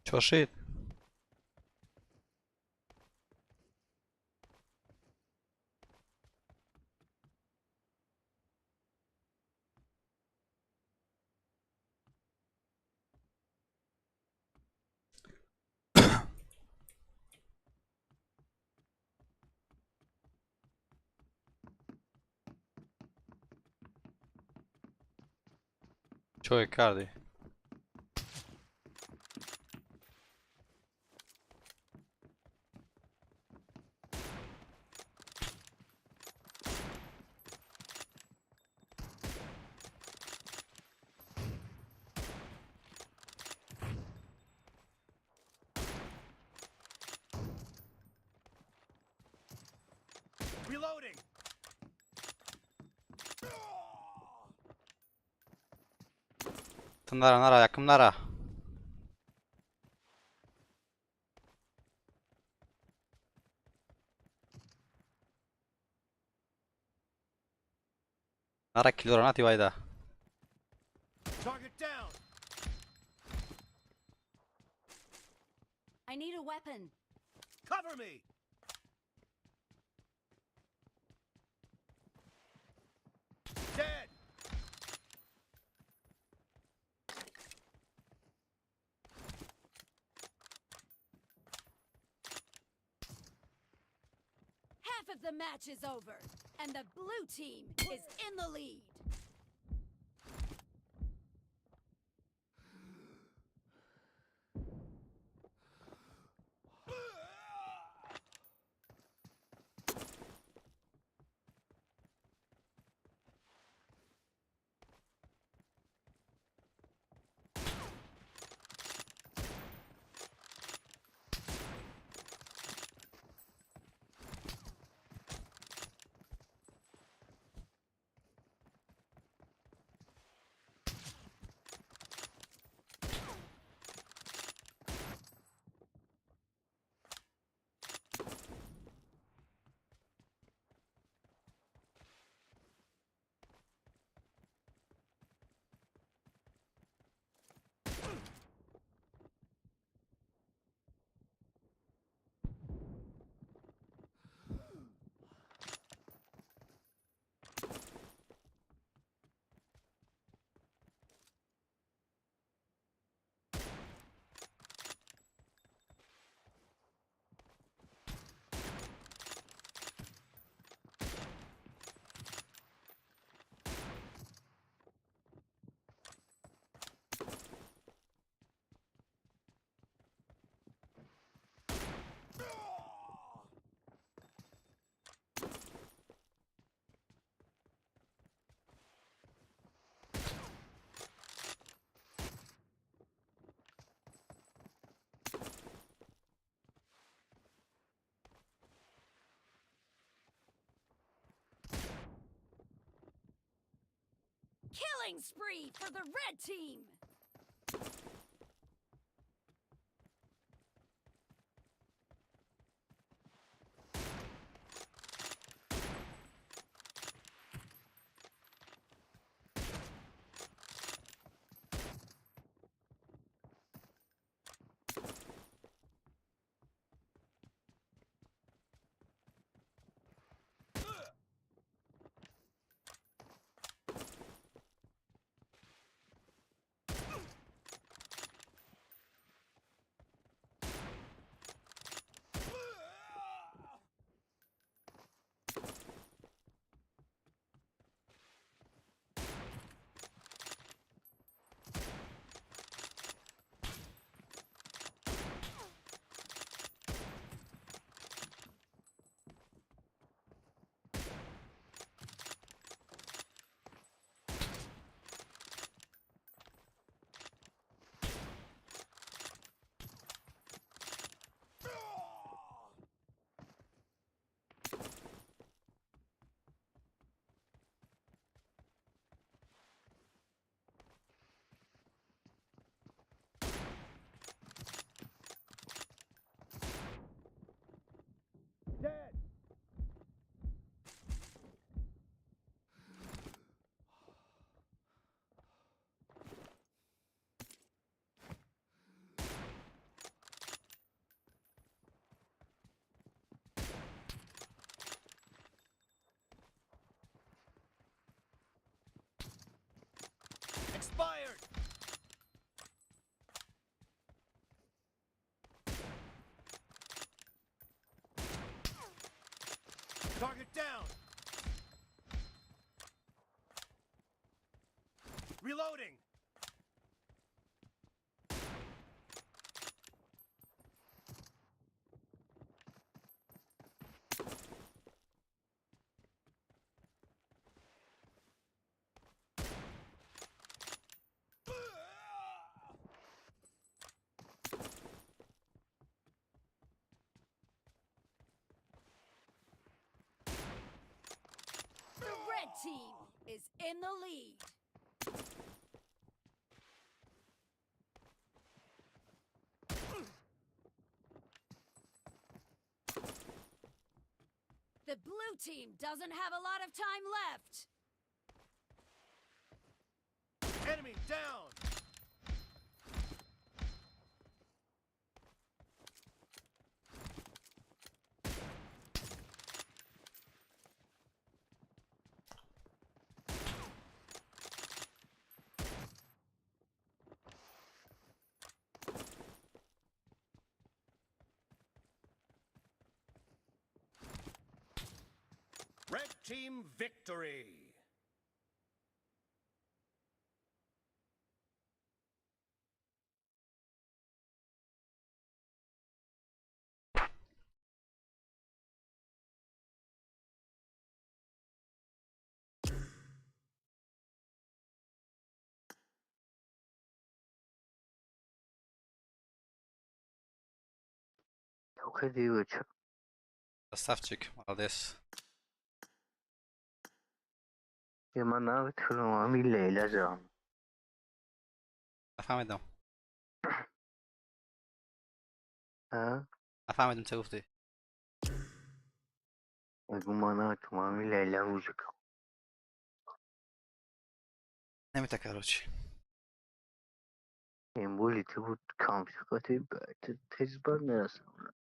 Чё шит? Чё, Икарди? Reloading. Nara, nara, yakın nara. Nara kilo ranati vajda. Target down. I need a weapon. Cover me. Dead. Half of the match is over, and the blue team is in the lead. Killing spree for the red team! Target down. Reloading. The red team is in the lead. The blue team doesn't have a lot of time left. Enemy down. Red team victory. Okey بچه Krasavчик, молодец. یه من نمیتونم همین لیلا جان نفهمیدم. ها نفهمیدم چه گفتی. بگو من نمیتونم همین لیلا موزیک نمیته کاروچی. این بولیتی بود کامپیوتر تیز بر نرسم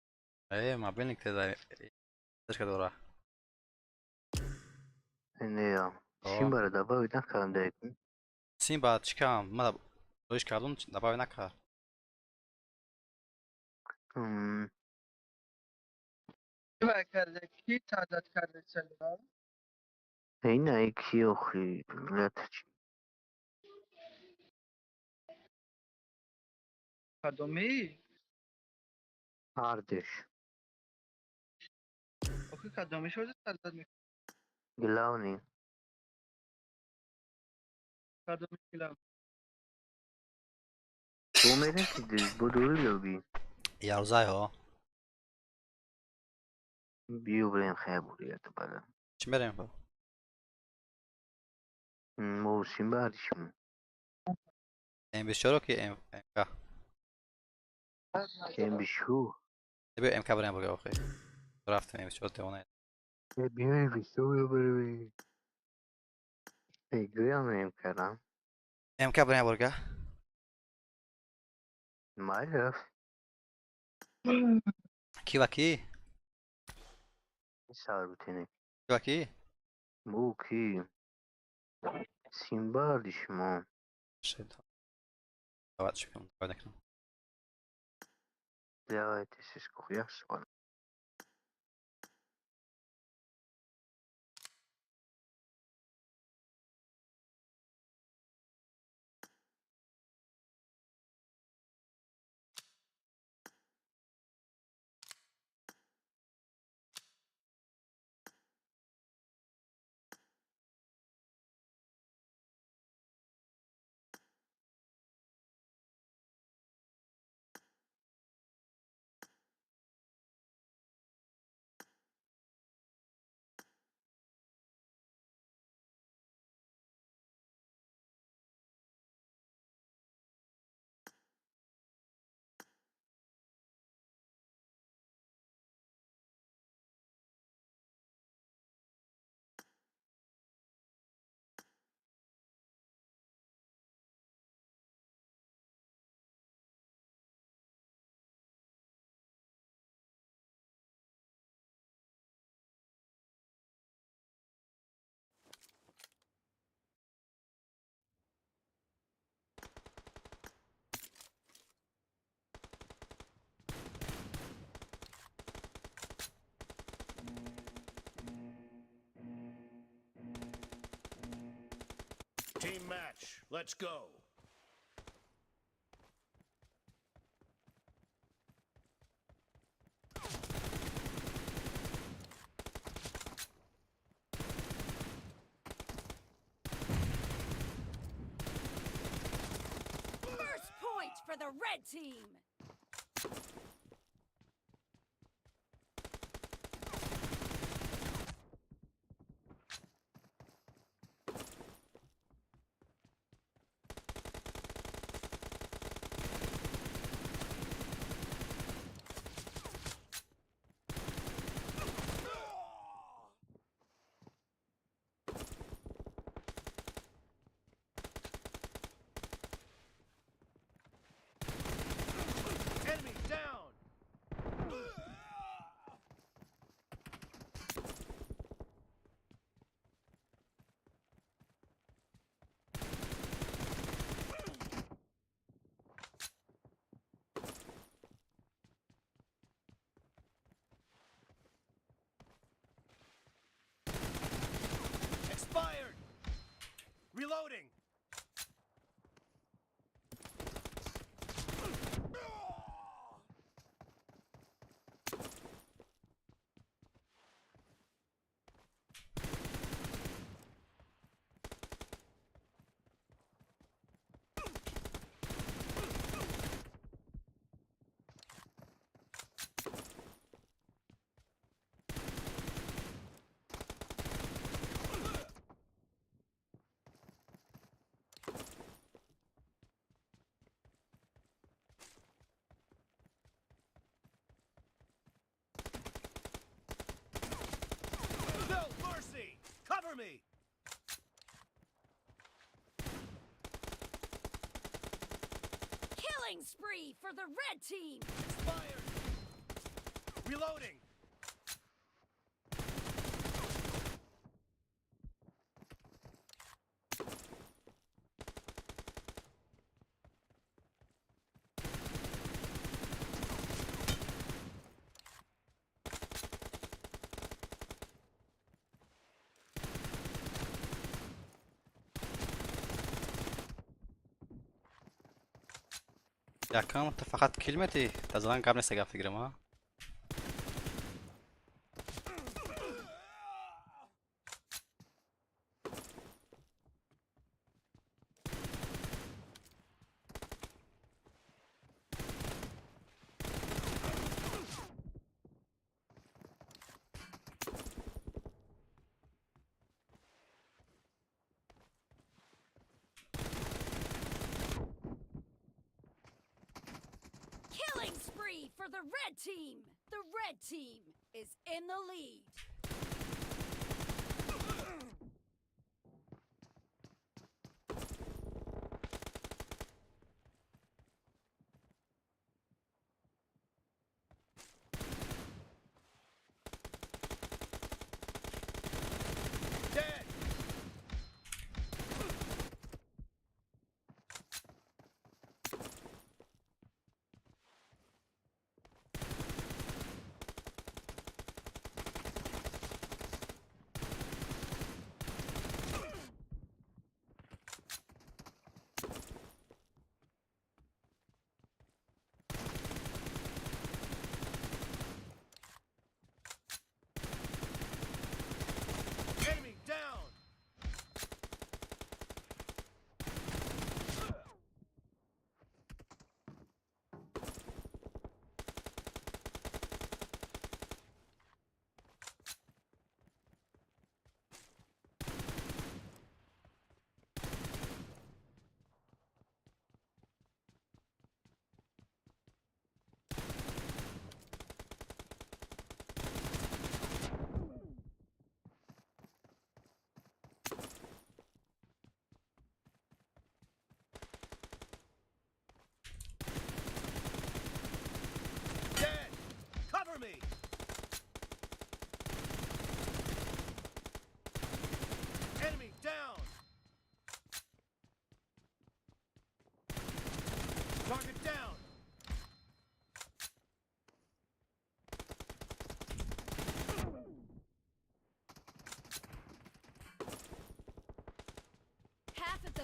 ايه ما بينك كده ايش كده وراه. اینه یا آه. شیم برای دبا نکردم دیگه سين بعد چیکام ما روش کردم دباوی نکرد. و کرده کی تعداد کرده چلا این ایکی اخی لات چی کدومی هردش آخه کدومی شده تعداد میکنه گلاونی کدومی کلا تو میره که دیز بدوی لبی یاروزای ها. بیو بریم خیلی بولیت بله چی بریم با؟ موسیم بعدشون ام 24 که ام کا. این بیشو تبي ام کا بریم بگو اخی. رفتم ام 24 تونه. بیوی بیشو بری ایگوی هم نیم کردم ام کا بریم بگو. مای رفت کی و کی؟ سر بوتینی کی و کی؟ بو کی سیم بردش ما شد. بعد شو کنم بعد کنم. دیگه تیسیس کویاس Team match. Let's go. First point for the red team. Enemy down. Expired. Reloading. No mercy. Cover me. Killing spree for the red team. Expired. Reloading. يا كم انت فقدت كلمتي تزغان قبل نسقى فكرة ما Killing spree for the red team. The red team is in the lead. Dead.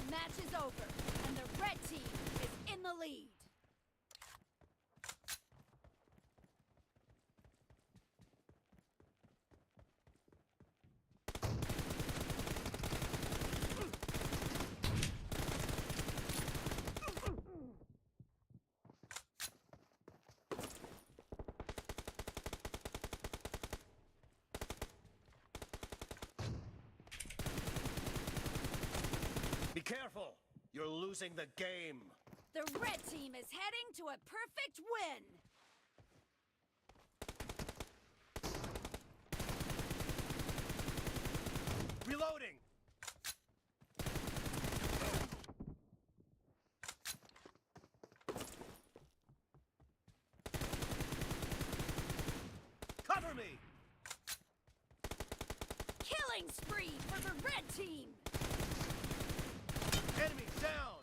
match is over, and the red team is in the lead. Be careful! You're losing the game! The red team is heading to a perfect win. Reloading! Cover me! Killing spree for the red team. Enemy down!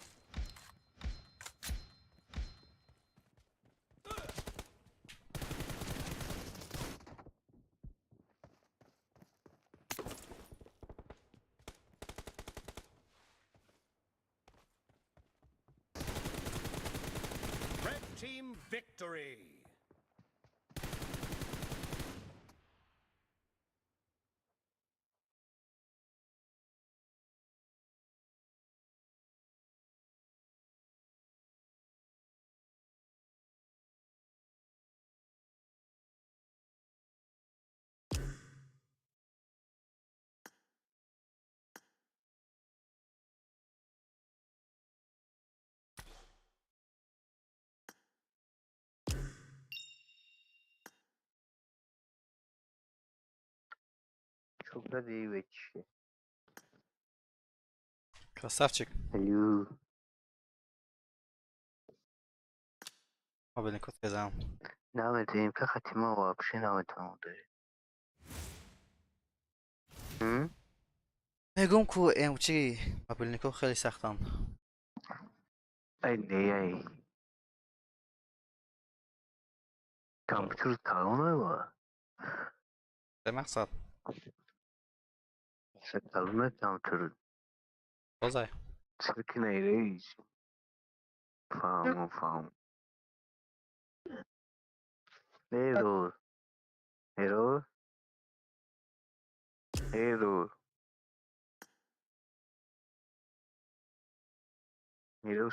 Red team victory! شكرا دي ويتش. Krasavчик. الو. Mobilny kod kezám. نعمل زين كختي ما وابشي نعمل تمودي. میگم که امچی mobilny kod خیلی سختن. ای دیگه. کامپیوتر کارونه با. به مقصد. کارونه کامپیوتر. بازای. سرکی نیریش. فهم. Error.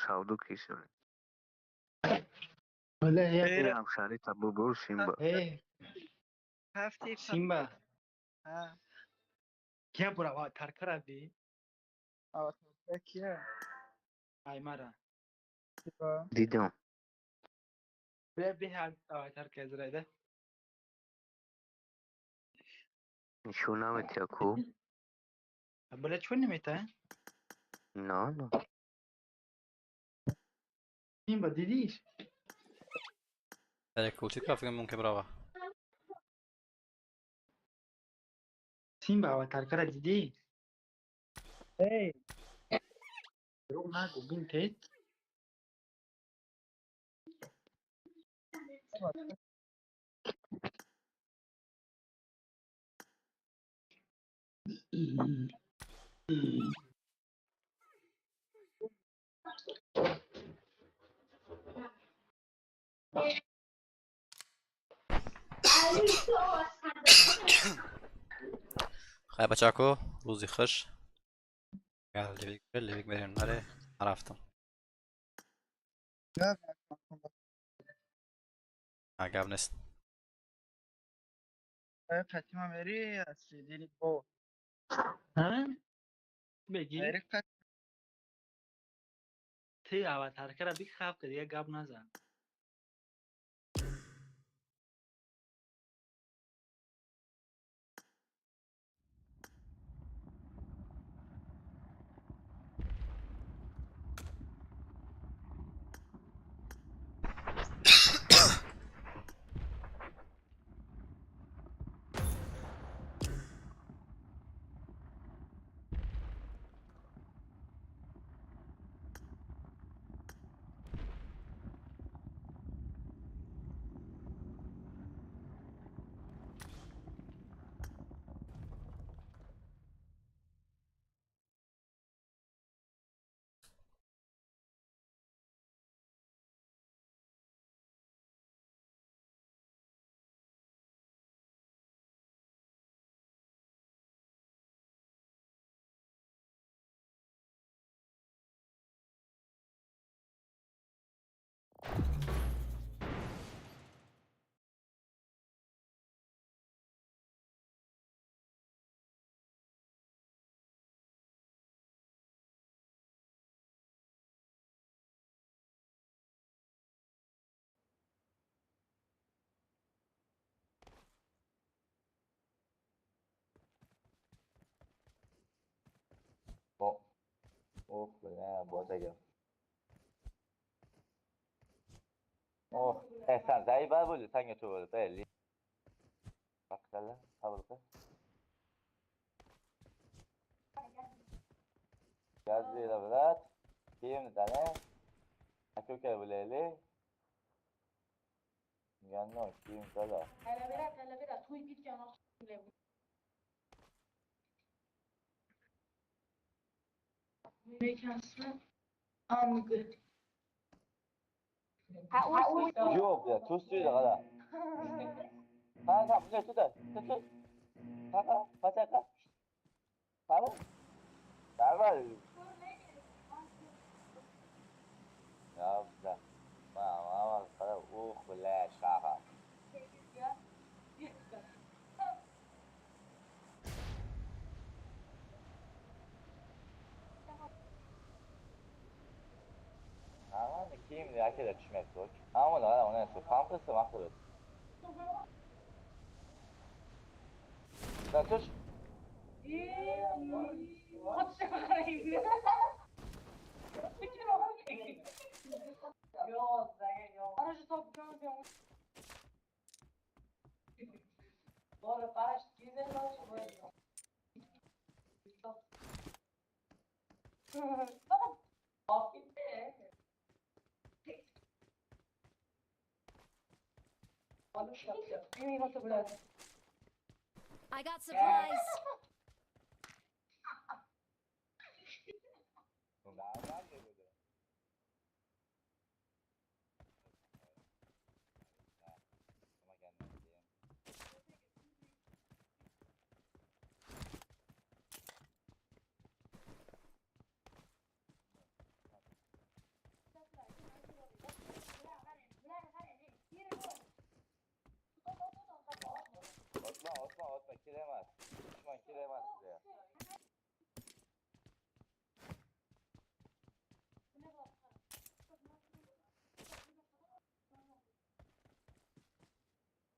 سعودو کیسه. این همشاری تبو برو سیمبا. Simba. क्या पूरा हुआ थरथर अभी क्या आई मारा دیدم. به حال थर के जरा इधर نشونم تیاکو. बोले छोड़ नहीं मिलता है نه. Simba दीदी در کوچیک فکر ممکن برای. Simba हुआ थरथर दीदी hey लोग ना गोबिंद थे خیلی بچه‌ها روزی خوش. لیویک بریم نره نرفتم. عقب نیست. فاطمه میری اصلی دیلی با ها بگی تی आवाज थरथर अभी खाप कर दिया गप ना जा Oh ne boza gel. Oh sen zayıf böyle sen götür belli. Bak sen kabul et. Gazli lavrat. Kim tane? Aku ke boleh. Ganno kim kala. Alla vera, tu i no. Mekansı amgı. Yok ya tuzlu da kala. Ha bu ne tutar? Tut. Ha pataka. Hadi. Tamam. Ya güzel. Mama kala kula şaha. Ama kim ya ki de düşmek zor. Ama da ona su kampüsü mahvolur. Lan sus. Aracı topluyorum diyorum. Doğru, paraş güzel olsun böyle. Tamam. Afiyet I got supplies. Osman kiremez. Osman kiremez size.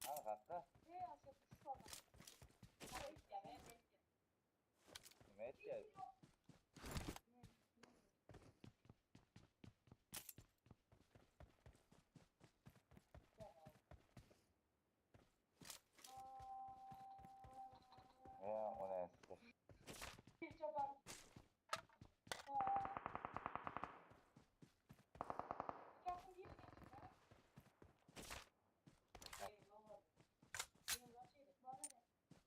Ha hatta. Medya. Ona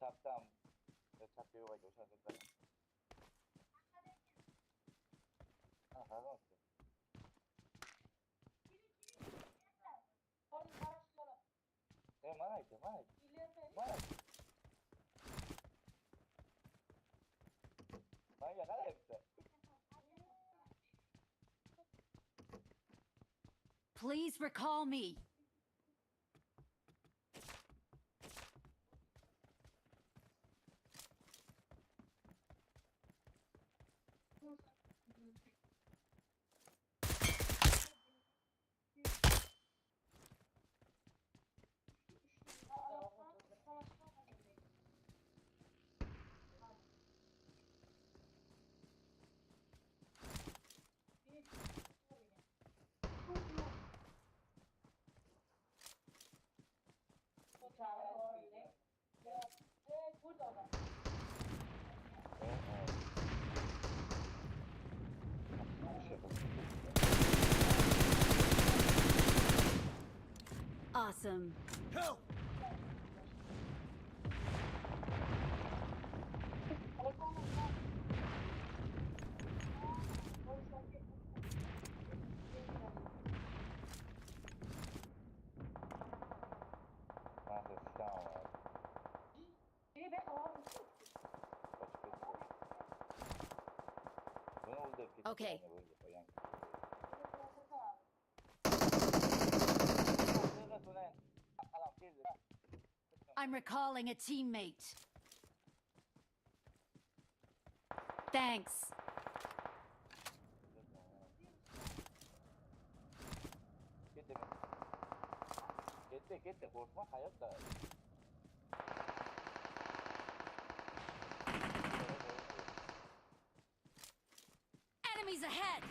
Taptam. Tapıyor var o şarkı. Ha tamam. Mana itu? Mana? Mana? Mana kan hepsi. Please recall me. Awesome. Help! Okay. I'm recalling a teammate. Thanks. Gitti korkma hayatta. Enemies Enemies ahead!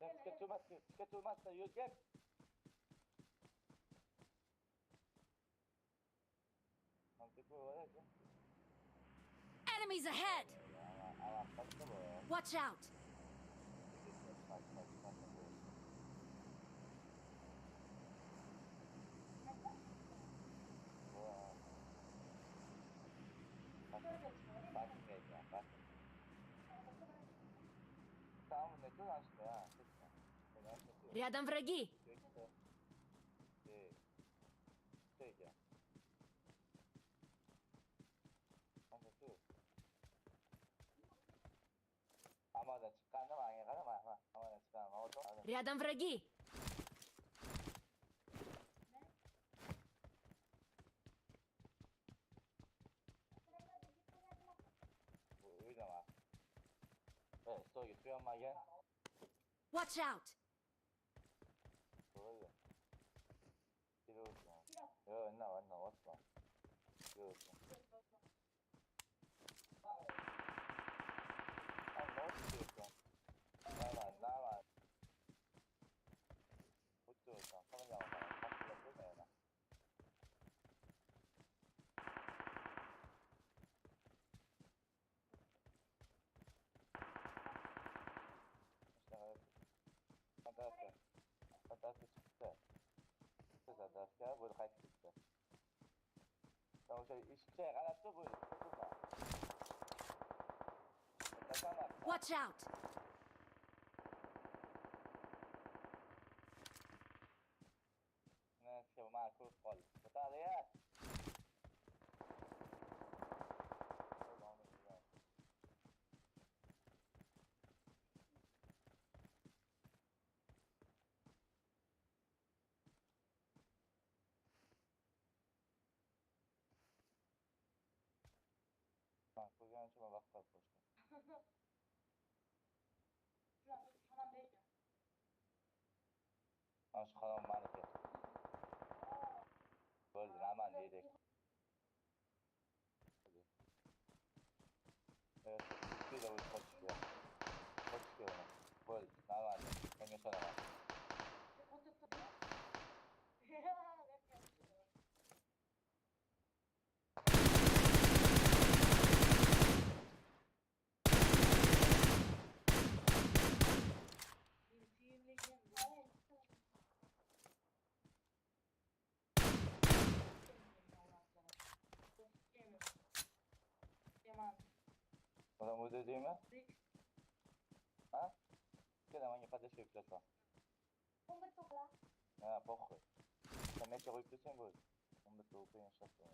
Tikka turmasdan yo'l gel. Enemies ahead! Watch out! Там не то наш, да. Рядом враги! Рядом враги! Watch out! Watch out! Adam öyle değil mi? Ha? Queda mañana para descer plata. Ah, poco. También te voy a decir algo. No me tengo que pensar.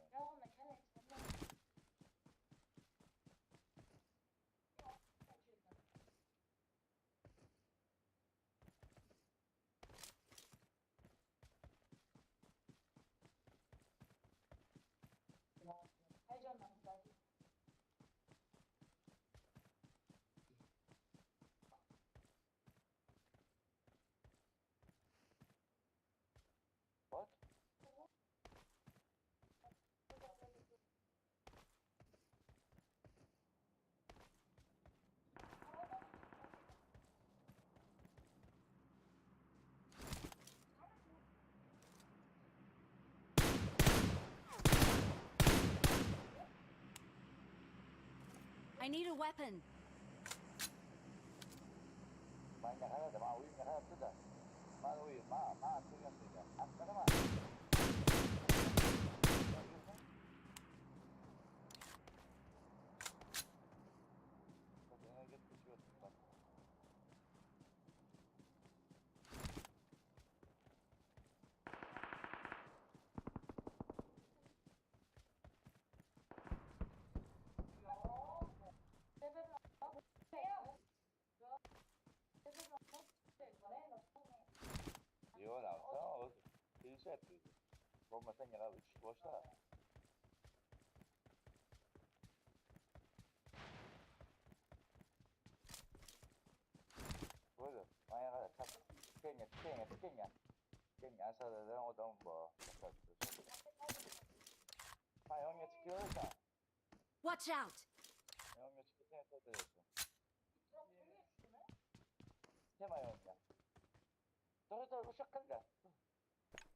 What? I need a weapon. Mañana nada, ma, uy, nada, tuda. Ma, uy, ma, tuya, tuya. Hasta ma. Yo, la verdad, il set. Bomba segnala 3 boşta. Böyle, manyağa da tak. Kenya. Kenya aşağıda odan bu. Ha, on çıkıyor da. Watch out! On çıkıyor. Интересно. Тема я у меня. Тоже ушак когда?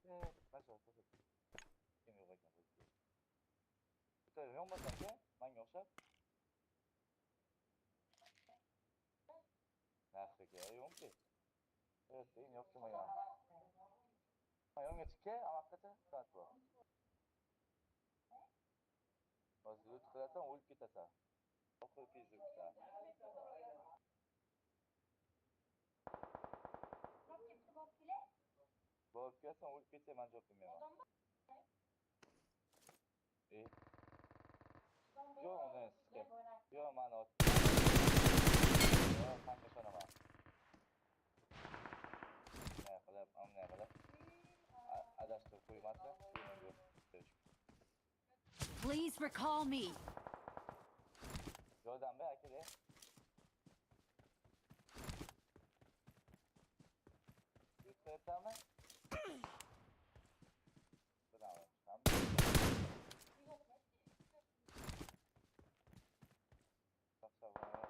Хорошо, хорошо. Kim yok hocam. Tabii yok mu sence? Ben yoksa? Nasıl ki? Yok ki. Evet, değil yok ki ya. Yok ki ama kata katwa. Bazı kata ulki tata. Okul fizikta. Bakıyorsan ulki te ben çok bilmiyorum. İyi. Yo onu eski. Yo mano. Yo hangi sana var? Ne kadar am ne kadar? Adaştır kuyması. Please recall me. Jordan be akide. Yüksek tamam. Bravo. Tamam. Çok sağ olun.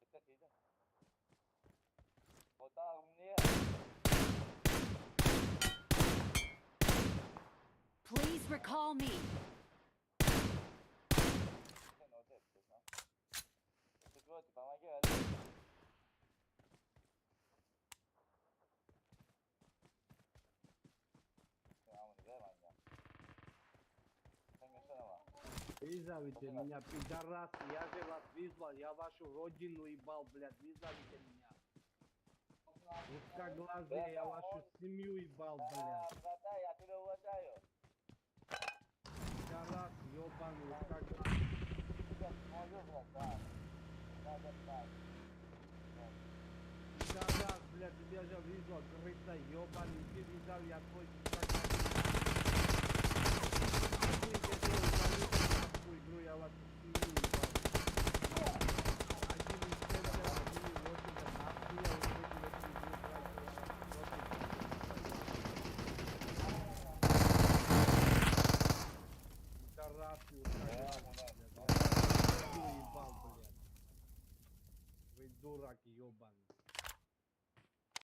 Dikkat edin. Kota umniye. Please recall me. Sen orada yapıyorsun ha. Tutuyor tipama geldi. Tamam ver bana. Sen geçsene bana. Вызовите меня, пидорас, я же вас вызвал, я вашу родину ебал, блядь, вызовите меня. Узкоглазые, я вашу семью ебал, блядь. Brata, ya te lo уважаю. Пидорас, ебаный, узкоглазый. Молю, брата. Надо так. Пидорас, блядь, тебя же вызвал, крыса, ебаный, ты вызов, я твой узкоглазый. Игру я вас семью ебал. Один из центра, один из лошадя, нахуй я уходил в эту игру, Пидорасы, узкоглазый, блядь. Я ебал, блядь. Вы дурак ебаный.